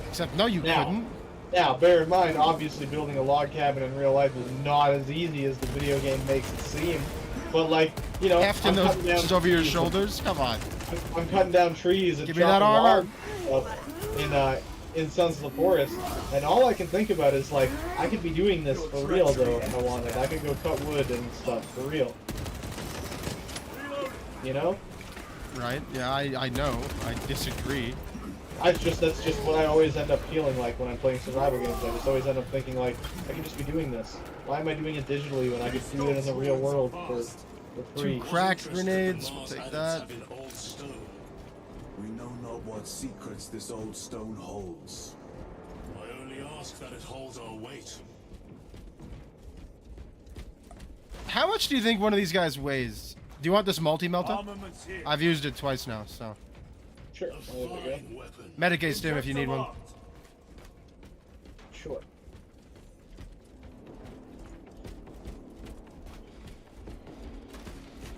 Except, no, you couldn't. Now, bear in mind, obviously building a log cabin in real life is not as easy as the video game makes it seem. But, like, you know, Hefting those over your shoulders? Come on. I'm cutting down trees and give me that armor in Sons of the Forest, and all I can think about is, like, I could be doing this for real, though, if I wanted. I could go cut wood and stuff for real. You know? Right, yeah, I know. I disagree. That's just what I always end up feeling like when I'm playing survival games. I just always end up thinking, like, I can just be doing this. Why am I doing it digitally when I could do it in the real world for free? 2 cracked grenades, we'll take that. We know not what secrets this old stone holds. I only ask that it holds our weight. How much do you think one of these guys weighs? Do you want this multi-melta? I've used it twice now, so. Sure. Medicate Stim if you need one. Sure.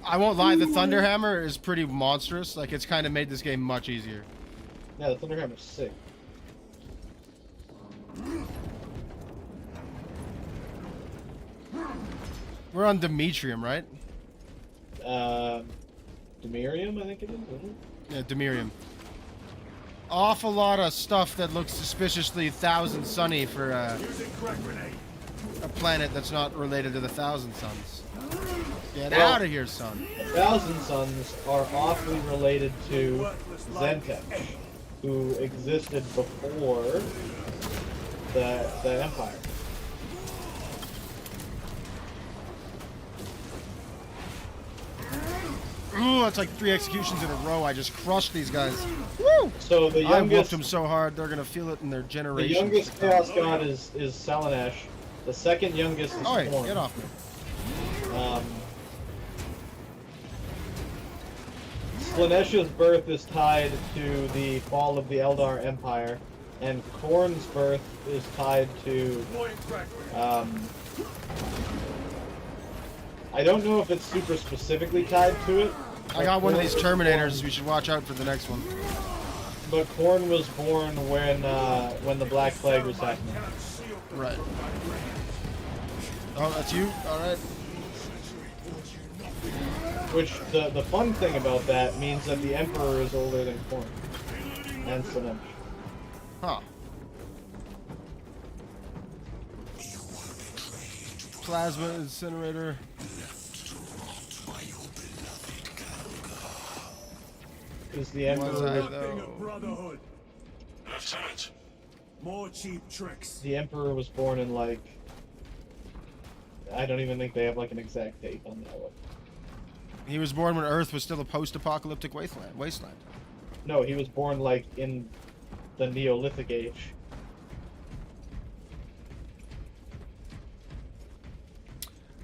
I won't lie, the Thunderhammer is pretty monstrous. Like, it's kind of made this game much easier. Yeah, the Thunderhammer's sick. We're on Demetrium, right? Demirium, I think it is, isn't it? Yeah, Demirium. Awful lot of stuff that looks suspiciously Thousand Sunny for a planet that's not related to the Thousand Suns. Get out of here, son. The Thousand Suns are awfully related to Zentek, who existed before the Empire. Ooh, that's like 3 executions in a row. I just crushed these guys. Woo! So the I whooped youngest, them so hard, they're gonna feel it in their the generation. youngest Chaos God is Slaanesh. The second youngest is Oh, wait, Thorn. get off me. Slaanesh's birth is tied to the fall of the Eldar Empire, and Khorne's birth is tied to, I don't know if it's super specifically tied to it. I got one of these Terminators. We should watch out for the next one. But Khorne was born when the Black Plague was happening. Right. Oh, that's you? Alright. Which, the fun thing about that means that the Emperor is older than Khorne. And Slaanesh. Huh. Plasma incinerator. Is the Emperor... Brotherhood. Lieutenant. More cheap tricks. The Emperor was born in, like... I don't even think they have, like, an exact date on that one. He was born when Earth was still a post-apocalyptic wasteland. No, he was born, like, in the Neolithic age.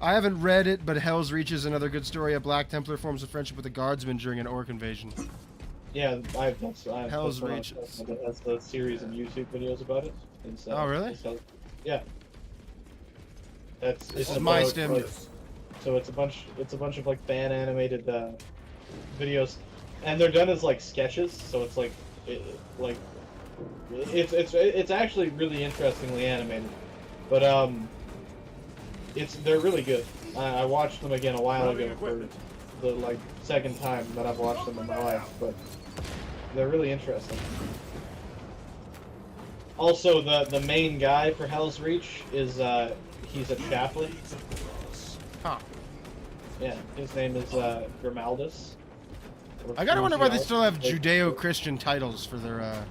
I haven't read it, but Hell's Reach is another good story. A Black Templar forms a friendship with a guardsman during an orc invasion. Yeah, Hell's that's Reach. That's the series of YouTube videos about it. Oh, really? Yeah. This is my stim. Like, so it's a bunch of like fan animated videos, and they're done as like sketches. So it's like it's actually really interestingly animated, but they're really good. I watched them again a while ago for the like second time that I've watched them in my life, but they're really interesting. Also, the main guy for Hell's Reach is he's a chaplain. Huh. Yeah, his name is Grimaldus. I gotta wonder why they still have Judeo-Christian titles for their.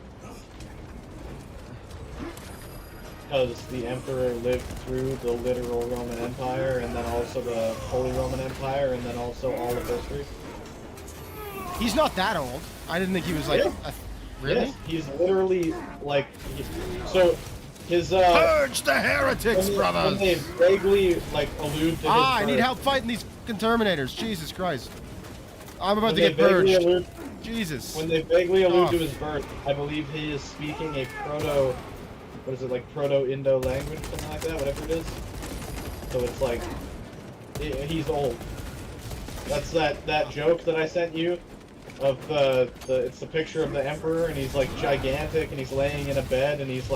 Because the Emperor lived through the literal Roman Empire, and then also the Holy Roman Empire, and then also all of history. He's not that old. I didn't think he was like. Yeah. Really? Yes, he's literally like. So his. Purge the heretics, brothers! When they vaguely like allude to his I need birth, help fighting these Terminators. Jesus Christ! I'm about to get purged. Jesus. When they vaguely allude to his birth, I believe he is speaking a proto. What is it, like Proto-Indo language, something like that, whatever it is. So it's like, he's old. That's that joke that I sent you, of it's the picture of the Emperor, and he's like gigantic, and he's laying in a bed, and he's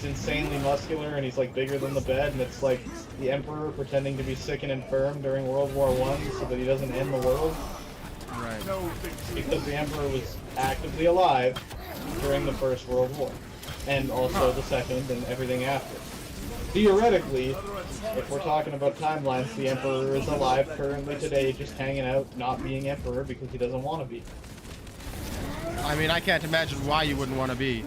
insanely muscular, and he's like bigger than the bed, and it's like the Emperor pretending to be sick and infirm during World War I, so that he doesn't end the world. Right. Because the Emperor was actively alive during the First World War. And also the second and everything after. Theoretically, if we're talking about timelines, the Emperor is alive currently today, just hanging out, not being Emperor because he doesn't want to be. I mean, I can't imagine why you wouldn't want to be.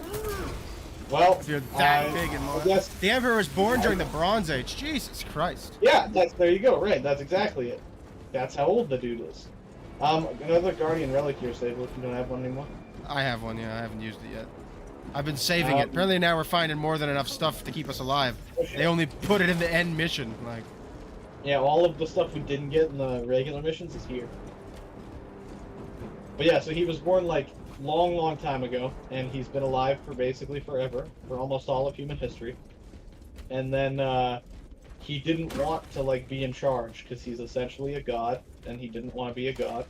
Well, if you're that big and more. Yes. The Emperor was born during the Bronze Age. Jesus Christ. Yeah, there you go. Right, that's exactly it. That's how old the dude is. Another Guardian relic here, Sable. If you don't have one anymore. I have one. Yeah, I haven't used it yet. I've been saving it. Apparently now we're finding more than enough stuff to keep us alive. They only put it in the end mission. Like. Yeah, all of the stuff we didn't get in the regular missions is here. But yeah, so he was born like long time ago, and he's been alive for basically forever, for almost all of human history. And then he didn't want to like be in charge because he's essentially a god, and he didn't want to be a god,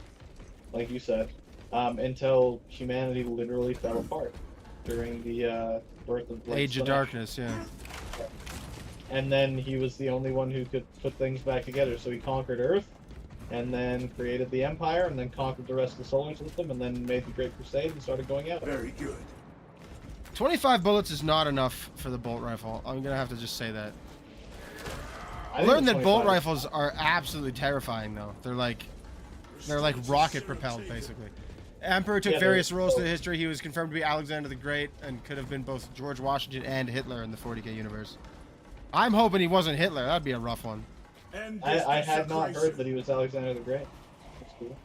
like you said, until humanity literally fell apart during the birth of like, Age of Darkness, yeah. And then he was the only one who could put things back together, so he conquered Earth, and then created the Empire, and then conquered the rest of the solar system, and then made the Great Crusade and started going out. Very good. 25 bullets is not enough for the bolt rifle. I'm gonna have to just say that. I think learned that bolt 25. rifles are absolutely terrifying, though. They're like rocket propelled, basically. Emperor took various roles through history. He was confirmed to be Alexander the Great and could have been both George Washington and Hitler in the 40K universe. I'm hoping he wasn't Hitler. That'd be a rough one. I had not heard that he was Alexander the Great. That's cool.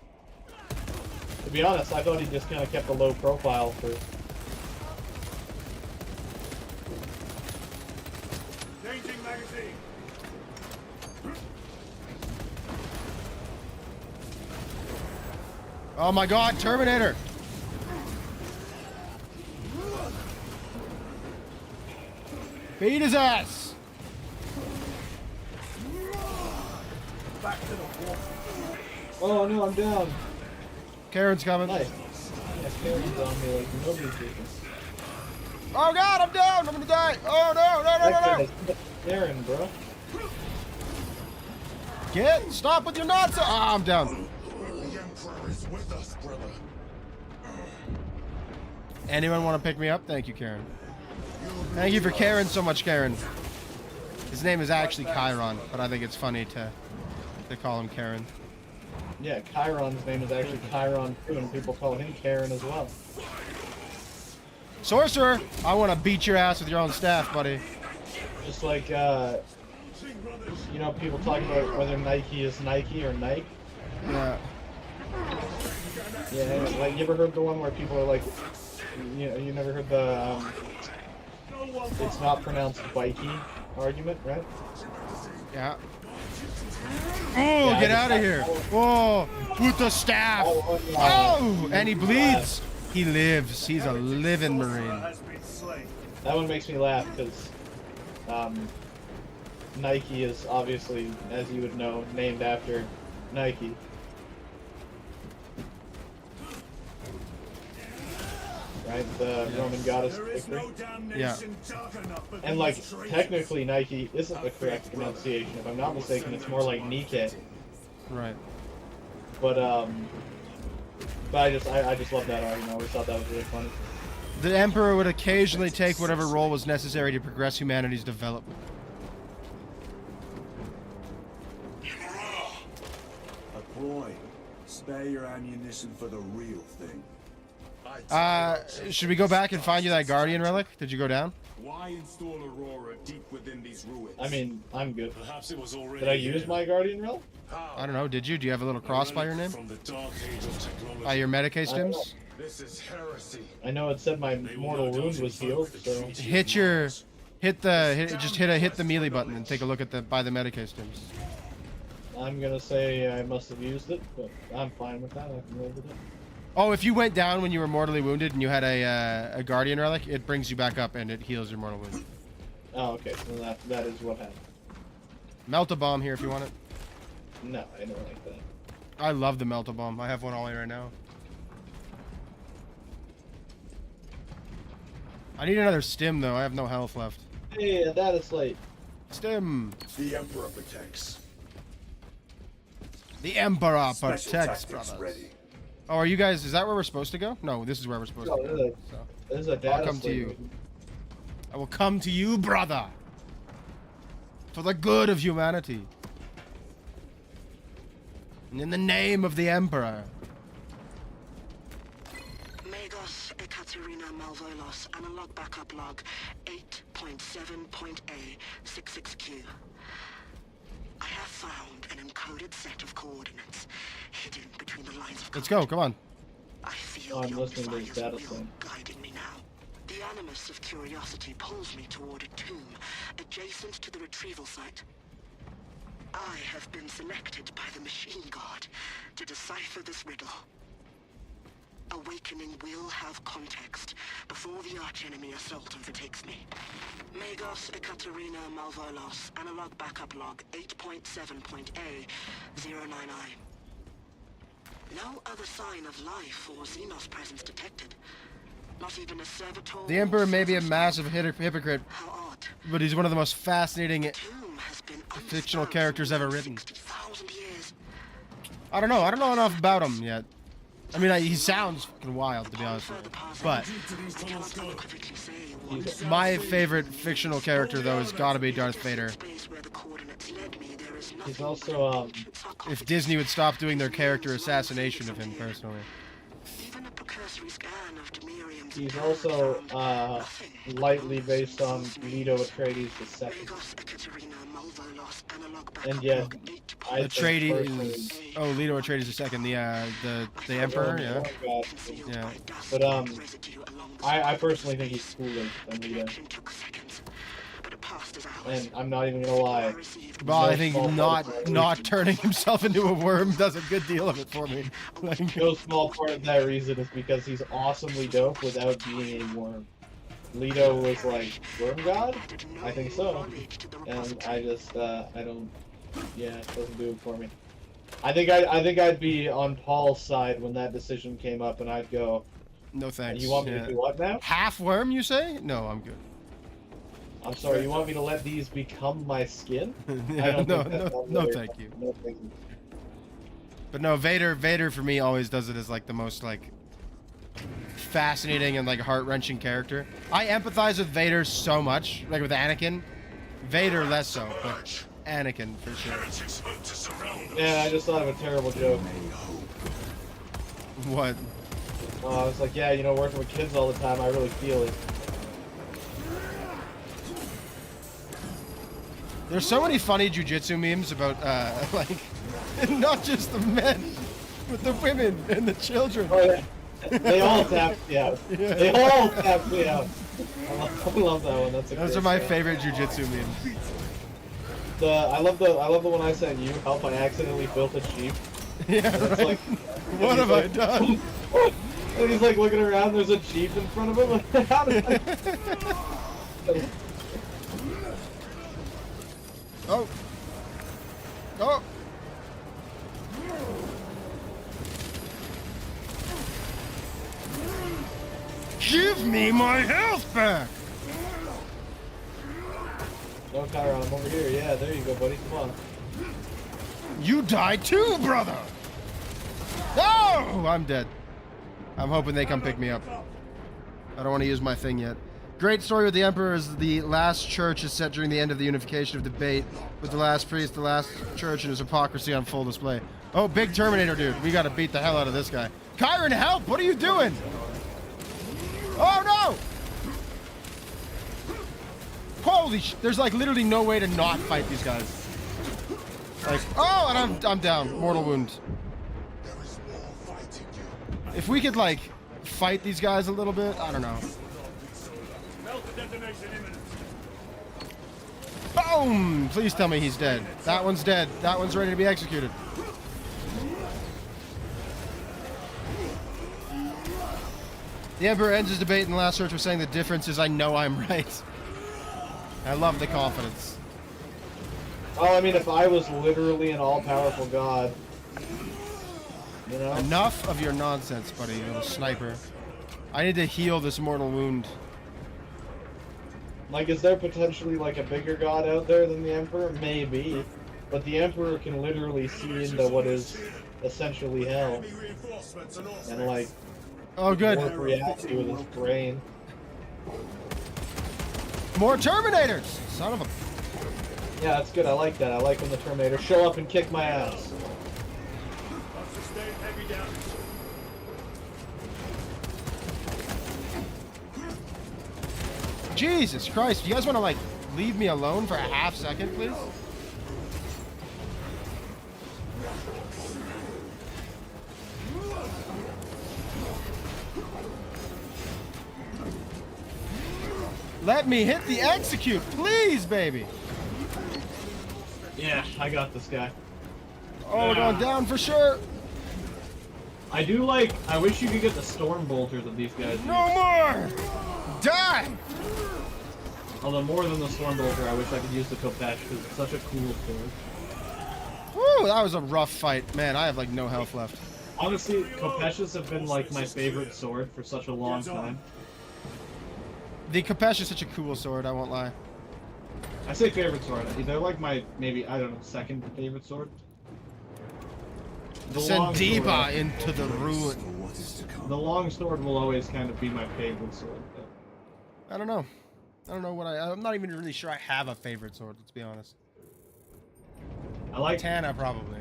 To be honest, I thought he just kind of kept a low profile for... Changing magazine. Oh my god, Terminator! Beat his ass! Back to the wall. Oh no, I'm down. Karen's coming. Nice. Yeah, Karen's on me like nobody's business. Oh god, I'm down! I'm gonna die! Oh no! Karen, bro. Stop with your nonsense! Ah, I'm down. With us, brother. Anyone want to pick me up? Thank you, Karen. Thank you for caring so much, Karen. His name is actually Chiron, but I think it's funny to call him Karen. Yeah, Chiron's name is actually Chiron too, and people call him Karen as well. Sorcerer, I want to beat your ass with your own staff, buddy. Just like, you know, people talk about whether Nike is Nike or Nike. Yeah. Yeah, like, you ever heard the one where people are like, you know, you never heard the, it's not pronounced Vikey argument, right? Yeah. Oh, Yeah, get out of here. Whoa, with the staff. Oh, and he bleeds. He lives. He's a living Marine. That one makes me laugh because Nike is obviously, as you would know, named after Nike. Right? The Roman goddess victory. Yeah. And like, technically Nike isn't the correct pronunciation. If I'm not mistaken, it's more like Nike. Right. But I just love that argument. I always thought that was really funny. The Emperor would occasionally take whatever role was necessary to progress humanity's development. A boy, spare your ammunition for the real thing. Should we go back and find you that Guardian relic? Did you go down? Why install Aurora deep within these ruins? I mean, I'm good. Perhaps it was already Did I use my Guardian Relic? I don't know. Did you? Do you have a little cross by your name? From the dark age of technology. Your Medicae stims? This is heresy. I know it said my mortal wound was healed, so Hit the melee button and take a look at the Medicae stims. I'm gonna say I must have used it, but I'm fine with that. I can live with it. Oh, if you went down when you were mortally wounded and you had a Guardian relic, it brings you back up and it heals your mortal wound. Oh, okay. So that is what happened. Melt a bomb here if you want it. No, I don't like that. I love the melt a bomb. I have one on me right now. I need another stim though. I have no health left. Hey, that is late. Stim. The Emperor protects. The Emperor Special protects, tactics brothers. ready. Oh, are you guys? Is that where we're supposed to go? No, this is where we're supposed to go. So, This is a I'll data come to slate. you. I will come to you, brother. For the good of humanity. And in the name of the Emperor. Magos Ekaterina Malvolos, analog backup log 8.7.A66Q. I have found an encoded set of coordinates hidden between the lines of Let's go. Come on. I feel I'm the listening to this Omnifire's data will slate. guiding me now. The animus of curiosity pulls me toward a tomb adjacent to the retrieval site. I have been selected by the machine god to decipher this riddle. Awakening will have context before the archenemy assault overtakes me. Magos Ekaterina Malvolos, analog backup log 8.7.A099. No other sign of life or Xenos presence detected. Not even a servitor. The Emperor may be a massive hypocrite, How odd. but he's one of the most fascinating Tomb has been fictional undisturbed characters for ever over written. 60,000 years. I don't know. I don't know enough about him yet. I mean, he sounds fucking wild, to be honest with you. But my favorite fictional character, though, has got to be Darth Vader. He's also If Disney would stop doing their character assassination of him, personally. he's also lightly based on Leto Atreides II. And yet, I think personally- Atreides. Oh, Leto Atreides II, the Emperor, yeah. Yeah. But I personally think he's cooler than Leto. And I'm not even gonna lie. Well, I think small part of not turning himself into a worm does a good deal of it for me. Like, no small part of that reason is because he's awesomely dope without being a worm. Leto was like, worm god? I think so. And I just, I don't, yeah, it doesn't do it for me. I think I'd be on Paul's side when that decision came up, and I'd go, no thanks. you want me to do what now? Half worm, you say? No, I'm good. I'm sorry, you want me to let these become my skin? Yeah, I don't no, think that's no, very- thank you. No, thank you. But no, Vader for me always does it as like the most like fascinating and like heart-wrenching character. I empathize with Vader so much, like with Anakin. Vader less so, but Anakin for sure. Yeah, I just thought of a terrible joke. What? I was like, yeah, you know, working with kids all the time, I really feel it. There's so many funny jujitsu memes about like not just the men, but the women and the children. Oh, yeah. They all tapped me out. Yeah. They all tapped me out. I love that one. That's a Those great are my one. favorite jujitsu memes. I love the one I sent you. Help! I accidentally built a sheep. Yeah, And it's right. like, What have I done? And he's like looking around. There's a jeep in front of him. How did I... Oh. Oh. Give me my health back! No, Tyron, I'm over here. Yeah, there you go, buddy. Come on. You died too, brother! No! I'm dead. I'm hoping they come pick me up. I don't want to use my thing yet. Great story with the Emperor is the last church is set during the end of the unification of debate with the last priest, the last church, and his hypocrisy on full display. Oh, big Terminator dude. We gotta beat the hell out of this guy. Kyron, help! What are you doing? Oh no! Holy sh! There's like literally no way to not fight these guys. Like, oh, and I'm down. Mortal wound. If we could like fight these guys a little bit, I don't know. Boom! Please tell me he's dead. That one's dead. That one's ready to be executed. The Emperor ends his debate in the last search with saying the difference is I know I'm right. I love the confidence. Oh, I mean, if I was literally an all-powerful god, you know? Enough of your nonsense, buddy, you little sniper. I need to heal this mortal wound. Like, is there potentially, like, a bigger god out there than the Emperor? Maybe. But the Emperor can literally see into what is essentially hell. And, like, oh, good. warp reality with his brain. More Terminators! Son of a... Yeah, that's good. I like that. I like when the Terminators show up and kick my ass. Jesus Christ, you guys want to, like, leave me alone for a half second, please? Let me hit the execute, please, baby! Yeah, I got this guy. Oh, we're going down for sure! I do like... I wish you could get the storm bolters of these guys. No more! Die! Although more than the storm bolter, I wish I could use the Kopesh because it's such a cool sword. Woo, that was a rough fight. Man, I have like no health left. Honestly, Kopeshes have been like my favorite sword for such a long time. The Kopesh is such a cool sword, I won't lie. I say favorite sword. They're like my, maybe, I don't know, second favorite sword. Send Deba into the ruin. The long sword will always kind of be my favorite sword. But... I don't know. I don't know what I'm not even really sure I have a favorite sword, let's be honest. I like... Tana, probably.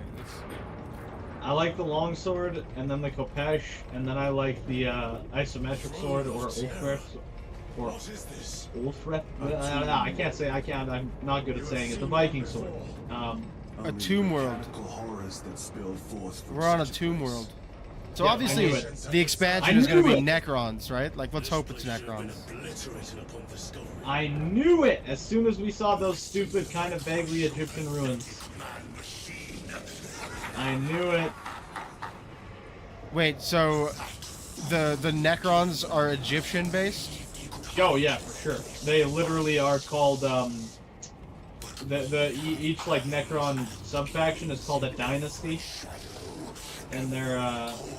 I like the long sword, and then the Kopesh, and then I like the isometric sword, or Ulfreth. Or Ulfreth? I can't say, I'm not good at saying it. The Viking sword. A tomb world. We're on a tomb world. So yeah, obviously, the expansion is going to be Necrons, right? Like, let's hope it's Necrons. I knew it! As soon as we saw those stupid, kind of vaguely Egyptian ruins. I knew it. Wait, so the Necrons are Egyptian-based? Oh yeah, for sure. They literally are called, each, like, Necron sub-faction is called a dynasty. And they're,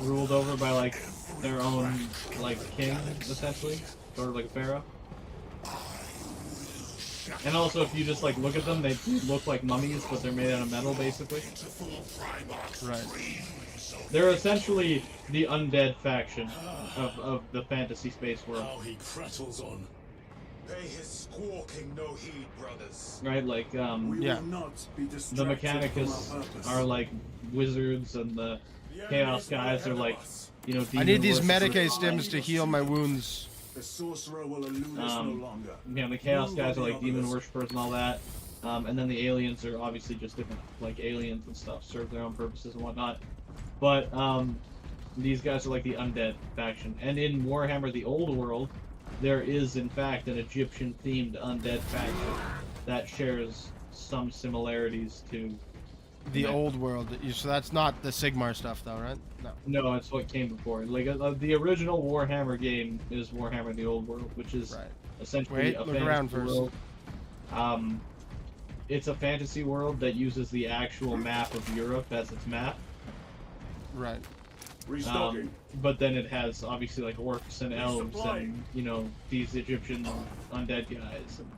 ruled over by, like, their own, like, king, essentially. Sort of like a pharaoh. And also, if you just, like, look at them, they look like mummies, but they're made out of metal, basically. Right. They're essentially the undead faction of the fantasy space world. Oh, he prattles on. Pay his squawking no heed, brothers. Right, like, yeah. The Mechanicus are, like, wizards, and the Chaos guys are, like, you know, I need these worshippers. Medicae stims to heal my wounds. The sorcerer will elude us no longer. Yeah, the Chaos guys are, like, demon worshippers and all that. And then the aliens are obviously just different, like, aliens and stuff, serve their own purposes and whatnot. But, these guys are, like, the undead faction. And in Warhammer the Old World, there is, in fact, an Egyptian-themed undead faction that shares some similarities to The Old World. So that's not the Sigmar stuff, though, right? No. No, it's what came before. Like, the original Warhammer game is Warhammer the Old World, which is essentially a look around fantasy first. world. it's a fantasy world that uses the actual map of Europe as its map. Right. Restocking. But then it has obviously like orcs and elves and, you know, these Egyptian undead guys and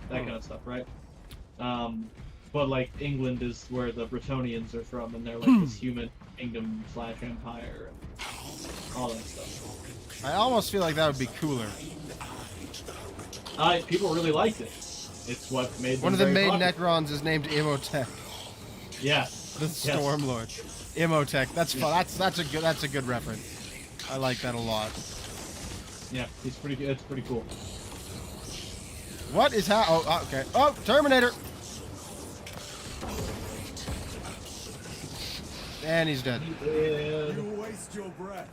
that kind of stuff, right? But like England is where the Bretonians are from, and they're like this human kingdom / empire and all that stuff. I almost feel like that would be cooler. People really liked it. It's what made them One of the very main popular. Necrons is named Imhotep, Yeah. the Stormlord. Imhotep. That's fun. That's a good reference. I like that a lot. Yeah, he's pretty good. It's pretty cool. What is oh, okay. Oh, Terminator. And he's dead. You waste your breath.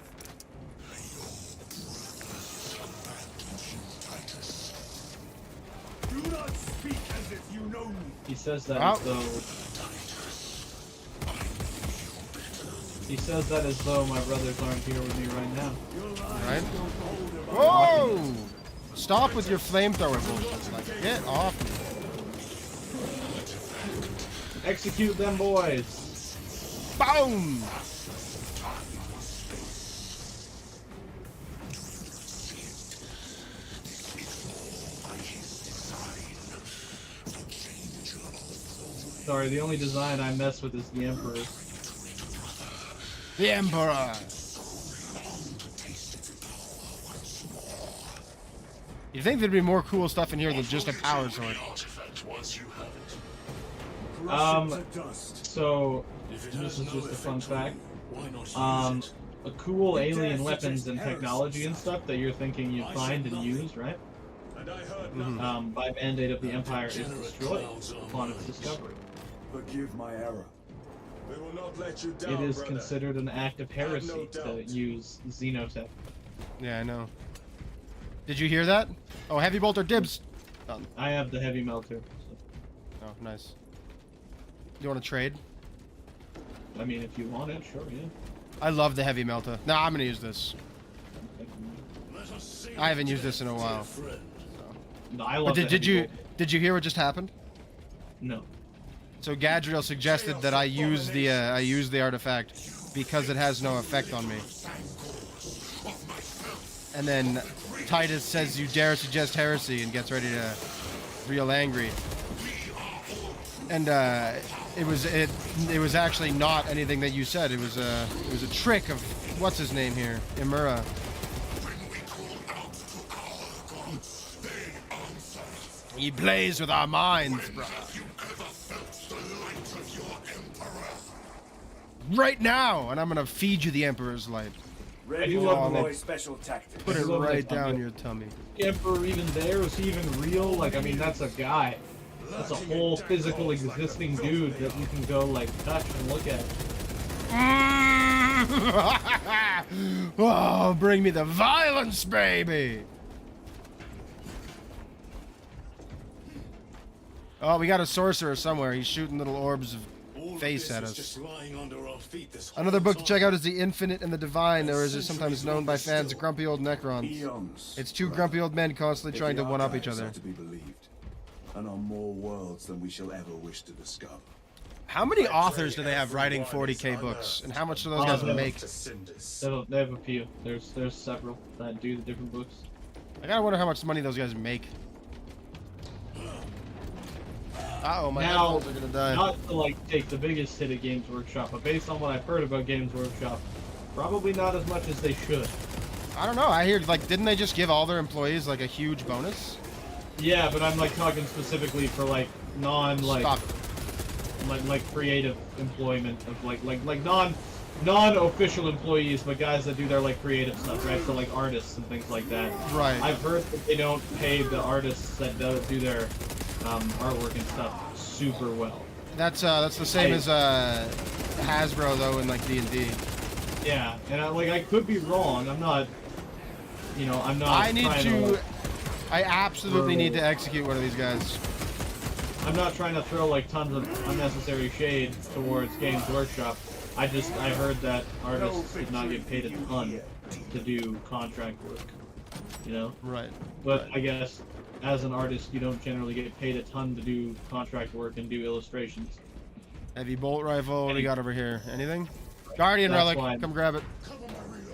Do not speak as if you know me. He says that Oh. as though. He says that as though my brothers aren't here with me right now. Right? Whoa! Stop with your flamethrower bullshit. Like, get off me. Execute them boys. Boom! Sorry, the only design I mess with is the Emperor. The Emperor! You think there'd be more cool stuff in here than just a power sword? So, this is just a fun fact. A cool alien weapons and technology and stuff that you're thinking you'd find and use, right? By Band-Aid of the Empire is destroyed upon its discovery. Forgive my error. We will not let you down, It is brother. considered an act of heresy no to doubt. use Xenotech. Yeah, I know. Did you hear that? Oh, heavy bolter dibs! Done. I have the heavy melter. Oh, nice. You want to trade? So, I mean, if you want it, sure, yeah. I love the heavy melter. Nah, I'm gonna use this. I haven't used this in a while. No, I But love did you hear what just happened? No. So Gadriel suggested that I use the artifact because it has no effect on me. And then Titus says you dare suggest heresy and gets ready to real angry. And it was actually not anything that you said. It was a trick of what's his name here, Imura. He plays with our minds, bro. Right now, and I'm gonna feed you the Emperor's light. Ready do to love deploy that. special tactics. Put it love right that down combo. your tummy. Emperor even there? Was he even real? Like, I mean, that's a guy. That's a whole physical existing dude that you can go, like, touch and look at. Oh, bring me the violence, baby! Oh, we got a sorcerer somewhere. He's shooting little orbs of face at us. Another book to check out is The Infinite and the Divine, or as it's sometimes known by fans, Grumpy Old Necrons. It's two grumpy old men constantly trying to one-up each other. To be believed, and on more worlds than we shall ever wish to discover. How many authors do they have writing 40K books, and how much do those guys make? They have a few. There's several that do the different books. I gotta wonder how much money those guys make. Uh-oh, my headphones are gonna die. Not to like take the biggest hit at Games Workshop, but based on what I've heard about Games Workshop, probably not as much as they should. I don't know. I hear, like, didn't they just give all their employees, like, a huge bonus? Yeah, but I'm like talking specifically for like Stop. like creative employment of like non-official employees, but guys that do their like creative stuff, right? So like artists and things like that. Right. I've heard that they don't pay the artists that do their artwork and stuff super well. That's the same as Hasbro though in like D&D. Yeah, and I could be wrong. I'm not. I'm not. I need trying to. like, I absolutely need to execute one of these guys. I'm not trying to throw like tons of unnecessary shade towards Games Workshop. I heard that artists did not get paid a ton to do contract work. Right. But I guess as an artist, you don't generally get paid a ton to do contract work and do illustrations. Heavy bolt rifle. What do we got over here? Anything? Guardian relic. Come grab it.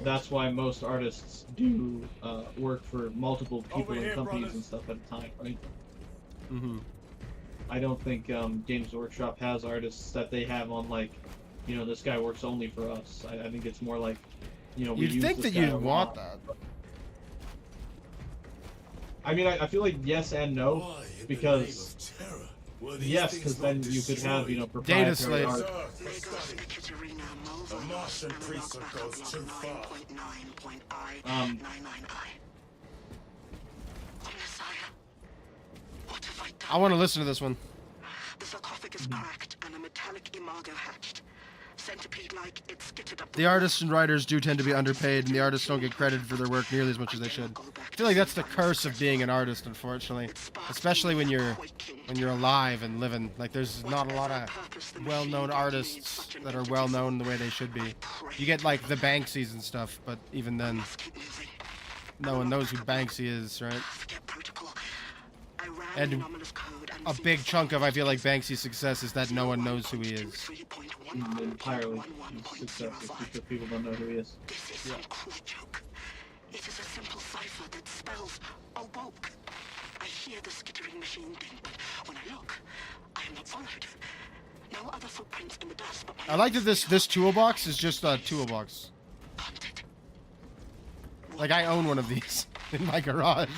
That's why most artists do work for multiple people and companies and stuff at a time, right? Mm-hmm. I don't think Games Workshop has artists that they have on, like, you know, this guy works only for us. I think it's more like, you know, we You'd use think this that guy you'd a want lot. that. I mean, I feel like yes and no, because yes, because then you could have, you know, Data proprietary slaves. art. The Martian precinct goes too far. I want to listen to this one. The sarcophagus cracked and a metallic imago hatched. Centipede-like, it skittered up. The artists and writers do tend to be underpaid, and the artists don't get credited for their work nearly as much as they should. I feel like that's the curse of being an artist, unfortunately. Especially when you're alive and living. Like, there's not a lot of well-known artists that are well-known the way they should be. You get, like, the Banksys and stuff, but even then, no one knows who Banksy is, right? And a big chunk of, I feel like, Banksy's success is that no one knows who he is. Entirely success is because people don't know who he is. This is some cruel joke. It is a simple cipher that spells awoke. I hear the skittering machine ding, but when I look, I am not followed. No other footprints in the dust, but my I like that this toolbox is just a toolbox. Like, I own one of these in my garage.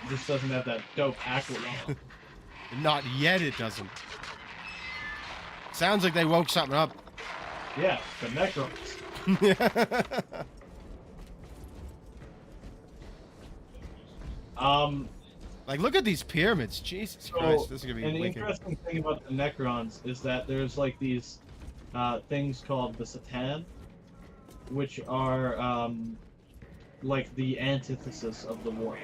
This doesn't have that dope aqualung. Not yet, it doesn't. Sounds like they woke something up. Yeah, the Necrons. Like, look at these pyramids. Jesus Christ, this is gonna be an wicked. interesting thing about the Necrons is that there's like these things called the Satan, which are like the antithesis of the war.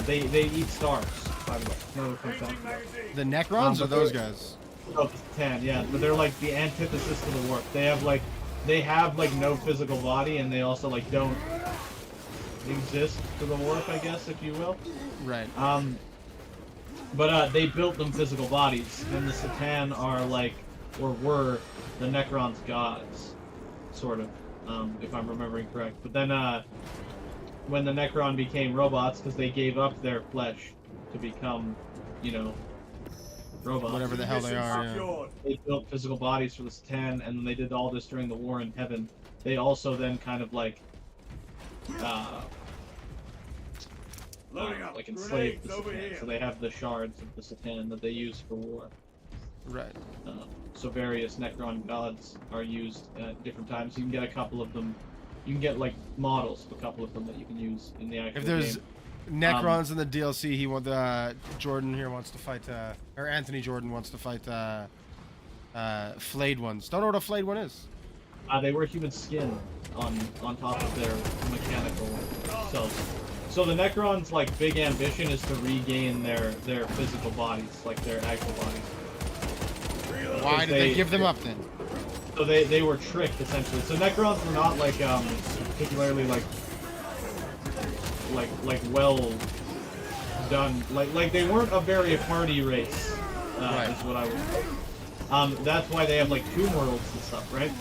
They eat stars, by the way. No fun fact. The Necrons or those guys? Oh, the Satan, yeah, but they're like the antithesis to the warp. They have like no physical body, and they also like don't exist to the warp, I guess, if you will. Right. But they built them physical bodies, and the Satan are like, or were, the Necrons' gods, sort of, if I'm remembering correct. But then, when the Necron became robots, because they gave up their flesh to become, you know, robots. Whatever the hell they are, yeah. They built physical bodies for the Satan, and they did all this during the war in heaven. They also then kind of like, like enslaved the Satan. So they have the shards of the Satan that they use for war. Right. So various Necron gods are used at different times. You can get a couple of them. You can get like models of a couple of them that you can use in the actual If there's game. Necrons in the DLC, he want Jordan here wants to fight, or Anthony Jordan wants to fight flayed ones. Don't know what a flayed one is. They wear human skin on top of their mechanical selves. So the Necrons' like big ambition is to regain their physical bodies, like their actual bodies. Why did they give them up then? So they were tricked essentially. So Necrons were not like particularly like well done. Like they weren't a very hardy race. Right. Is what I would say. That's why they have like tomb worlds and stuff, right?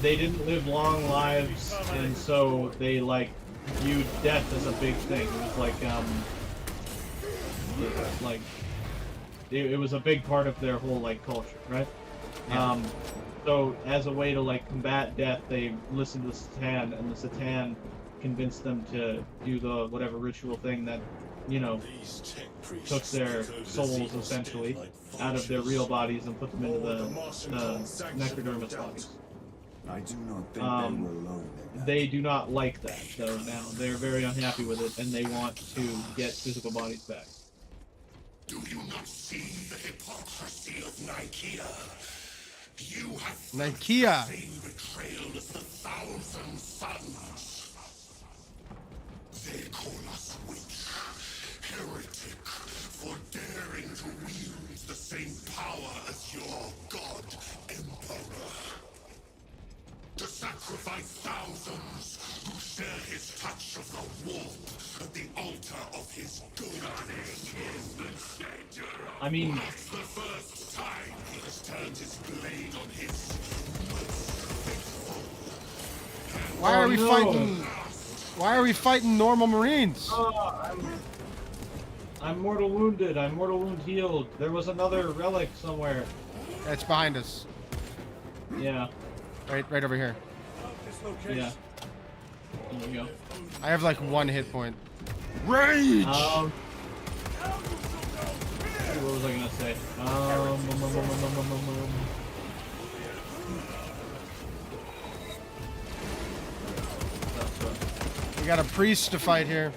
They didn't live long lives, and so they like viewed death as a big thing. It was like it was a big part of their whole like culture, right? Yeah. So as a way to like combat death, they listened to the Satan, and the Satan convinced them to do the whatever ritual thing that, you know, took their souls essentially out of their real bodies and put them into the necrodermis bodies. I do not think they were alone. They do not like that, though, now. They're very unhappy with it, and they want to get physical bodies back. Do you not see the hypocrisy of Nicaea? You have Nicaea. the same betrayal as the Thousand Sons. They call us witch, heretic, for daring to wield the same power as your god, Emperor. To sacrifice sacrifice thousands who share his touch of the warmth at the altar of his goodness. I mean, It's the first time he has turned his blade on his Why are we fighting? Why are we fighting normal Marines? I'm mortal wounded. I'm mortal wound healed. There was another relic somewhere. It's behind us. Yeah. Right over here. Yeah. There we go. I have like 1 hit point. Rage! What was I gonna say? We got a priest to fight here.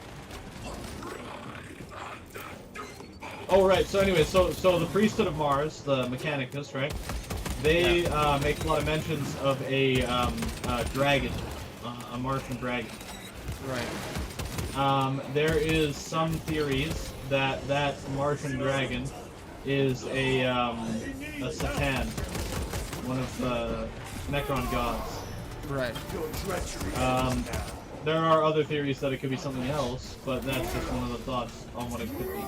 Oh right. So anyway, so the priesthood of Mars, the Mechanicus, right? They make a lot of mentions of a dragon, a Martian dragon. Right. There is some theories that that Martian dragon is a Satan, one of the Necron gods. Right. There are other theories that it could be something else, but that's just one of the thoughts on what it could be.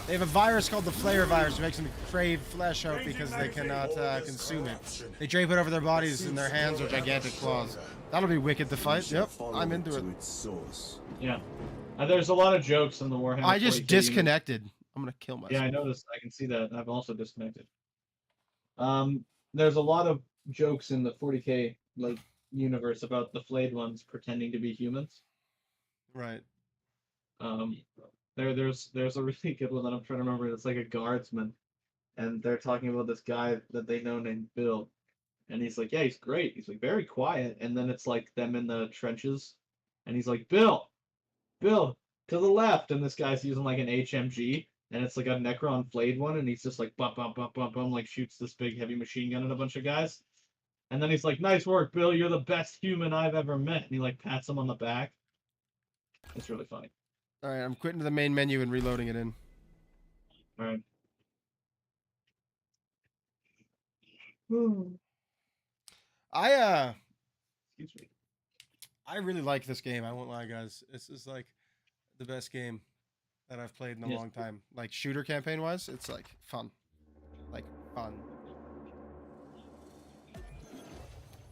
They have a virus called the Flayer virus, which makes them crave flesh out because they cannot consume it. They drape it over their bodies, and their hands are gigantic claws. That'll be wicked to fight. Yep, I'm into it. Yeah. There's a lot of jokes in the Warhammer 40K. I just disconnected. I'm gonna kill myself. Yeah, I noticed. I can see that. I've also disconnected. There's a lot of jokes in the 40K like universe about the flayed ones pretending to be humans. Right. There's a really good one that I'm trying to remember. It's like a guardsman, and they're talking about this guy that they know named Bill, and he's like, yeah, he's great. He's like very quiet, and then it's like them in the trenches, and he's like, Bill, to the left, and this guy's using like an HMG, and it's like a Necron flayed one, and he's just like bump, like shoots this big heavy machine gun at a bunch of guys, and then he's like, nice work, Bill, you're the best human I've ever met, and he like pats him on the back. It's really funny. All right, I'm quitting to the main menu and reloading it in. All right. Excuse me. I really like this game. I won't lie, guys. This is like the best game that I've played in a long time. Like shooter campaign wise, it's like fun. Like fun.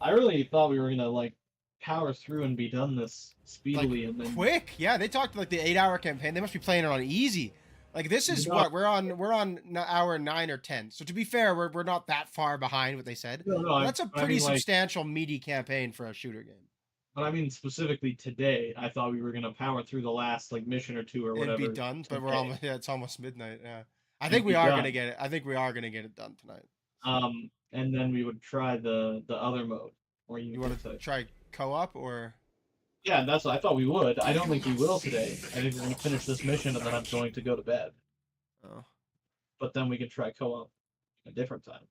I really thought we were gonna like power through and be done this speedily, like, and then quick. Yeah, they talked like the 8-hour campaign. They must be playing it on easy. Like this is what we're on hour 9 or 10. So to be fair, we're not that far behind what they said. No, that's a pretty substantial meaty campaign for a shooter game. But I mean specifically today, I thought we were gonna power through the last like mission or two or whatever. It'd be done, but we're almost it's almost midnight. Yeah, I think we are gonna get it. I think we are gonna get it done tonight. And then we would try the other mode, or you want to try co-op or? Yeah, that's what I thought we would. I don't think we will today. I think we're gonna finish this mission and then I'm going to go to bed. Oh. But then we can try co-op a different time.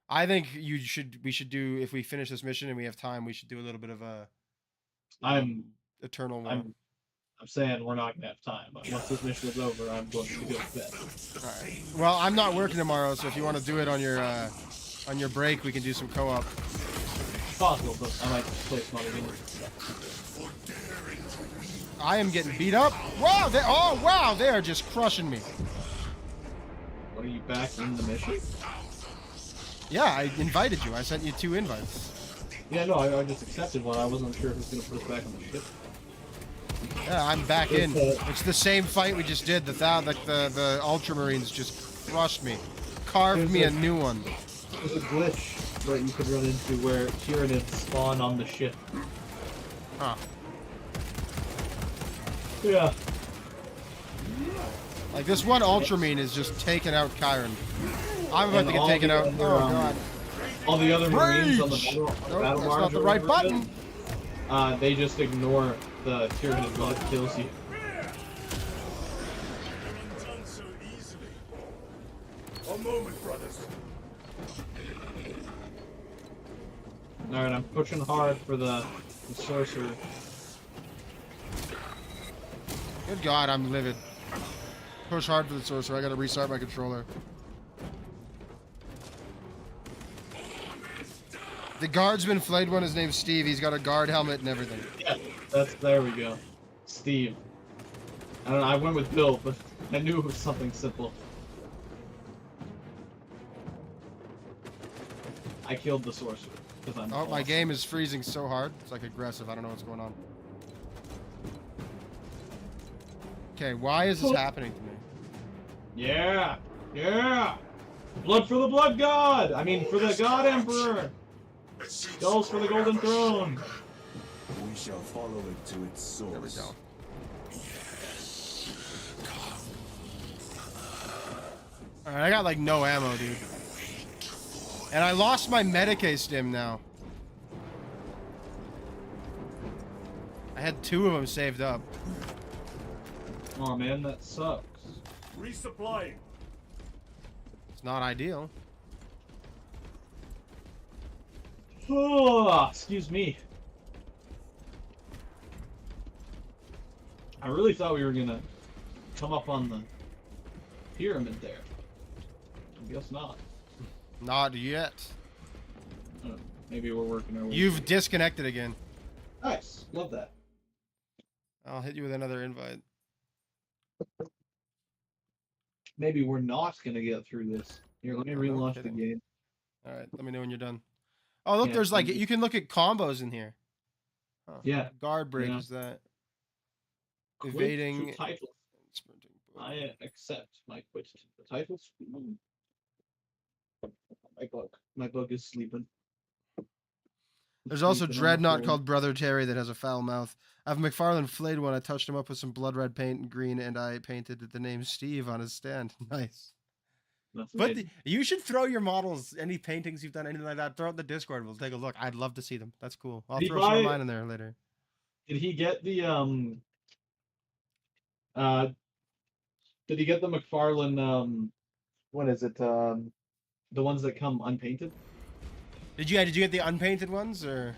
I think we should do, if we finish this mission and we have time, we should do a little bit of a Eternal War. I'm saying we're not gonna have time. Once this mission is over, I'm going to go to bed. All right. Well, I'm not working tomorrow, so if you want to do it on your break, we can do some co-op. Possible, but I might play some other games. I am getting beat up. Wow, they are just crushing me. What, are you back in the mission? Yeah, I invited you. I sent you 2 invites. Yeah, no, I just accepted one. I wasn't sure if it was going to put us back on the ship. Yeah, I'm back in. It's the same fight we just did. The Ultramarines just crushed me. Carved me a new one. There's a glitch that you could run into where Tyranid spawn on the ship. Huh. Yeah. Like this one Ultramarine is just taking out Chiron. I'm about to get taken out. Oh god. All the other Marines on the battle that's not the right button. They just ignore the Tyranid while it kills you. A moment, brothers. Alright, I'm pushing hard for the sorcerer. Good god, I'm livid. Push hard for the sorcerer. I gotta restart my controller. The guardsman flayed one. His name's Steve. He's got a guard helmet and everything. Yeah, there we go. Steve. I don't know, I went with Bill, but I knew it was something simple. I killed the sorcerer. I'm Oh, my game is freezing so hard. It's like aggressive. I don't know what's going on. Okay, why is this happening to me? Yeah! Yeah! Blood for the blood god! I mean, for the god emperor! Skulls for the golden throne! We shall follow it to its source. There we go. Alright, I got like no ammo, dude. And I lost my Medicaid stim now. I had 2 of them saved up. Oh man, that sucks. Resupplying. It's not ideal. Oh, excuse me. I really thought we were gonna come up on the pyramid there. I guess not. Not yet. Maybe we're working our way. You've disconnected again. Nice. Love that. I'll hit you with another invite. Maybe we're not gonna get through this. Here, let me relaunch the game. Alright, let me know when you're done. Oh, look, Yeah, there's like, you can look at combos in here. Oh, Yeah. Guard break Yeah. is that. Quit Evading. to title. I accept my quit to the title. My bug is sleeping. There's also Sleeping on the Dreadnought floor. called Brother Terry that has a foul mouth. I have McFarlane flayed one. I touched him up with some blood red paint and green, and I painted the name Steve on his stand. Nice. That's But amazing. you should throw your models, any paintings you've done, anything like that, throw it in the Discord. We'll take a look. I'd love to see them. That's cool. I'll Did he throw some of buy- mine in there later. Did he get the did he get the McFarlane what is it? The ones that come unpainted? Did you get the unpainted ones or?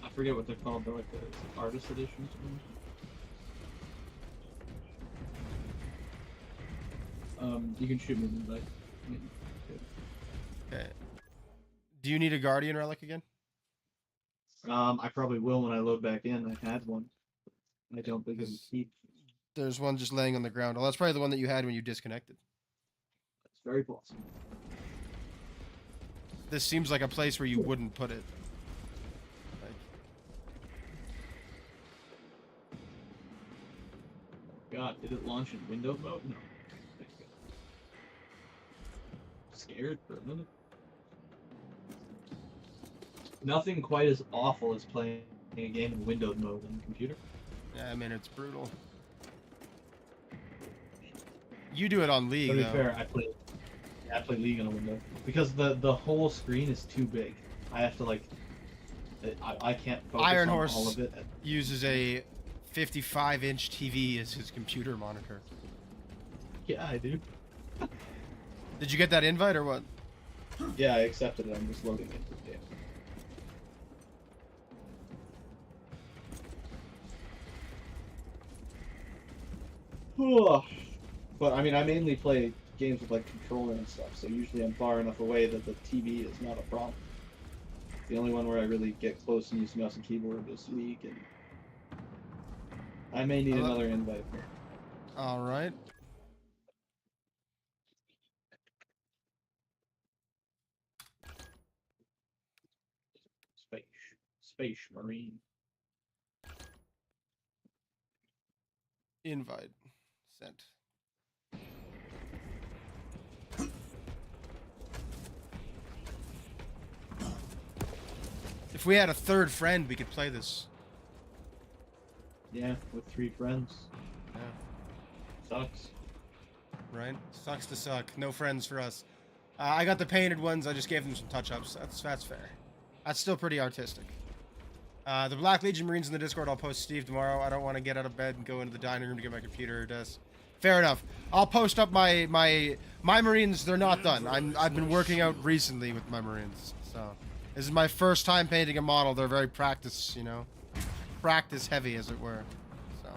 I forget what they're called. They're like the artist editions. You can shoot me an invite. Okay. Do you need a Guardian relic again? I probably will when I load back in. I had one. I don't think it'll keep. There's one just laying on the ground. Well, that's probably the one that you had when you disconnected. It's very possible. This seems like a place where you wouldn't put it. God, did it launch in window mode? No. Thank God. Scared for a minute. Nothing quite as awful as playing a game in windowed mode on the computer. Yeah, I mean, it's brutal. You do it on League, To be though. fair, I play League on a window because the whole screen is too big. I have to like, I can't focus Iron on Horse all of it. uses a 55-inch TV as his computer monitor. Yeah, I do. Did you get that invite or what? Yeah, I accepted it. I'm just loading it for the game. But I mean, I mainly play games with like controller and stuff, so usually I'm far enough away that the TV is not a problem. The only one where I really get close and use mouse and keyboard is League, and I may need another invite. All right. Space Marine. Invite. Sent. If we had a third friend, we could play this. Yeah, with 3 friends. Yeah. Sucks. Right? Sucks to suck. No friends for us. I got the painted ones. I just gave them some touch-ups. That's fair. That's still pretty artistic. The Black Legion Marines in the Discord, I'll post Steve tomorrow. I don't want to get out of bed and go into the dining room to get my computer desk. Fair enough. I'll post up my Marines. They're not done. I've been working out recently with my Marines. So this is my first time painting a model. They're very practice, you know, practice heavy as it were. So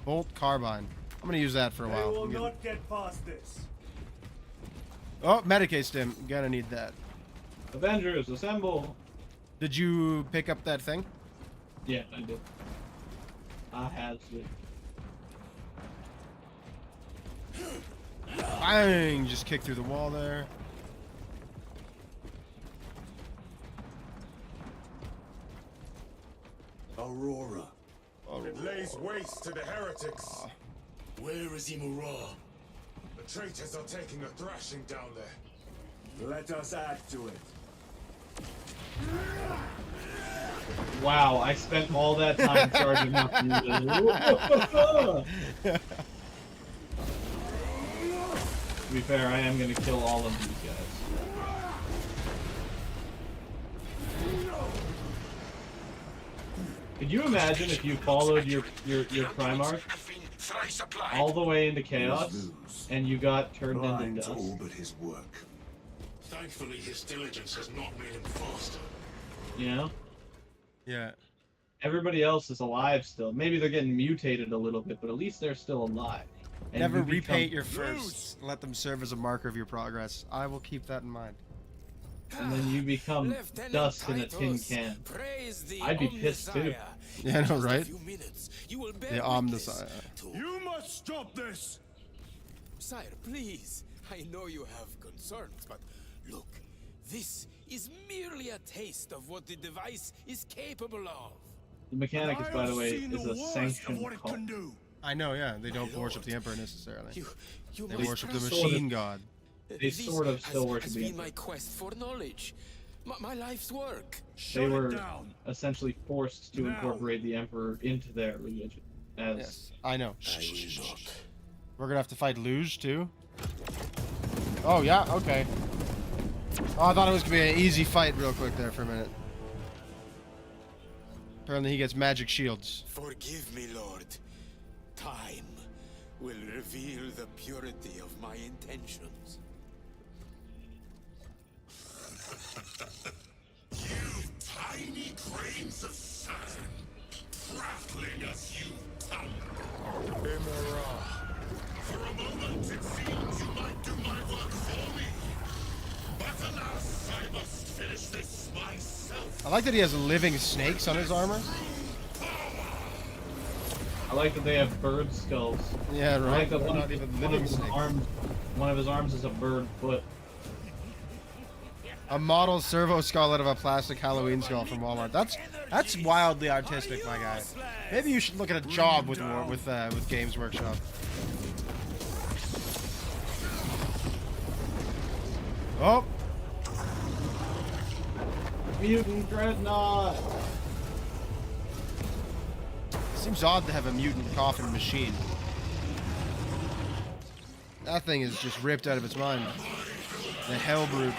bolt carbine. I'm gonna use that for a They while. will not get past this. Oh, Medicaid stim. Gonna need that. Avengers, assemble! Did you pick up that thing? Yeah, I did. I has it. Bang! Just kick through the wall there. Aurora. It lays waste to the heretics. Where is Imura? The traitors are taking a thrashing down there. Let us add to it. Wow, I spent all that time charging up. To be fair, I am gonna kill all of these guys. Could you imagine if you followed your Primarch all the way into chaos and you got turned into dust? All but his work. Thankfully, his diligence has not made him faster. You know? Yeah. Everybody else is alive still. Maybe they're getting mutated a little bit, but at least they're still alive. And Never you become- repaint your firsts. Let them serve as a marker of your progress. I will keep that in mind. And then you become dust in a tin can. I'd be pissed too. Yeah, I know, right? The Omnisire. You must stop this! Sire, please. I know you have concerns, but look, this is merely a taste of what the device is capable of. The Mechanicus, by the way, is a sanctioned cult. I know, yeah. They don't worship the Emperor necessarily. You They must worship the trust- machine god. They sort of still worship has the been Emperor. my quest for knowledge, my life's work. They were essentially forced to incorporate the Emperor into their religion. As Yes, I know. We're gonna have to fight Luge too. Oh yeah, okay. Oh, I thought it was gonna be an easy fight real quick there for a minute. Apparently he gets magic shields. Forgive me, Lord. Time will reveal the purity of my intentions. You tiny grains of sand, prattling as you tumble. Imura. For a moment, it seems you might do my work for me. But alas, I must finish this myself. I like that he has living snakes on his armor. I like that they have bird skulls. Yeah, I right. like that They're one not of, even one living of his snakes. arms, one of his arms is a bird foot. A model servo skull out of a plastic Halloween skull from Walmart. That's wildly artistic, my guy. Maybe you should look at a job with Games Workshop. Oh, Mutant Dreadnought! seems odd to have a mutant coffin machine. That thing is just ripped out of its mind. The Hell Brute.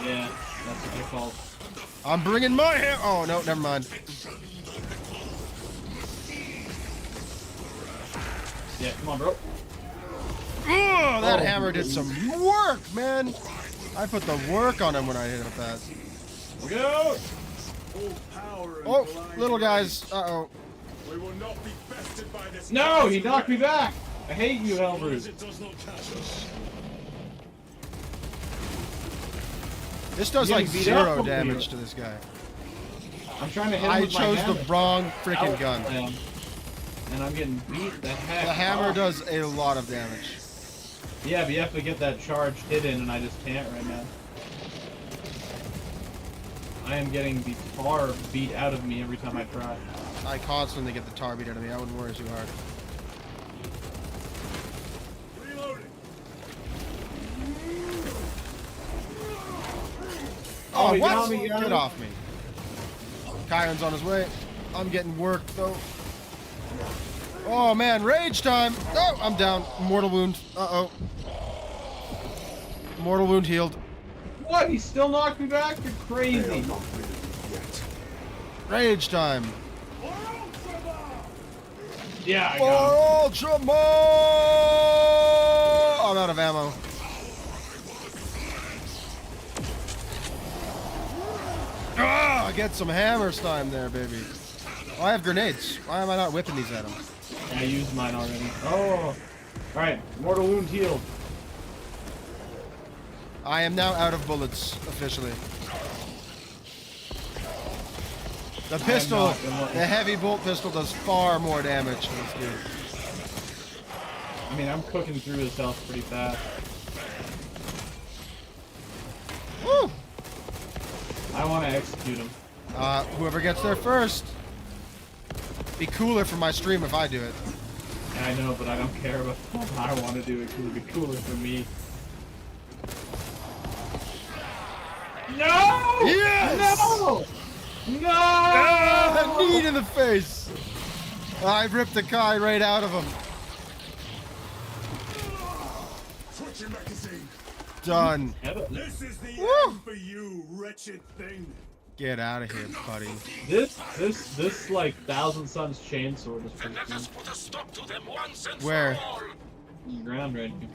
Yeah, that's what they're called. I'm bringing my hair. Oh no, never mind. Yeah, come on, bro. Oh, that Oh. hammer did some work, man. I put the work on him when I hit him with that. Here we go! Oh, little guys. Uh-oh. We will not be bested by this. No, he knocked me back! I hate you, Hellbrute. It does not catch us. This does Getting like beat 0 up over damage here. to this guy. I'm trying to hit him I with my chose the hammer. wrong freaking Out gun. them, and I'm getting beat the heck The hammer up. does a lot of damage. Yeah, but you have to get that charge hit in, and I just can't right now. I am getting the tar beat out of me every time I try. I constantly get the tar beat out of me. I wouldn't worry too hard. Oh, he what? got me, Get off me. Kyron's on his way. I'm getting worked, though. Oh, man. Rage time. Oh, I'm down. Mortal wound. Uh-oh. Mortal wound healed. What? He still knocked me back? You're crazy. Rage time. Yeah, I For got him. Ultra More! I'm out of ammo. Ah, get some hammers time there, baby. Oh, I have grenades. Why am I not whipping these at him? I used mine already. Oh. Alright, mortal wound healed. I am now out of bullets, officially. The pistol, the heavy bolt pistol does far more damage. That's good. I mean, I'm cooking through his health pretty fast. Woo! I want to execute him. Whoever gets there first. Be cooler for my stream if I do it. I know, but I don't care about I want to do it because it'd be cooler for me. No! Yes! No! No! Ah, knee in the face. I ripped the Kai right out of him. Done. This is the end for you, wretched thing. Get out of here, buddy. This like Thousand Suns chainsword is pretty cool. Where? On the ground right here.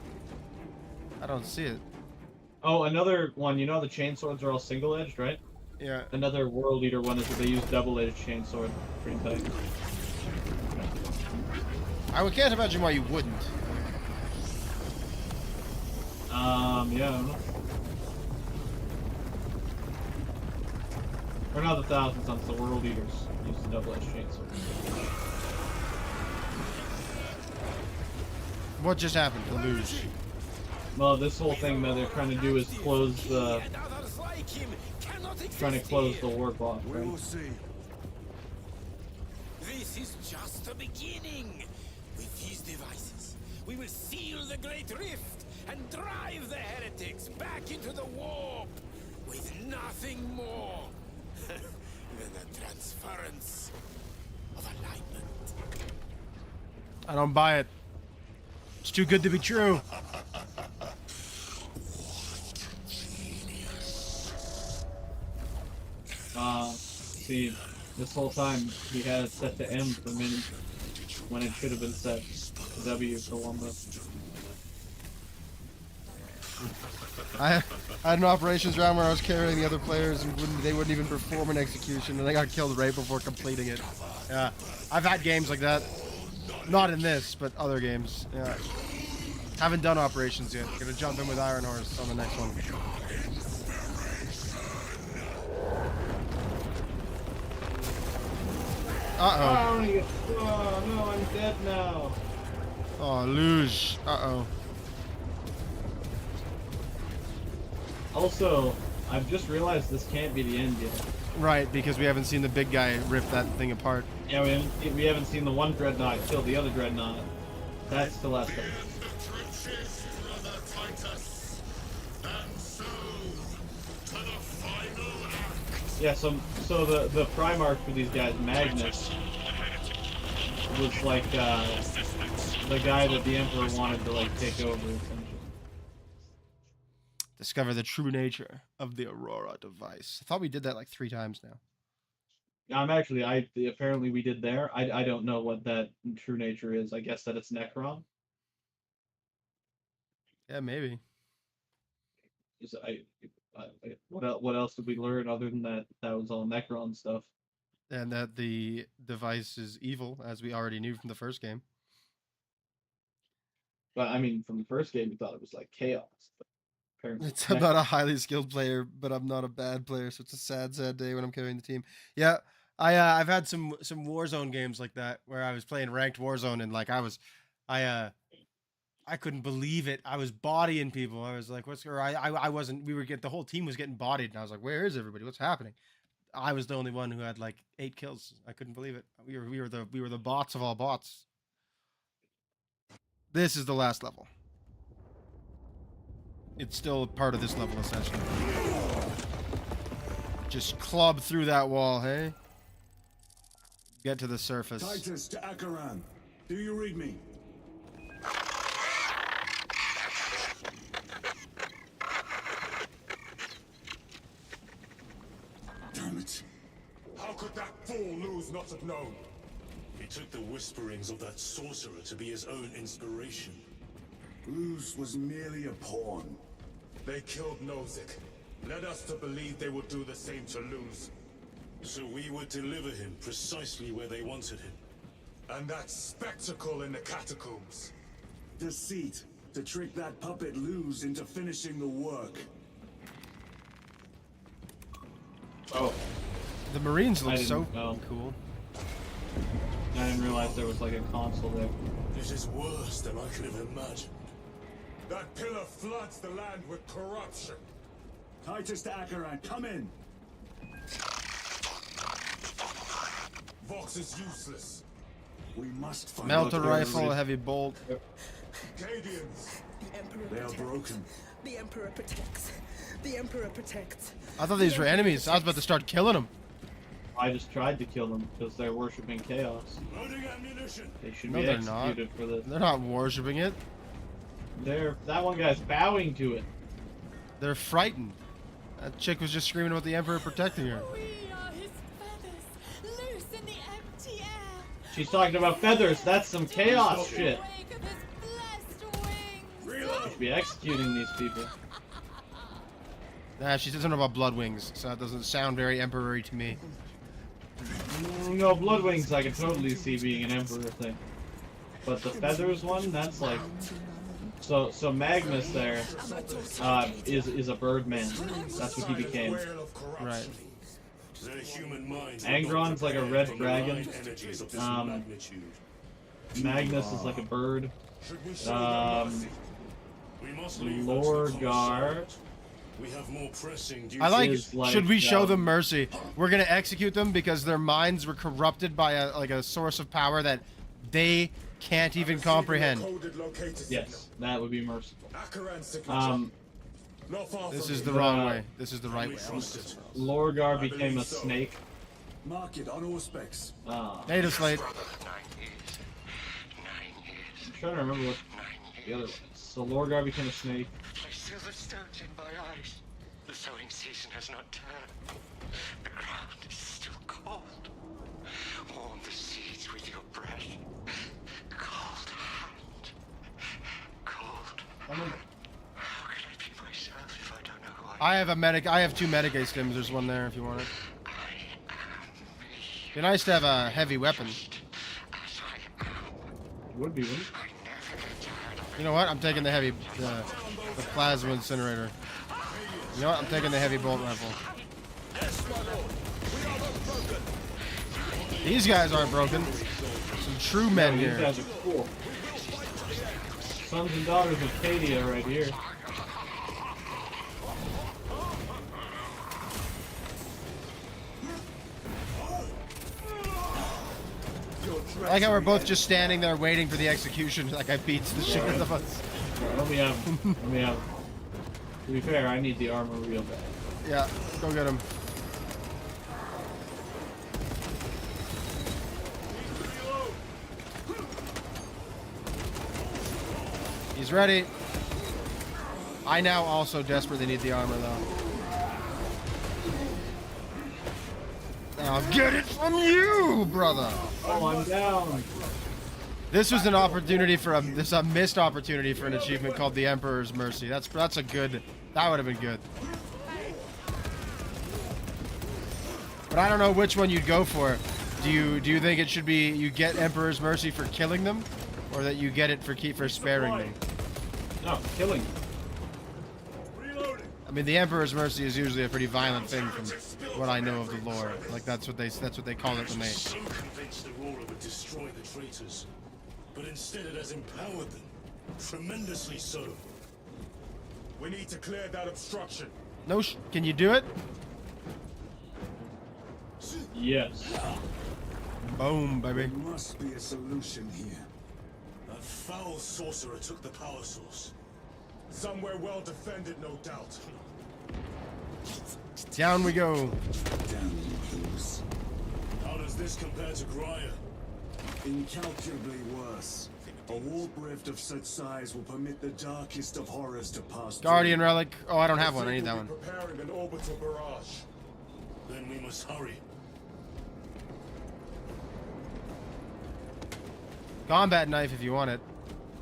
I don't see it. Oh, another one. You know the chainswords are all single-edged, right? Yeah. Another World Eater one is that they use double-edged chainsword. Pretty tight. I can't imagine why you wouldn't. Yeah, I don't know. Or not the Thousand Suns, the World Eaters use the double-edged chainsword. What just happened to lose? Well, this whole thing that they're trying to do is close the... Trying to close the warp off, right? We will see. This is just the beginning. With these devices, we will seal the Great Rift and drive the heretics back into the warp with nothing more than a transference of alignment. I don't buy it. It's too good to be true. See, this whole time he had it set to M for mini when it should have been set to W for Wumba. I had an operations round where I was carrying the other players and they wouldn't even perform an execution and I got killed right before completing it. Yeah, I've had games like that. Not in this, but other games. Yeah. Haven't done operations yet. Gonna jump in with Iron Horse on the next one. Uh-oh. Oh no, I'm dead now. Oh, luge. Uh-oh. Also, I've just realized this can't be the end yet. Right, because we haven't seen the big guy rip that thing apart. Yeah, we haven't seen the one dreadnought kill the other dreadnought. That's the last thing. Yeah, so the Primarch for these guys, Magnus, was like the guy that the Emperor wanted to like take over essentially. Discover the true nature of the Aurora device. I thought we did that like 3 times now. Apparently we did there. I don't know what that true nature is. I guess that it's Necron. Yeah, maybe. What else did we learn other than that was all Necron stuff? And that the device is evil, as we already knew from the first game. But I mean, from the first game, we thought it was like chaos. But apparently It's about a highly skilled player, but I'm not a bad player, so it's a sad, sad day when I'm carrying the team. Yeah, I've had some Warzone games like that where I was playing ranked Warzone and like I couldn't believe it. I was bodying people. I was like, I wasn't. The whole team was getting bodied, and I was like, where is everybody? What's happening? I was the only one who had like 8 kills. I couldn't believe it. We were the bots of all bots. This is the last level. It's still part of this level, essentially. Just club through that wall, hey? Get to the surface. Titus to Akaran. Do you read me? Damn it. How could that fool lose not have known? He took the whisperings of that sorcerer to be his own inspiration. Luz was merely a pawn. They killed Nozick. Led us to believe they would do the same to Luz. So we would deliver him precisely where they wanted him. And that spectacle in the catacombs. Deceit. To trick that puppet loose into finishing the work. Oh, The Marines I look didn't so know. cool. I didn't realize there was like a console there. This is worse than I could have imagined. That pillar floods the land with corruption. Titus to Acheron, come in. Vox is useless. We must find Melter out rifle, heavy bolt. Cadians. The Emperor They are protects. broken. The Emperor protects. The Emperor protects. I thought these were enemies. I was about to start killing them. I just tried to kill them because they're worshiping chaos. Loading ammunition. They should No, be they're not. executed for this. They're not worshipping it. That one guy's bowing to it. They're frightened. That chick was just screaming about the Emperor protecting her. We are his feathers, loose in the empty air. She's talking about feathers. That's some chaos shit. Wake of his blessed wings. We should be executing these people. Nah, she says something about blood wings, so that doesn't sound very emperor-y to me. No, blood wings I can totally see being an emperor thing. But the feathers one, that's like... So Magnus there is a bird man. That's what he became. Right. Angron's like a red dragon. Magnus is like a bird. Lorgar. We have more pressing duties. I like, is like, should we show them mercy? We're gonna execute them because their minds were corrupted by a source of power that they can't even comprehend. Yes, that would be merciful. This is the wrong way. This is the right way. Lorgar became a snake. Mark it on all specs. Native slate. I'm trying to remember what the other one is. So Lorgar became a snake. Silver stones in my eyes. The sowing season has not turned. The ground is still cold. Warm the seeds with your breath. Cold hand. Cold. How can I be myself if I don't know who I am? I have a medic. I have 2 Medicaid stims. There's one there if you want it. Be nice to have a heavy weapon. Would be, wouldn't it? You know what? I'm taking the heavy, the plasma incinerator. You know what? I'm taking the heavy bolt rifle. These guys aren't broken. Some true men These here. guys are cool. Sons and daughters of Cadia right here. I like how we're both just standing there waiting for the execution. Like I beats the shit out of us. Let me have him. Let me have him. To be fair, I need the armor real bad. Yeah, go get him. He's ready. I now also desperately need the armor though. Now get it from you, brother. Oh, I'm down. This was an opportunity for a missed opportunity for an achievement called the Emperor's Mercy. That's a good. That would have been good. But I don't know which one you'd go for. Do you think it should be you get Emperor's Mercy for killing them, or that you get it for sparing them? No, killing. I mean, the Emperor's Mercy is usually a pretty violent thing from what I know of the lore. Like that's what they call it when they. So convinced Aurora would destroy the traitors, but instead it has empowered them, tremendously so. We need to clear that obstruction. No, can you do it? Yes. Boom, baby. There must be a solution here. That foul sorcerer took the power source. Somewhere well defended, no doubt. Down we go. Down loose. How does this compare to Grya? Incalculably worse. A warp rift of such size will permit the darkest of horrors to pass Guardian relic. Oh, I don't have one. I need that one. Preparing an orbital barrage. Then we must hurry. Combat knife if you want it.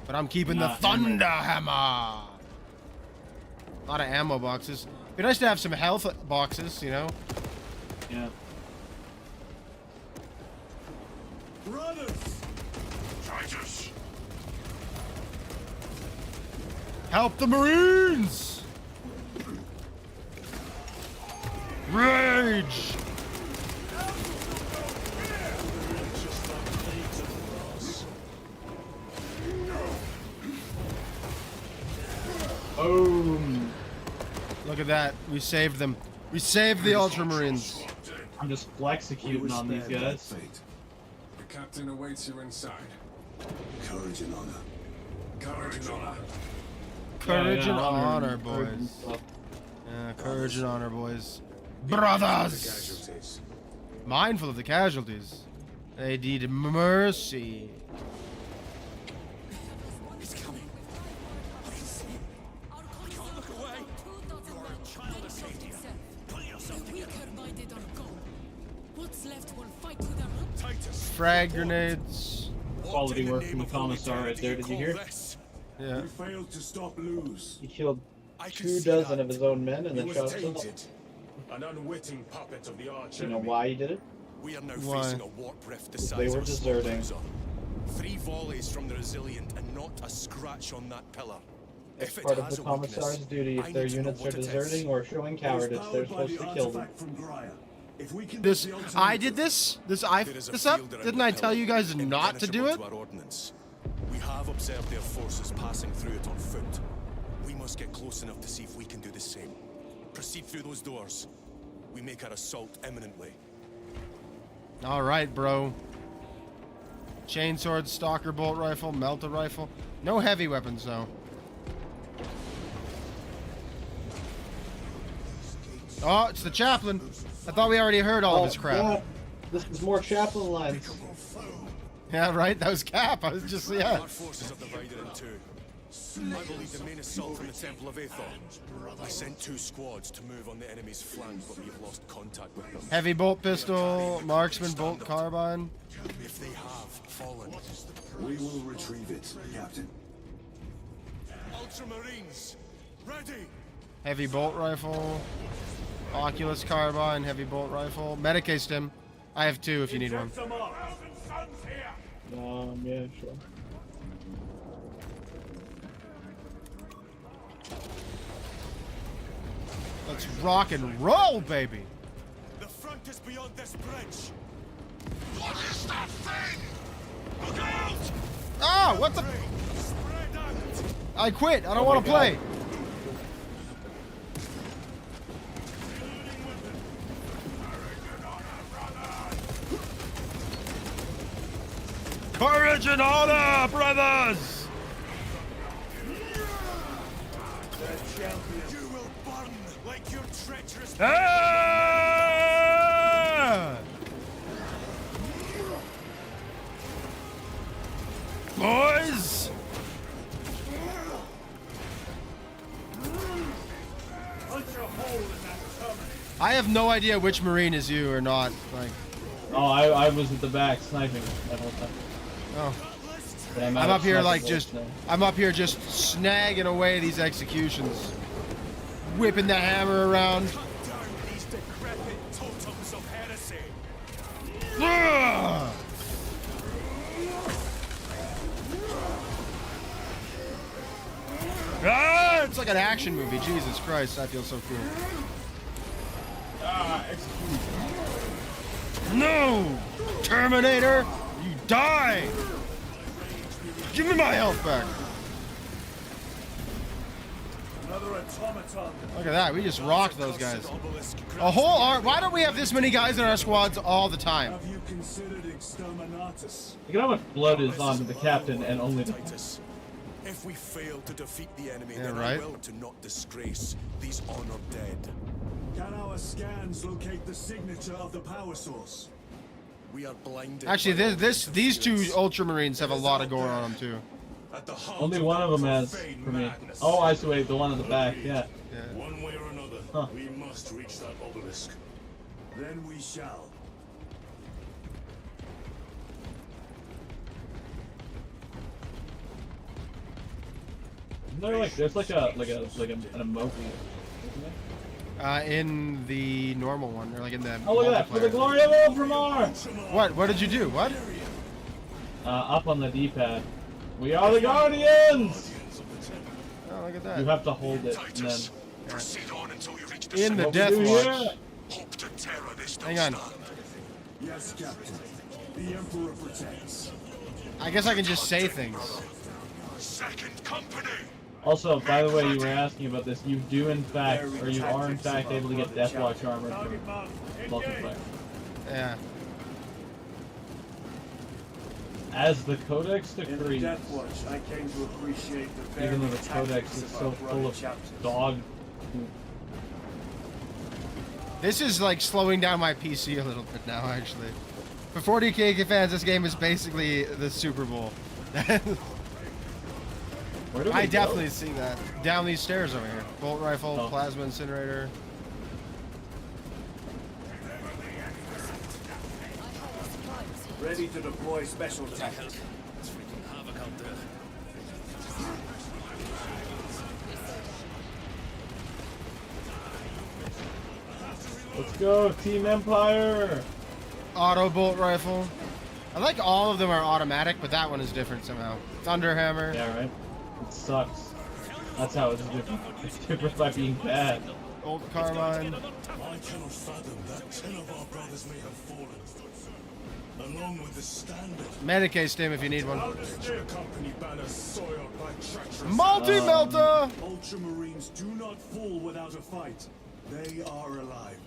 But I'm keeping the Thunder Hammer. A lot of ammo boxes. Be nice to have some health boxes, you know? Yeah. Brothers! Titus! Help the Marines! Rage! Boom. Look at that. We saved them. We saved the Ultramarines. I'm just flex-executing on these guys. The captain awaits you inside. Courage and honor. Courage and honor. Courage and honor, and boys. stuff. Yeah, courage and honor, boys. Brothers! Mindful of the casualties. They need mercy. It's coming. Please. We can't look away. You're a child of Satan. Pull yourself together. What's left will fight to the root. Titus. Frag grenades. Quality work from the commissar right there. Did you hear? Yeah. We failed to stop lose. He killed I can 2 see dozen that. of his own men and He then was shot himself. tainted. An unwitting puppet of the arch Do you know enemy. why he did it? We are now Why? facing a warp rift the size They were of a deserting. slaughter. 3 volleys from the resilient and not a scratch on that pillar. It's If it part of has the a commissar's weakness, duty. I If their need to know units are what it is. deserting or showing cowardice, they're supposed to kill them. From Graia. If we can This, get the I did this. I There is a this up. field around Didn't the I tell pillar, you guys not to do it? impenetrable to our ordnance. We have observed their forces passing through it on foot. We must get close enough to see if we can do the same. Proceed through those doors. We make our assault imminently. All right, bro. Chainsword, stalker bolt rifle, melta rifle. No heavy weapons though. Oh, it's the chaplain. I thought we already heard all of his crap. Yeah. This is more chaplain lines. Yeah, right. That was Cap. I was just yeah. Our forces are divided in 2. I believe the main assault from the Temple of Aethor. I sent 2 squads to move on the enemy's flank, but we've lost contact with them. Heavy bolt pistol, marksman bolt carbine. If they have fallen, We will retrieve it, Captain. Ultramarines, ready! Heavy bolt rifle, Oculus carbine, heavy bolt rifle, Medicae stim. I have 2 if you need one. Yeah, sure. Let's rock and roll, baby. The front is beyond this bridge. What is that thing? Look out! Oh, what the? Spread out. I quit. I don't want to play. Courage and honor, brothers! You will burn like your treacherous. Ah! Boys! I have no idea which Marine is you or not. Like, Oh, I was at the back sniping that whole time. oh. But I'm out up of here sniper like bullets just, now. I'm up here just snagging away these executions. Whipping the hammer around. Cut down these decrepit totems of heresy. Ah! Ah, it's like an action movie. Jesus Christ, that feels so cool. No! Terminator, you die! Give me my health back. Another automaton. Look at that, we just rocked those guys. A whole arm. Why don't we have this many guys in our squads all the time? Have you considered exterminatus? Look at how much blood is on the captain and only the Titus. If we fail to defeat the enemy, Yeah, then right. I will to not disgrace these honored dead. Can our scans locate the signature of the power source? We are blinded. Actually, by these 2 Ultramarines have a lot of gore on them too. At the heart only one of them has profane for me. madness. Oh, I see. Wait, the one at the back. Yeah. One way or another, Huh. we must reach that obelisk. Then we shall. There's like an emoji. In the normal one, or like in the Oh, look at that! For the multiplayer. glory of Ultramar! What? What did you do? What? Up on the D-pad. We are the Guardians! Oh, look at that. You have to hold it and then. Proceed on until you reach the In the What we Death do Watch. here? Hope to terror this Hang on. Yes, Captain. The Emperor protects. I guess I can just say things. Second company. Also, by the way, you were asking about this. You do in fact, or you are in fact able to get Death Watch armor from multiplayer. Yeah. As the Codex In the decrees, Death Watch, I came to appreciate the even though varied the Codex tactics is of so our full brother of chapters. dog poop. This is like slowing down my PC a little bit now, actually. For 40K fans, this game is basically the Super Bowl. Where do we I go? definitely see that. Down these stairs over here. Bolt rifle, Oh. plasma incinerator. Ready to deploy special tactics. Let's go, Team Empire! Auto bolt rifle. I like all of them are automatic, but that one is different somehow. Thunderhammer. Yeah, right? It sucks. That's how it's different. It's different by being bad. Old Carmine. I cannot fathom that 10 of our brothers may have fallen. Along with the standard. Medicae stim if you need one. Steer company banner soiled by treacherous. Multi-melter! Ultramarines do not fall without a fight. They are alive.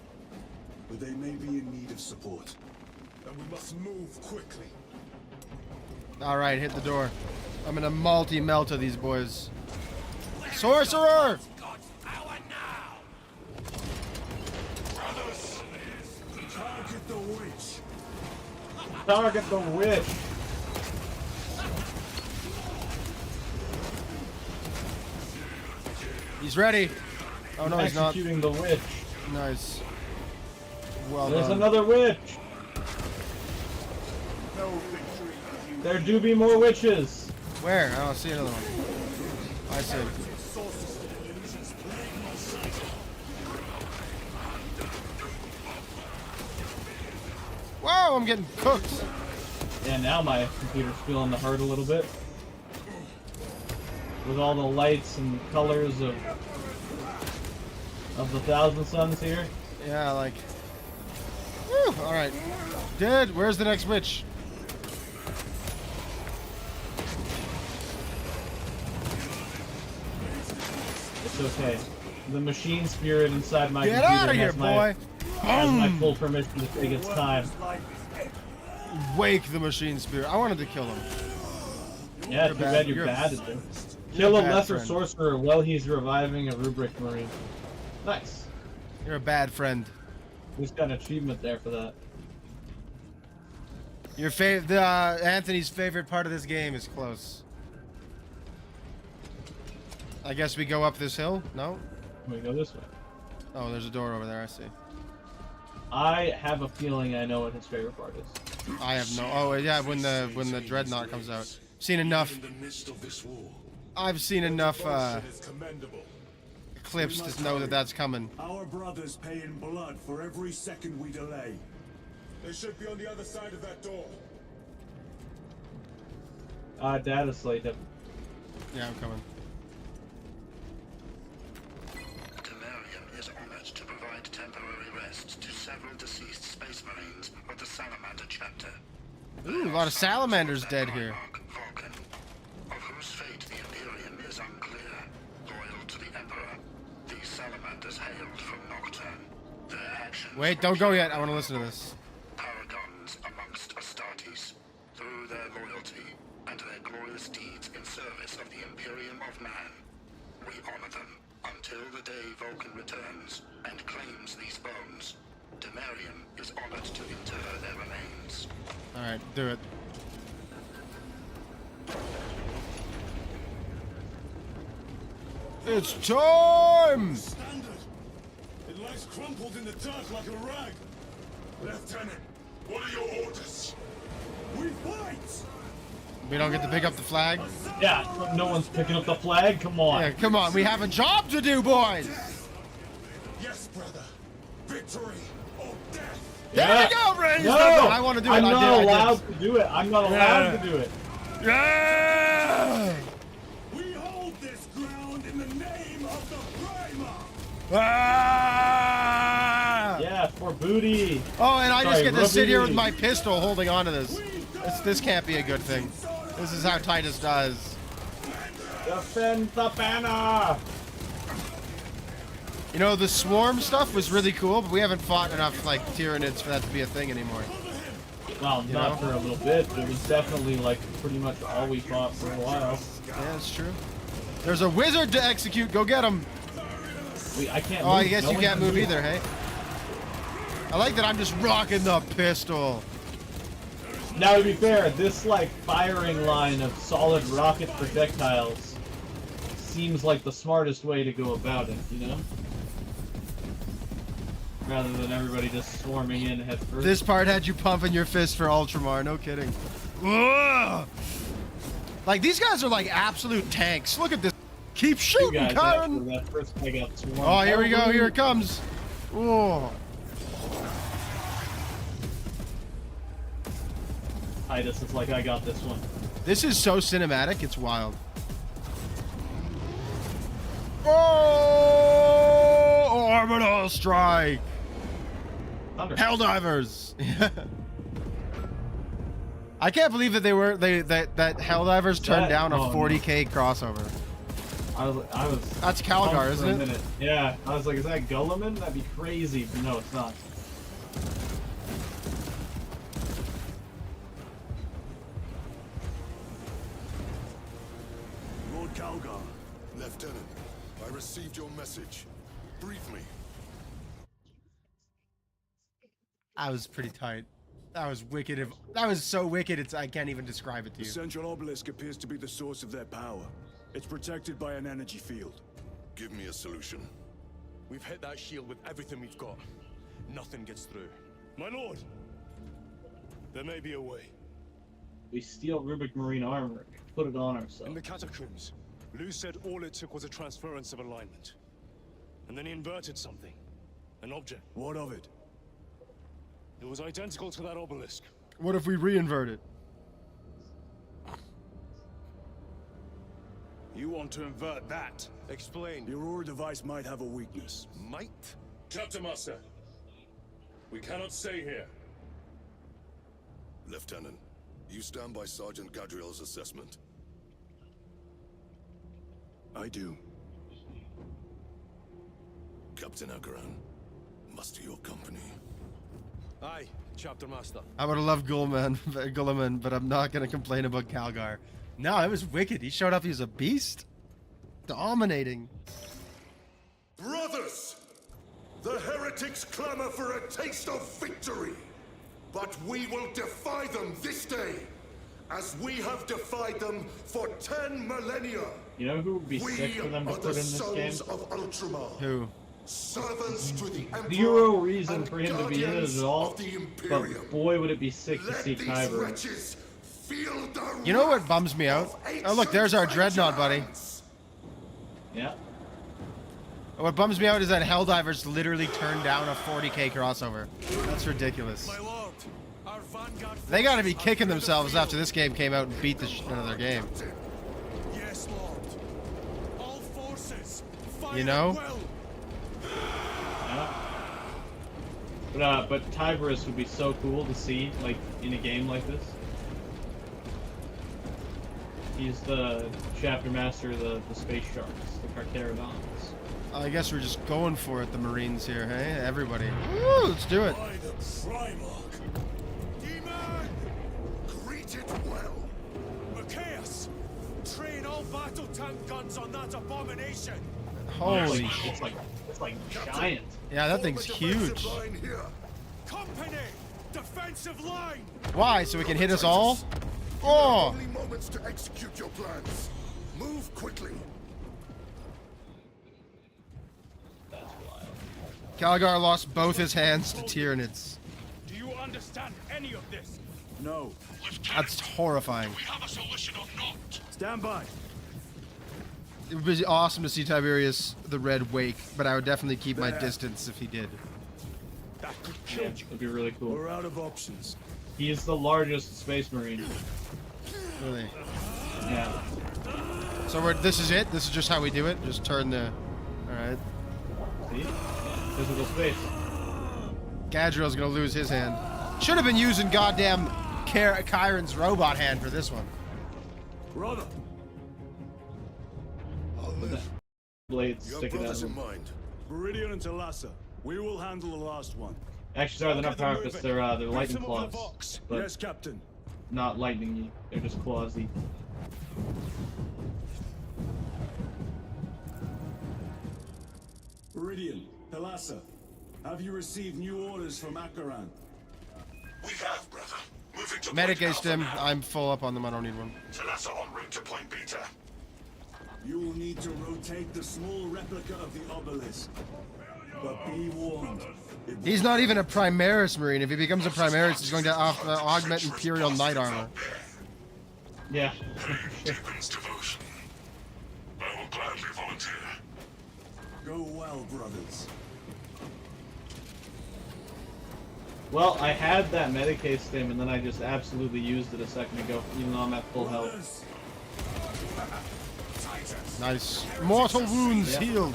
But they may be in need of support. And we must move quickly. Alright, hit the door. I'm gonna multi-melter these boys. Sorcerer! Brothers, Target the witch. Target the witch! He's ready. Oh no, he's not. Executing the witch. Nice. Well There's done. another witch! No victory. There do be more witches! Where? I don't see another one. I see. Whoa, I'm getting cooked. Yeah, now my computer's feeling the hurt a little bit. With all the lights and colors of the Thousand Suns here. Yeah, like. Woo, alright. Dead. Where's the next witch? It's okay. The machine spirit inside my Get computer out of here, has my full permission to take its time. Wake the machine spirit. I wanted to kill him. Yeah, You're too bad. bad you're You're- bad at it. You're Kill a a bad lesser friend. sorcerer while he's reviving a rubric marine. Nice. You're a bad friend. Who's got an achievement there for that? Your Anthony's favorite part of this game is close. I guess we go up this hill? No? We go this way. Oh, there's a door over there. I see. I have a feeling I know what his favorite part is. I have no. Oh yeah, when the dreadnought comes out. Seen enough. in the midst of this war. I've seen enough Is commendable. clips to know that that's coming. Our brothers pay in blood for every second we delay. They should be on the other side of that door. Data slate him. Yeah, I'm coming. Temerium is honored to provide temporary rest to several deceased space marines of the Salamander chapter. Ooh, a lot of salamanders dead here. Vulcan, of whose fate the Imperium is unclear. Loyal to the Emperor, these salamanders hailed from Nocturne. Their actions Wait, don't go yet. I want to listen to this. paragons amongst Astartes. Through their loyalty and their glorious deeds in service of the Imperium of Man, we honor them until the day Vulcan returns and claims these bones. Temerium is honored to inter their remains. Alright, do it. It's time! Standard! It lies crumpled in the dirt like a rag. Lieutenant, what are your orders? We fight! We don't get to pick up the flag? Yeah, no one's picking up the flag. Come on. Yeah, come on. We have a job to do, boys! Yes, brother. Victory or death. There we go, Raise! No, I want to do it. I'm I not did, I did. allowed to do it. I'm not allowed to do it. Yeah! We hold this ground in the Ah! Yeah, for booty. Oh, and I just Sorry, get to sit here with rugby. my pistol holding on to this. This can't be a good thing. This is how Titus does. Defend the banner. You know, the swarm stuff was really cool, but we haven't fought enough, like, Tyranids for that to be a thing anymore. Well, not for a little bit, but it was definitely, like, pretty much all we fought for a while. Yeah, that's true. There's a wizard to execute. Go get him. I can't Oh, move. I guess No you one can't can move either, hey? I like that I'm just rocking the pistol. Now, to be fair, this, like, firing line of solid rocket projectiles seems like the smartest way to go about it, you know? Rather than everybody just swarming in head first. This part had you pumping your fist for Ultramar, no kidding. Ugh! Like, these guys are like absolute tanks. Look at this. Keep shooting, Karen! That first guy got swarmed. Oh, here we go. Here it comes. Oh. Titus is like, I got this one. This is so cinematic, it's wild. Oh! Orbital strike! Helldivers! I can't believe that that Helldivers turned down a 40K crossover. I was That's Calgar, isn't it? Yeah, I was like, is that Gulliman? That'd be crazy, but no, it's not. Lord Calgar. Lieutenant, I received your message. Brief me. That was pretty tight. That was wicked. That was so wicked, I can't even describe it to The you. central obelisk appears to be the source of their power. It's protected by an energy field. Give me a solution. We've hit that shield with everything we've got. Nothing gets through. My lord! There may be a way. We steal Rubik Marine armor, put it on In ourselves. the catacombs, Lou said all it took was a transference of alignment. And then he inverted something. An object. What of it? It was identical to that obelisk. What if we re-invert it? You want to invert that? Explain. The Aurora device might have a weakness. Might? Captain Master, we cannot stay here. Lieutenant, you stand by Sergeant Gadriel's assessment. I do. Captain Akaran, muster your company. Aye, Chapter Master. I would have loved Gulliman, but I'm not gonna complain about Calgar. No, it was wicked. He showed up. He was a beast, dominating. Brothers! The heretics clamor for a taste of victory. But we will defy them this day, as we have defied them for 10 millennia. You know who would be sick for them to are put the in this game? sons of Ultramar. Who? Servants to the Emperor. Zero reason and for him to be in it guardians at all, of the Imperium. but boy would it be sick to Let see these Kyber. wretches feel the You know what bums me out? Oh, look, there's our Dreadnought, buddy. Yeah. What bums me out is that Helldivers literally turned down a 40K crossover. That's ridiculous. My lord, our vanguard. They gotta be kicking themselves after this game came out and beat the shit out of their game. Yes, Lord. All forces. Fire You know? well. Yeah. But Tiberius would be so cool to see, like, in a game like this. He's the chapter master of the space sharks, the Carcharodons. I guess we're just going for it, the Marines here, hey? Everybody. Woo, let's do it. By the Primarch. Demon! Greet it well. Macias! Train all battle tank guns on that abomination! Holy shit. It's like giant. Yeah, that thing's Form a defensive huge. line here. Company! Defensive line! Why? So we can hit us all? Oh! Only moments to execute your plans. Move quickly. That's wild. Calgar lost both his hands to Tyranids. Do you understand any of this? No. That's horrifying. We have a solution or not? Stand by. It would be awesome to see Tiberius the Red wake, but I would definitely keep my distance if he did. That could Yeah, kill you. it'd be really cool. We're out of options. He is the largest space marine. Really. Yeah. So this is it? This is just how we do it? Just turn the... Alright. See? Physical space. Gadriel's gonna lose his hand. Should have been using goddamn Kyron's robot hand for this one. Brother. Blades Your sticking out brothers of in them. mind. Viridian and Talassa. We will handle the last one. Actually, sorry, they're not power fists. They're lightning claws. But Yes, Captain. not lightning-y. They're just clawsy. Viridian, Talassa. Have you received new orders from Akaran? We have, brother. Moving to Medicate him. I'm full up on them. I don't need one. Talassa en route to Point Beta. You will need to rotate the small replica of the obelisk. But be warned. He's not even a Primaris Marine. If he becomes a Primaris, he's going to augment Imperial Knight armor. Yeah. Deepens devotion. I will gladly volunteer. Go well, brothers. Well, I had that Medicaid stim, and then I just absolutely used it a second ago, even though I'm at full health. Nice. Mortal wounds Yep. healed.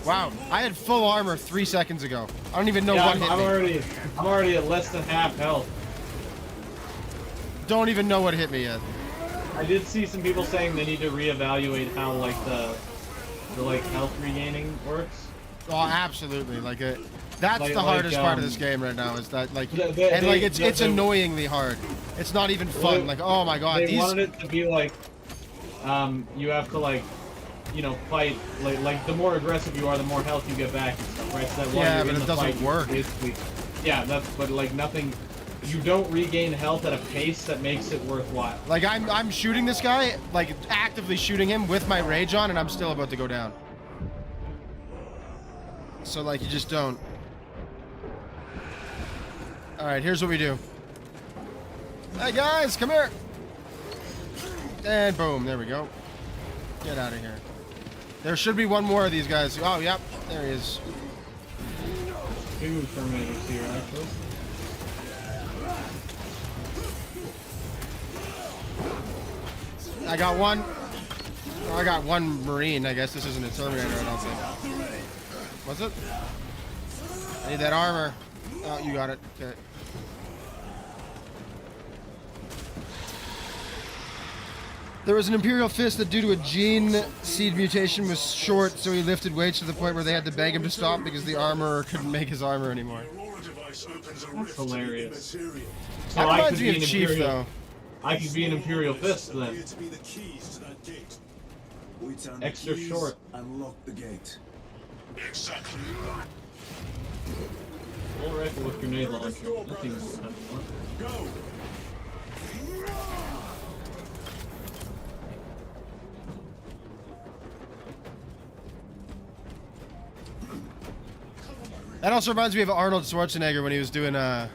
Wow, I had full armor 3 seconds ago. I don't even know what hit me. I'm already at less than half health. Don't even know what hit me yet. I did see some people saying they need to reevaluate how like the health regaining works. Oh, absolutely. That's Like- the hardest like, part of this game right now. Is that like, they- it's annoyingly hard. It's not even fun. Like, oh my god, They these. wanted it to be like, you have to like, you know, fight like the more aggressive you are, the more health you get back and stuff, right? So that while Yeah, you're but in it the doesn't fight, work. Basically, yeah, but like nothing. You don't regain health at a pace that makes it worthwhile. Like I'm shooting this guy, like actively shooting him with my rage on, and I'm still about to go down. So like you just don't. All right, here's what we do. Hey guys, come here. And boom, there we go. Get out of here. There should be one more of these guys. Oh, yep, there he is. Two Terminators here, actually. I got one. Oh, I got one Marine. I guess this isn't a Terminator, I don't think. Was it? I need that armor. Oh, you got it. Okay. There was an Imperial Fist that, due to a gene seed mutation, was short, so he lifted weights to the point where they had to beg him to stop because the armorer couldn't make his armor anymore. That's hilarious. So That I reminds could me be of an Chief, Imperial. though. I could be an Imperial Fist then. We turn Extra the keys short. and lock the gate. Exactly. Full rifle with grenade launcher. That seems kind of fun. Go! That also reminds me of Arnold Schwarzenegger when he was doing Conan,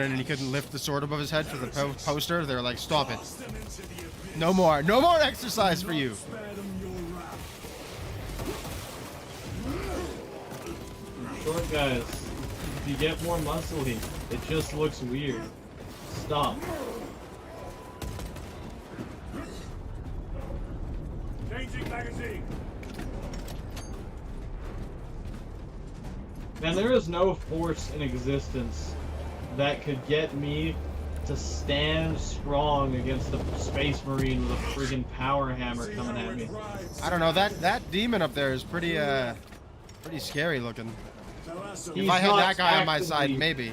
and he couldn't lift the sword above his head for the poster. They were like, "Stop it! No more exercise for you." Short guys, if you get more muscly, it just looks weird. Stop. Changing magazine. Man, there is no force in existence that could get me to stand strong against a space marine with a friggin' power hammer coming at me. I don't know, that demon up there is pretty scary looking. If I had that guy on my side, maybe.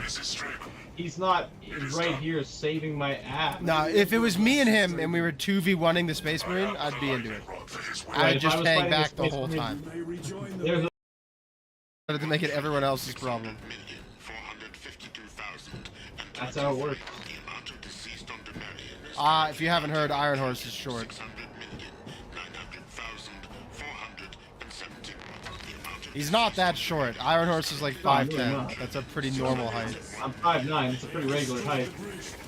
He's not right here saving my ass. No, if it was me and him and we were 2v1ing the space marine, I'd be into it. I'd just hang back the whole time. There's To make it everyone else's problem. That's how it works. If you haven't heard, Iron Horse is short. He's not that short. Iron Horse is like 5'10". That's a pretty normal height. I'm 5'9". It's a pretty regular height,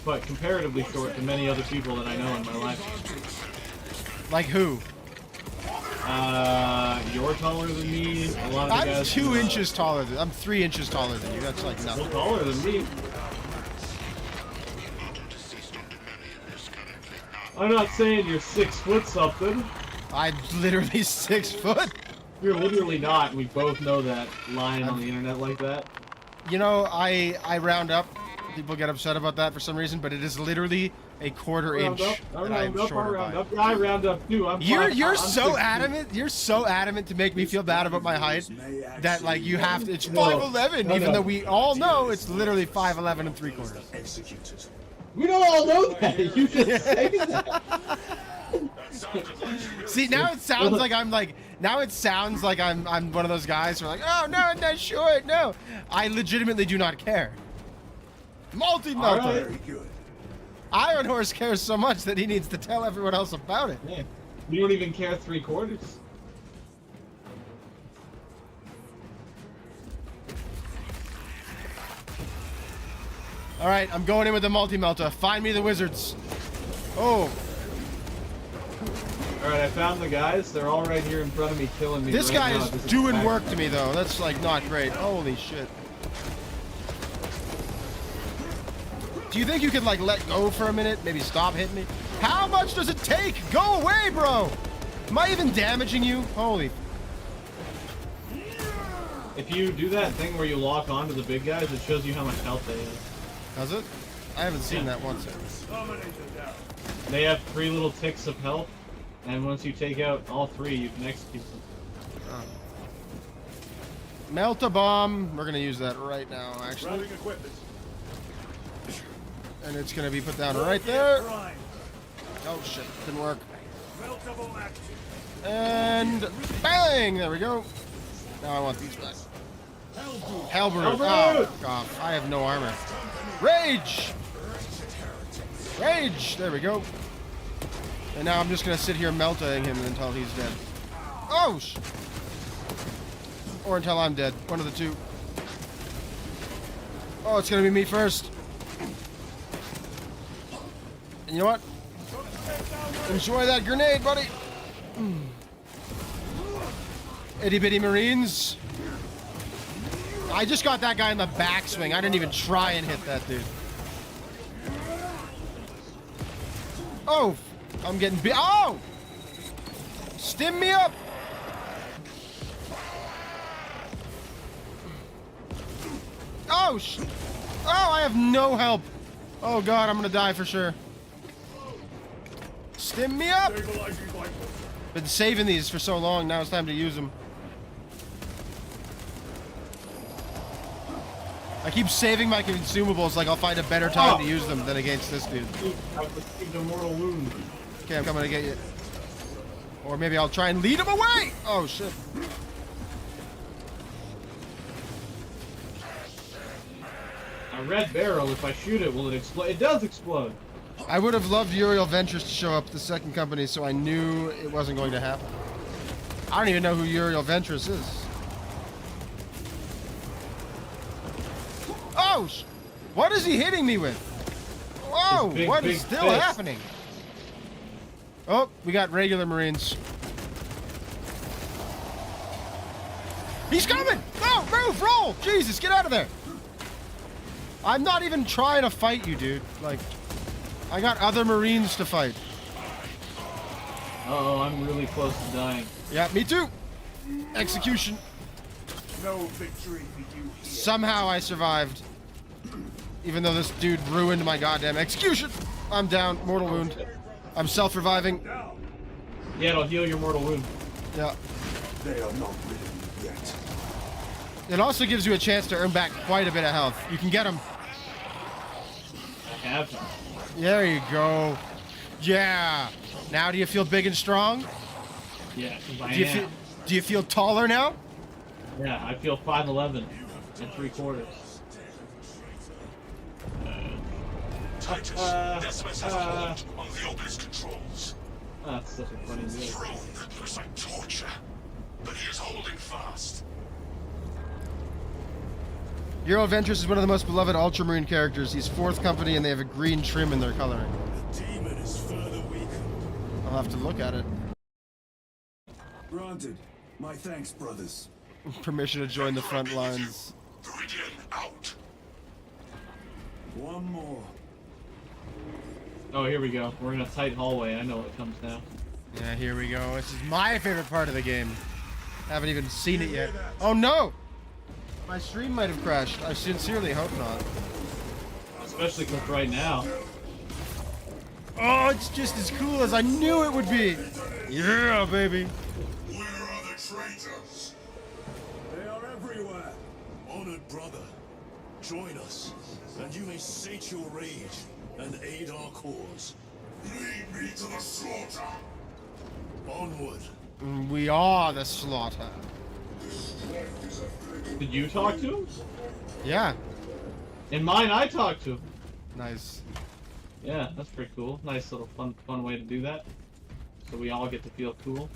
but comparatively short to many other people that I know in my life. Like who? You're taller than me. A lot of the I'm guys 2 inches taller than. I'm 3 inches taller than you. That's like nothing. You're taller than me. I'm not saying you're 6 foot something. I'm literally 6 foot. You're literally not. We both know that lying on the internet like that. You know, I round up. People get upset about that for some reason, but it is literally a quarter inch that I'm shorter by. I round up too. You're so adamant. You're so adamant to make me feel bad about my height that like you have to. It's 5'11", even though we all know it's literally 5'11 and 3/4. Executed. We don't all know that. You just say that. See, now it sounds like I'm like. Now it sounds like I'm one of those guys who are like, oh no, I'm not sure. No, I legitimately do not care. Multi-melter. Very good. Iron Horse cares so much that he needs to tell everyone else about it. Yeah. You don't even care 3/4. All right, I'm going in with the multi-melter. Find me the wizards. Oh. All right, I found the guys. They're all right here in front of me, killing me. This right guy now. is This doing work to me though. That's like not great. Holy shit. Do you think you could like let go for a minute? Maybe stop hitting me? How much does it take? Go away, bro! Am I even damaging you? Holy. If you do that thing where you lock onto the big guys, it shows you how much health they have. Does it? I haven't seen that once. They have 3 little ticks of health, and once you take out all 3, you can execute them. Melt a bomb. We're gonna use that right now, actually. And it's gonna be put down right there. Oh shit, didn't work. And bang! There we go. Now I want these back. Halberd. Oh, God. I have no armor. Rage! Rage! There we go. And now I'm just gonna sit here melting him until he's dead. Oh! Or until I'm dead. One of the two. Oh, it's gonna be me first. And you know what? Enjoy that grenade, buddy. Itty bitty Marines. I just got that guy in the backswing. I didn't even try and hit that dude. Oh, I'm getting oh! Stim me up. Oh, oh, I have no help. Oh God, I'm gonna die for sure. Stim me up! Been saving these for so long, now it's time to use them. I keep saving my consumables like I'll find a better time to use them than against this dude. I've received a mortal wound. Okay, I'm coming to get you. Or maybe I'll try and lead him away! Oh shit. A red barrel, if I shoot it, will it explode? It does explode! I would have loved Uriel Ventress to show up the second company, so I knew it wasn't going to happen. I don't even know who Uriel Ventress is. Oh! What is he hitting me with? Whoa! What is still happening? Oh, we got regular Marines. He's coming! No! Move! Roll! Jesus, get out of there! I'm not even trying to fight you, dude. Like, I got other Marines to fight. Uh-oh, I'm really close to dying. Yeah, me too. Execution. No victory for you. Somehow I survived. Even though this dude ruined my goddamn execution. I'm down. Mortal wound. I'm self-reviving. Yeah, it'll heal your mortal wound. Yeah. They are not rid of you yet. It also gives you a chance to earn back quite a bit of health. You can get them. I have them. There you go. Yeah. Now do you feel big and strong? Yeah, Do you feel taller now? Yeah, I feel 5'11" and 3/4. Titus, Decimus has hold on the obelisk controls. That's such a funny deal. Thrown looks like torture, but he is holding fast. Uriel Ventress is one of the most beloved Ultramarine characters. He's 4th company and they have a green trim in their coloring. The demon is further weakened. I'll have to look at it. Granted. My thanks, brothers. Permission to join the front lines. Viridian out. One more. Oh, here we go. We're in a tight hallway. I know what comes now. Yeah, here we go. This is my favorite part of the game. Haven't even seen it yet. Oh no! My stream might have crashed. I sincerely hope not. Especially because right now. Oh, it's just as cool as I knew it would be. Yeah, baby. Where are the traitors? They are everywhere. Honored brother, join us, and you may sate your rage and aid our cause. Lead me to the slaughter. Onward. We are the slaughter. Did you talk to him? Yeah. In mine, I talked to him. Nice. Yeah, that's pretty cool. Nice little fun way to do that. So we all get to feel cool.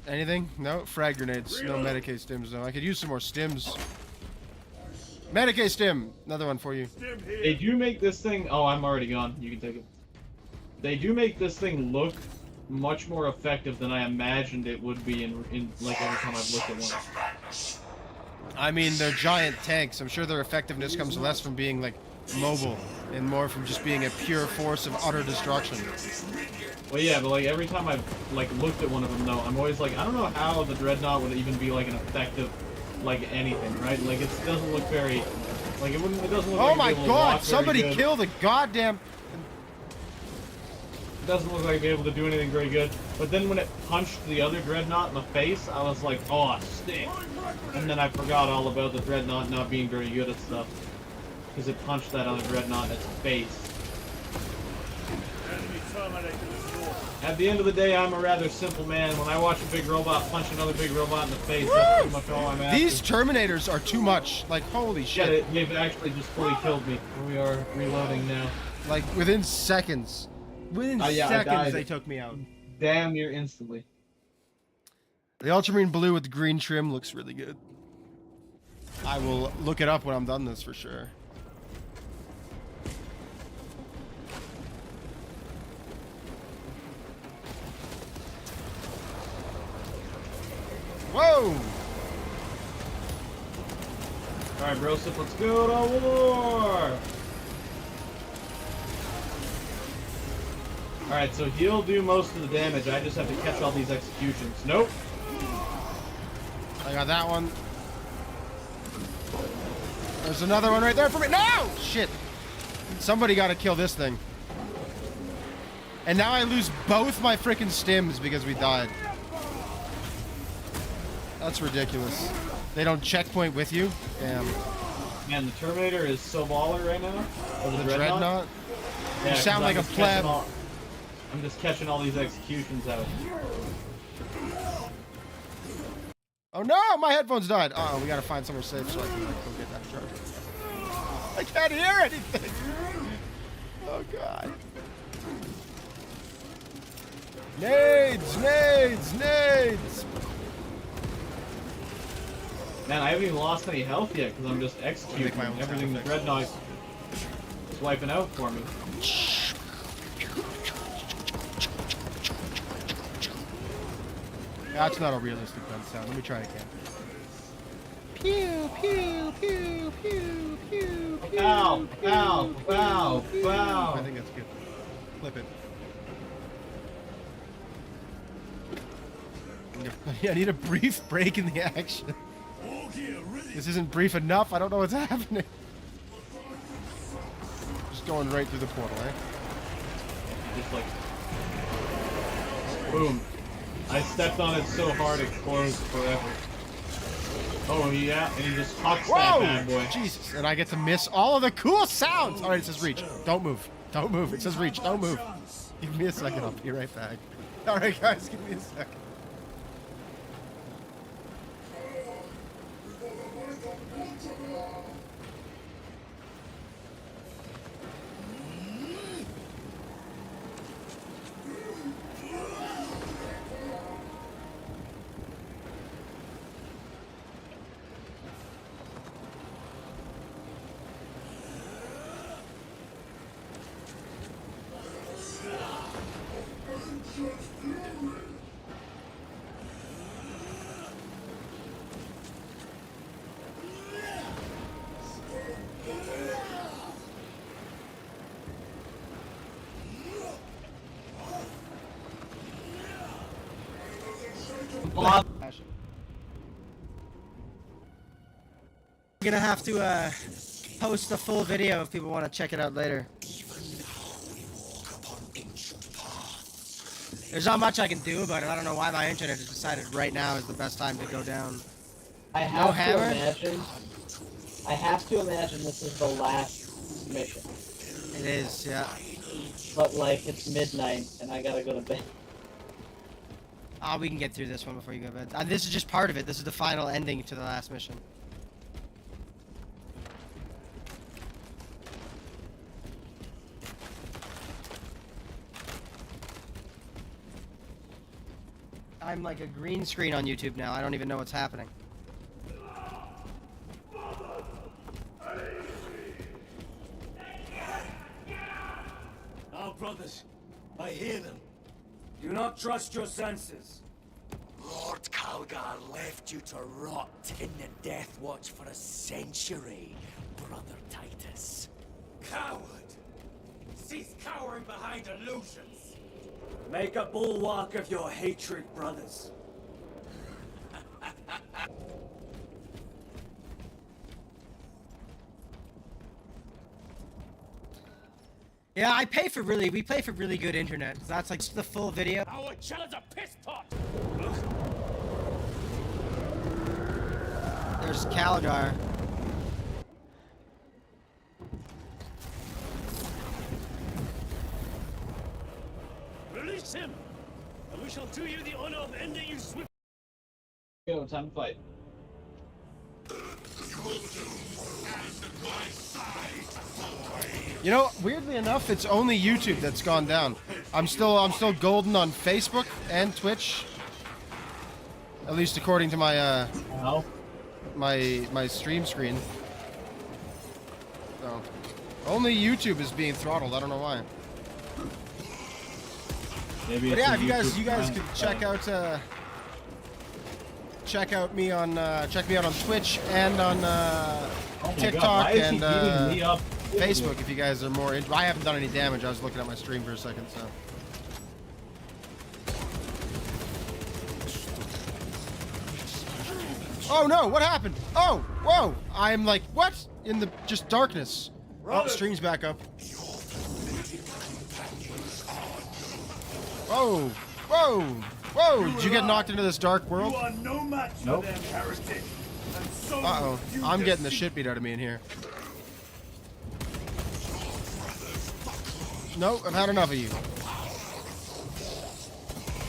Anything? No? Frag grenades. No Medicaid stims, though. I could use some more stims. Medicaid stim! Another one for you. They do make this thing... Oh, I'm already gone. You can take it. They do make this thing look much more effective than I imagined it would be in like every time I've looked at one. I mean, they're giant tanks. I'm sure their effectiveness comes less from being, like, mobile and more from just being a pure force of utter destruction. Well, yeah, but like every time I've like looked at one of them, though, I'm always like, I don't know how the Dreadnought would even be like an effective, like anything, right? Like it doesn't look very, like it wouldn't. It doesn't look. Oh like my it'd be able to god! walk very Somebody good. kill the goddamn. It doesn't look like it'd be able to do anything very good. But then when it punched the other Dreadnought in the face, I was like, oh, stick. And then I forgot all about the Dreadnought not being very good at stuff. Because it punched that other Dreadnought in its face. At the end of the day, I'm a rather simple man. When I watch a big robot punch another big robot in the face, that's pretty much all I'm after. These Terminators are too much. Like, holy shit. Yeah, they've actually just fully killed me. We are reloading now. Like, within seconds. Within Yeah, seconds, they took me out. Damn near instantly. The ultramarine blue with the green trim looks really good. I will look it up when I'm done this for sure. Whoa! Alright, Brosip, let's go to war! Alright, so he'll do most of the damage. I just have to catch all these executions. Nope. I got that one. There's another one right there for me. No! Shit. Somebody got to kill this thing. And now I lose both my freaking stims because we died. That's ridiculous. They don't checkpoint with you? Damn. Man, the Terminator is so baller right now. Or the Dreadnought? You sound like a pleb. I'm just catching all these executions out. Oh no, my headphones died. Uh oh, we gotta find somewhere safe so I can like, go get that charger. I can't hear anything. Oh god. Nades, nades, nades. Man, I haven't even lost any health yet because I'm just executing everything the Dreadnought is wiping out for me. That's not a realistic gun sound. Let me try again. Pew, pew, pew, pew, pew, pew. Ow, ow, ow, ow. I think that's good. Flip it. I need a brief break in the action. This isn't brief enough. I don't know what's happening. Just going right through the portal, eh? Just like... Boom. I stepped on it so hard it closed forever. Oh yeah, and he just hucks that bad boy. Jesus, and I get to miss all of the cool sounds! Alright, it says reach. Don't move. Don't move. It says reach. Don't move. Give me a second. I'll be right back. Alright guys, give me a second. Bob. I'm gonna have to post the full video if people want to check it out later. There's not much I can do about it. I don't know why my internet has decided right now is the best time to go down. I have to imagine this is the last mission. It is, yeah. But like it's midnight and I gotta go to bed. Ah, we can get through this one before you go to bed. This is just part of it. This is the final ending to the last mission. I'm like a green screen on YouTube now. I don't even know what's happening. Our brothers, I hear them. Do not trust your senses. Lord Calgar left you to rot in the Death Watch for a century, Brother Titus. Coward! Cease cowering behind illusions! Make a bulwark of your hatred, brothers. Yeah, we pay for really good internet. That's like the full video. Our chillers a piss pot! There's Calgar. Release him! And we shall do you the honor of ending you swiftly. Go, time to fight. You know, weirdly enough, it's only YouTube that's gone down. I'm still golden on Facebook and Twitch. At least according to my my stream screen. So, only YouTube is being throttled. I don't know why. Maybe but it's yeah, a if you guys YouTube could check out me on Twitch and on TikTok and Facebook if you guys are more I haven't done any damage. I was looking at my stream for a second, so. Oh no, what happened? Oh, whoa! I'm like, what? In the just darkness. Oh, stream's back up. Whoa! Whoa! Whoa! Did you get knocked into this dark world? You are no match for them, heretic. And so uh-oh. I'm getting the shit beat out of me in here. Nope, I've had enough of you.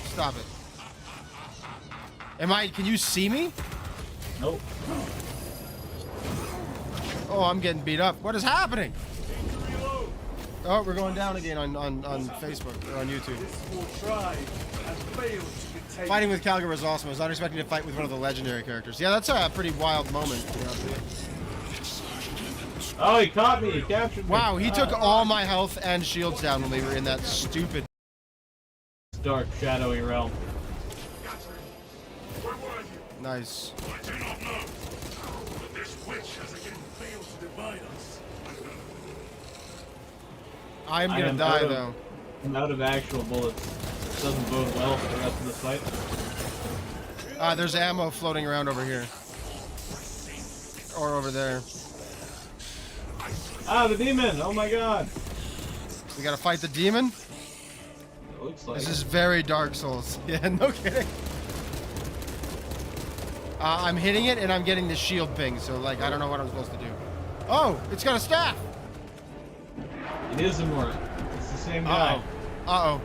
Stop it. Can you see me? Nope. Oh, I'm getting beat up. What is happening? Oh, we're going down again on Facebook or on YouTube. Fighting with Calgar was awesome. I was not expecting to fight with one of the legendary characters. Yeah, that's a pretty wild moment. You know. Oh, he caught me. He captured me. Wow, he took all my health and shields down when we were in that stupid dark, shadowy realm. Nice. I do not know, but this witch has again failed to divide us. I'm gonna die though. I'm out of actual bullets. This doesn't bode well for the rest of the fight. There's ammo floating around over here. Or over there. Ah, the demon! Oh my god! We gotta fight the demon? It looks like this is very Dark Souls. Yeah, no kidding. I'm hitting it and I'm getting the shield ping, so like I don't know what I'm supposed to do. Oh, it's got a staff! It is immortal. It's the same guy. Uh-oh.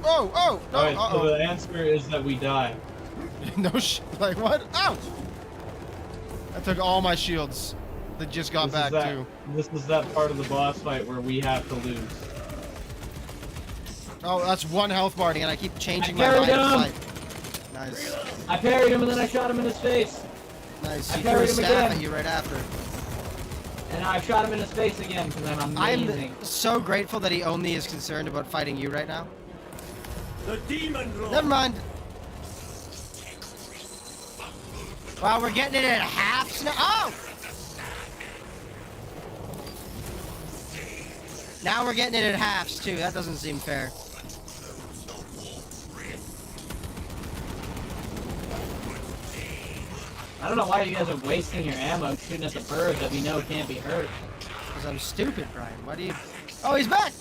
Oh, oh! No, Alright, so the answer is that we die. No like what? Ouch! I took all my shields. That just got back too. This is that part of the boss fight where we have to lose. Oh, that's one health bar and I keep changing my line of sight. Nice. I parried him and then I shot him in his face. Nice. I He threw a parried him staff again. at you right after. And I shot him in his face again because I'm amazing. I'm so grateful that he only is concerned about fighting you right now. The demon roll. Never mind. Wow, we're getting it at halves now. Oh! Now we're getting it at halves too. That doesn't seem fair. I don't know why you guys are wasting your ammo shooting at the bird that we know can't be hurt. Because I'm stupid, Brian. What do you... Oh, he's back!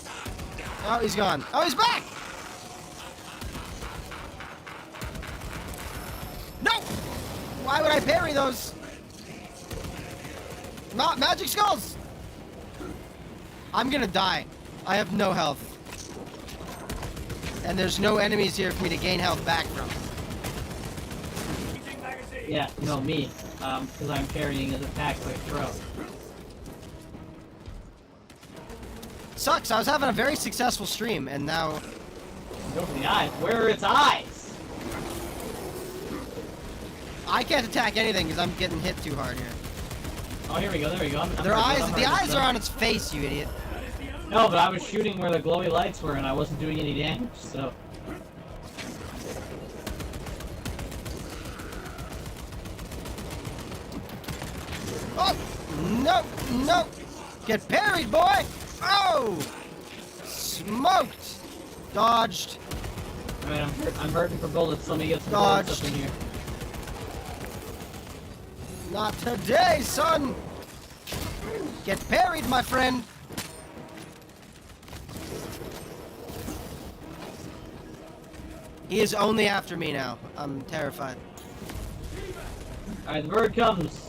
Oh, he's gone. Oh, he's back! No! Why would I parry those? Not magic skulls! I'm gonna die. I have no health. And there's no enemies here for me to gain health back from. Yeah, no, me. Because I'm carrying his attack like throw. Sucks, I was having a very successful stream, and now... Go for the eyes. Where are its eyes? I can't attack anything because I'm getting hit too hard here. Oh, here we go, there we go. I'm The eyes are on its face, you idiot. No, but I was shooting where the glowy lights were and I wasn't doing any damage, so... Oh! No! No! Get parried, boy! Oh! Smoked! Dodged. Alright, I'm hurting for bullets. Let me get some bullets up in here. Not today, son! Get parried, my friend! He is only after me now. I'm terrified. Alright, the bird comes.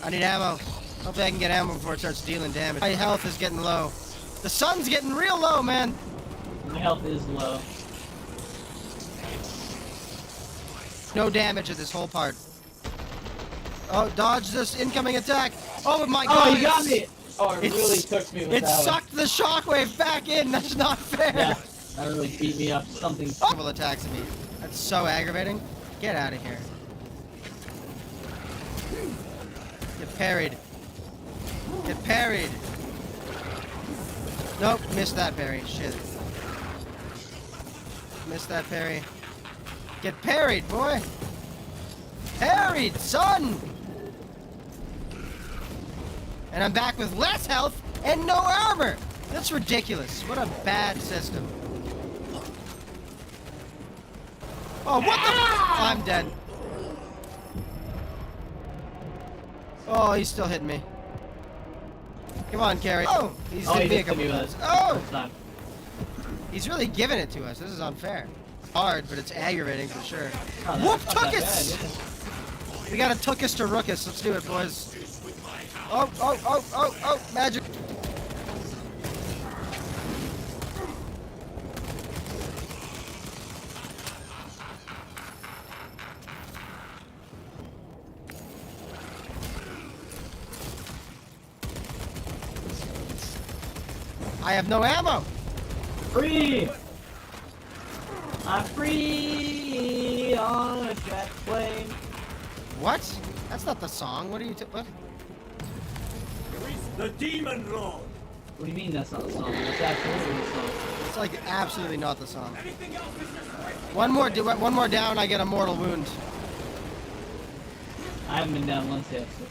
I need ammo. Hopefully I can get ammo before it starts dealing damage. My health is getting low. The sun's getting real low, man! My health is low. No damage at this whole part. Oh, dodge this incoming attack! Oh my god! Oh, you got me! Oh, it really took me with It that sucked the shockwave back in! That's not fair! Yeah, that really beat me up. Something... Multiple attacks at me. That's so aggravating. Get out of here. Get parried. Get parried! Nope, missed that parry. Shit. Missed that parry. Get parried, boy! Parried, son! And I'm back with less health and no armor! That's ridiculous. What a bad system. Oh, what the f- I'm dead. Oh, he's still hitting me. Come on, Carrie. Oh, he's hit me a couple times. Oh! He's really giving it to us. This is unfair. Hard, but it's aggravating for sure. Oh, Whoop Tookus! We got a Tookus to Rookus. Let's do it, boys. Oh, oh, oh, oh, oh, magic. I have no ammo. Free! I'm free on a jet plane. What? That's not the song. What are you what? The Demon Lord! What do you mean that's not the song? That's absolutely the song. It's like absolutely not the song. One more down, I get a mortal wound. I haven't been down once yet, so...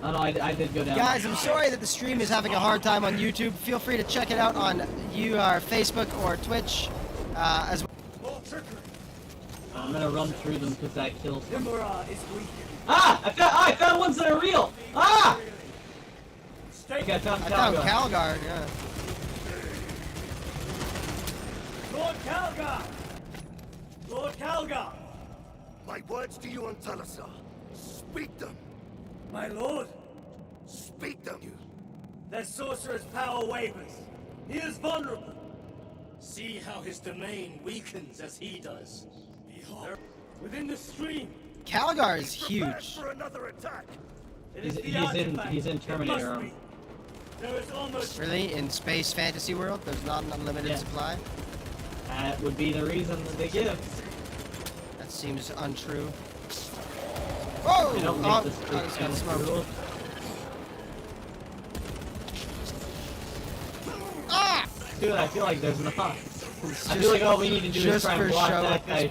Oh no, I did go down. Guys, I'm sorry that the stream is having a hard time on YouTube. Feel free to check it out on our Facebook or Twitch as well. I'm gonna run through them because that kills them. Imura is weak. Ah! I found ones that are real! Ah! I found Calgar, yeah. Lord Calgar! Lord Calgar! My words to you on Talasar. Speak them. My lord, Speak them. their sorcerer's power wavers. He is vulnerable. See how his domain weakens as he does. Behold, within the stream. Calgar is huge. For another attack. He's in Terminator armor. There is almost Really? In space fantasy world, there's not an unlimited supply? That would be the reason that they give. That seems untrue. Whoa! They don't Oh, make this I just got smoked. Ah! Dude, I feel like there's not. I feel like all we need to do is try and block that guy.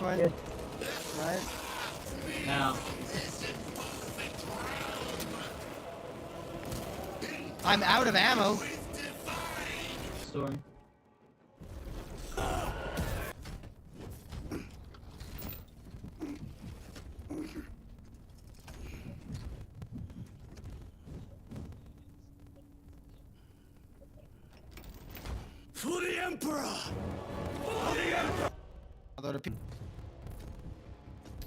Right? Now. I'm out of ammo. Storm. Emperor!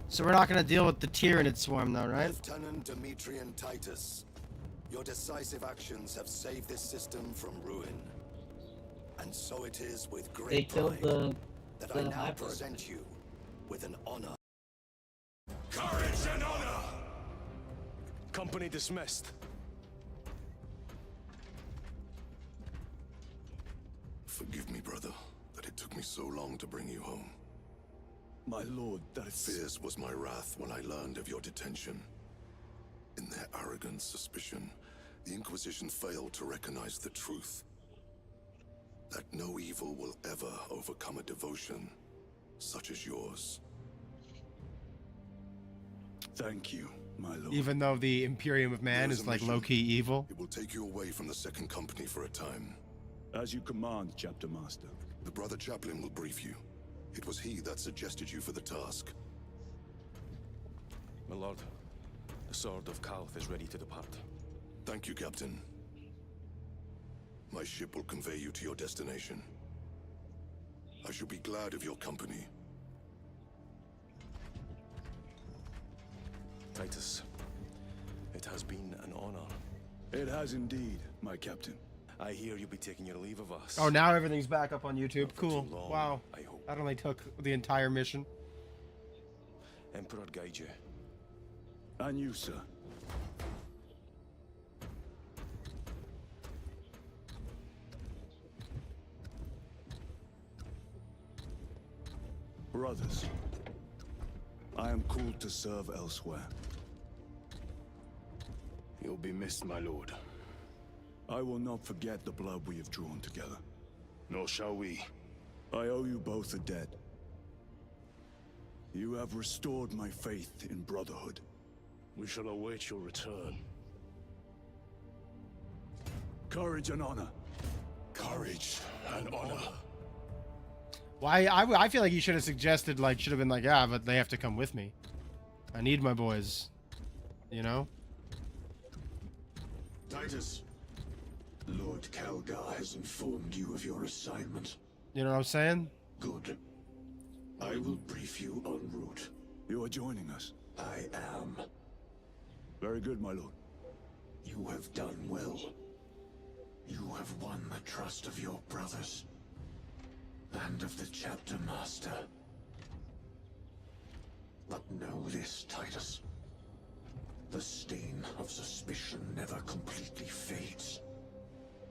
So we're not gonna deal with the Tyranid swarm though, right? Lieutenant Demetrian Titus, your decisive actions have saved this system from ruin. And so it is with They great killed pride that I the now high present you with an honor. Courage and honor! Company dismissed. Forgive me, brother, that it took me so long to bring you home. My lord, that's... Fierce was my wrath when I learned of your detention. In their arrogant suspicion, the Inquisition failed to recognize the truth. That no evil will ever overcome a devotion such as yours. Thank you, my lord. Even though the Imperium of Man There's is a like mission. low-key evil. It will take you away from the Second Company for a time. As you command, Chapter Master. The Brother Chaplain will brief you. It was he that suggested you for the task. My lord, the sword of Kalth is ready to depart. Thank you, Captain. My ship will convey you to your destination. I shall be glad of your company. Titus, it has been an honor. It has indeed, my captain. I hear you'll be taking your leave of us. Oh, now everything's back up on YouTube. Cool. long, Wow. I hope. That only took the entire mission. Emperor guide you. And you, sir. Brothers, I am called to serve elsewhere. You'll be missed, my lord. I will not forget the blood we have drawn together. Nor shall we. I owe you both a debt. You have restored my faith in brotherhood. We shall await your return. Courage and honor. Courage and honor. Why? I feel like you should have suggested, like, should have been like, yeah, but they have to come with me. I need my boys. You know? Titus. Lord Calgar has informed you of your assignment. You know what I'm saying? Good. I will brief you en route. You are joining us. I am. Very good, my lord. You have done well. You have won the trust of your brothers. And of the chapter master. But know this, Titus. The stain of suspicion never completely fades.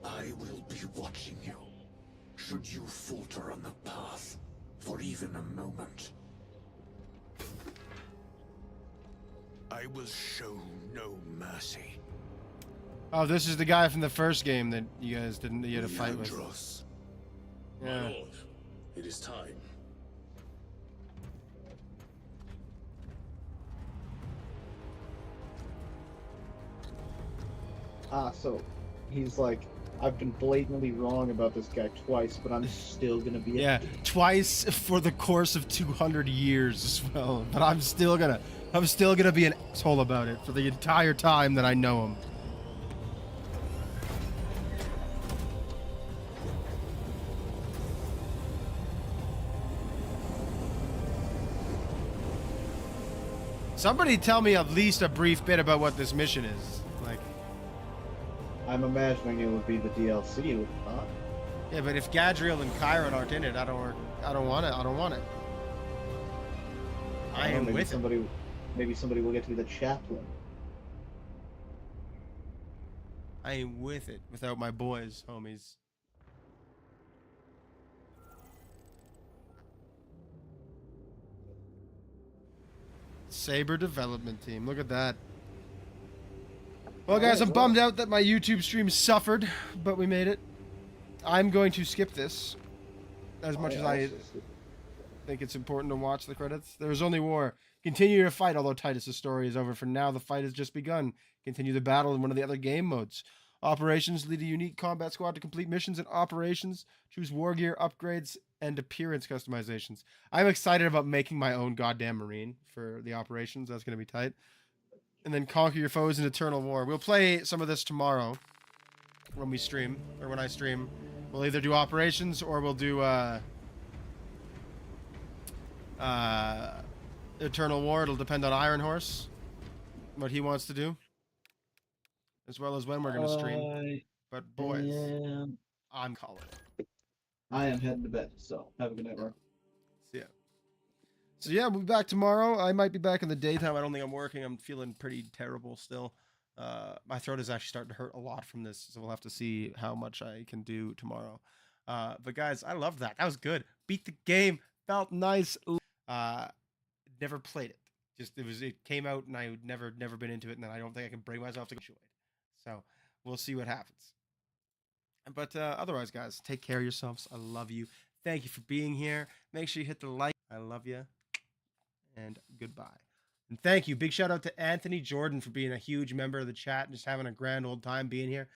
I will be watching you. Should you falter on the path, for even a moment. I will show no mercy. Oh, this is the guy from the first game that you guys didn't you had a fight with. Leandros. Yeah. My lord, it is time. So he's like, I've been blatantly wrong about this guy twice, but I'm still gonna be. Yeah, twice for the course of 200 years as well. But I'm still gonna be an asshole about it for the entire time that I know him. Somebody tell me at least a brief bit about what this mission is. Like, I'm imagining it would be the DLC, would it not? yeah, but if Gadriel and Chiron aren't in it, I don't want it. I don't want it. I am with it. Maybe somebody will get to be the chaplain. I am with it without my boys, homies. Saber development team. Look at that. Well, guys, I'm bummed out that my YouTube stream suffered, but we made it. I'm going to skip this as much as I think it's important to watch the credits. There is only war. Continue your fight, although Titus' story is over for now. The fight has just begun. Continue the battle in one of the other game modes. Operations, lead a unique combat squad to complete missions and operations. Choose war gear upgrades and appearance customizations. I'm excited about making my own goddamn marine for the operations. That's going to be tight. And then conquer your foes in eternal war. We'll play some of this tomorrow when we stream, or when I stream. We'll either do operations or we'll do Eternal War. It'll depend on Iron Horse, what he wants to do, as well as when we're gonna stream. But boys, I'm calling it. I am heading to bed, so have a good night, bro. Yeah. So yeah, we'll be back tomorrow. I might be back in the daytime. I don't think I'm working. I'm feeling pretty terrible still. My throat is actually starting to hurt a lot from this, so we'll have to see how much I can do tomorrow. But guys, I loved that. That was good. Beat the game. Felt nice. Never played it. It came out and I would never been into it, and then I don't think I can bring myself to enjoy it. So we'll see what happens. But otherwise, guys, take care of yourselves. I love you. Thank you for being here. Make sure you hit the like. I love you. And goodbye. And thank you. Big shout out to Anthony Jordan for being a huge member of the chat and just having a grand old time being here.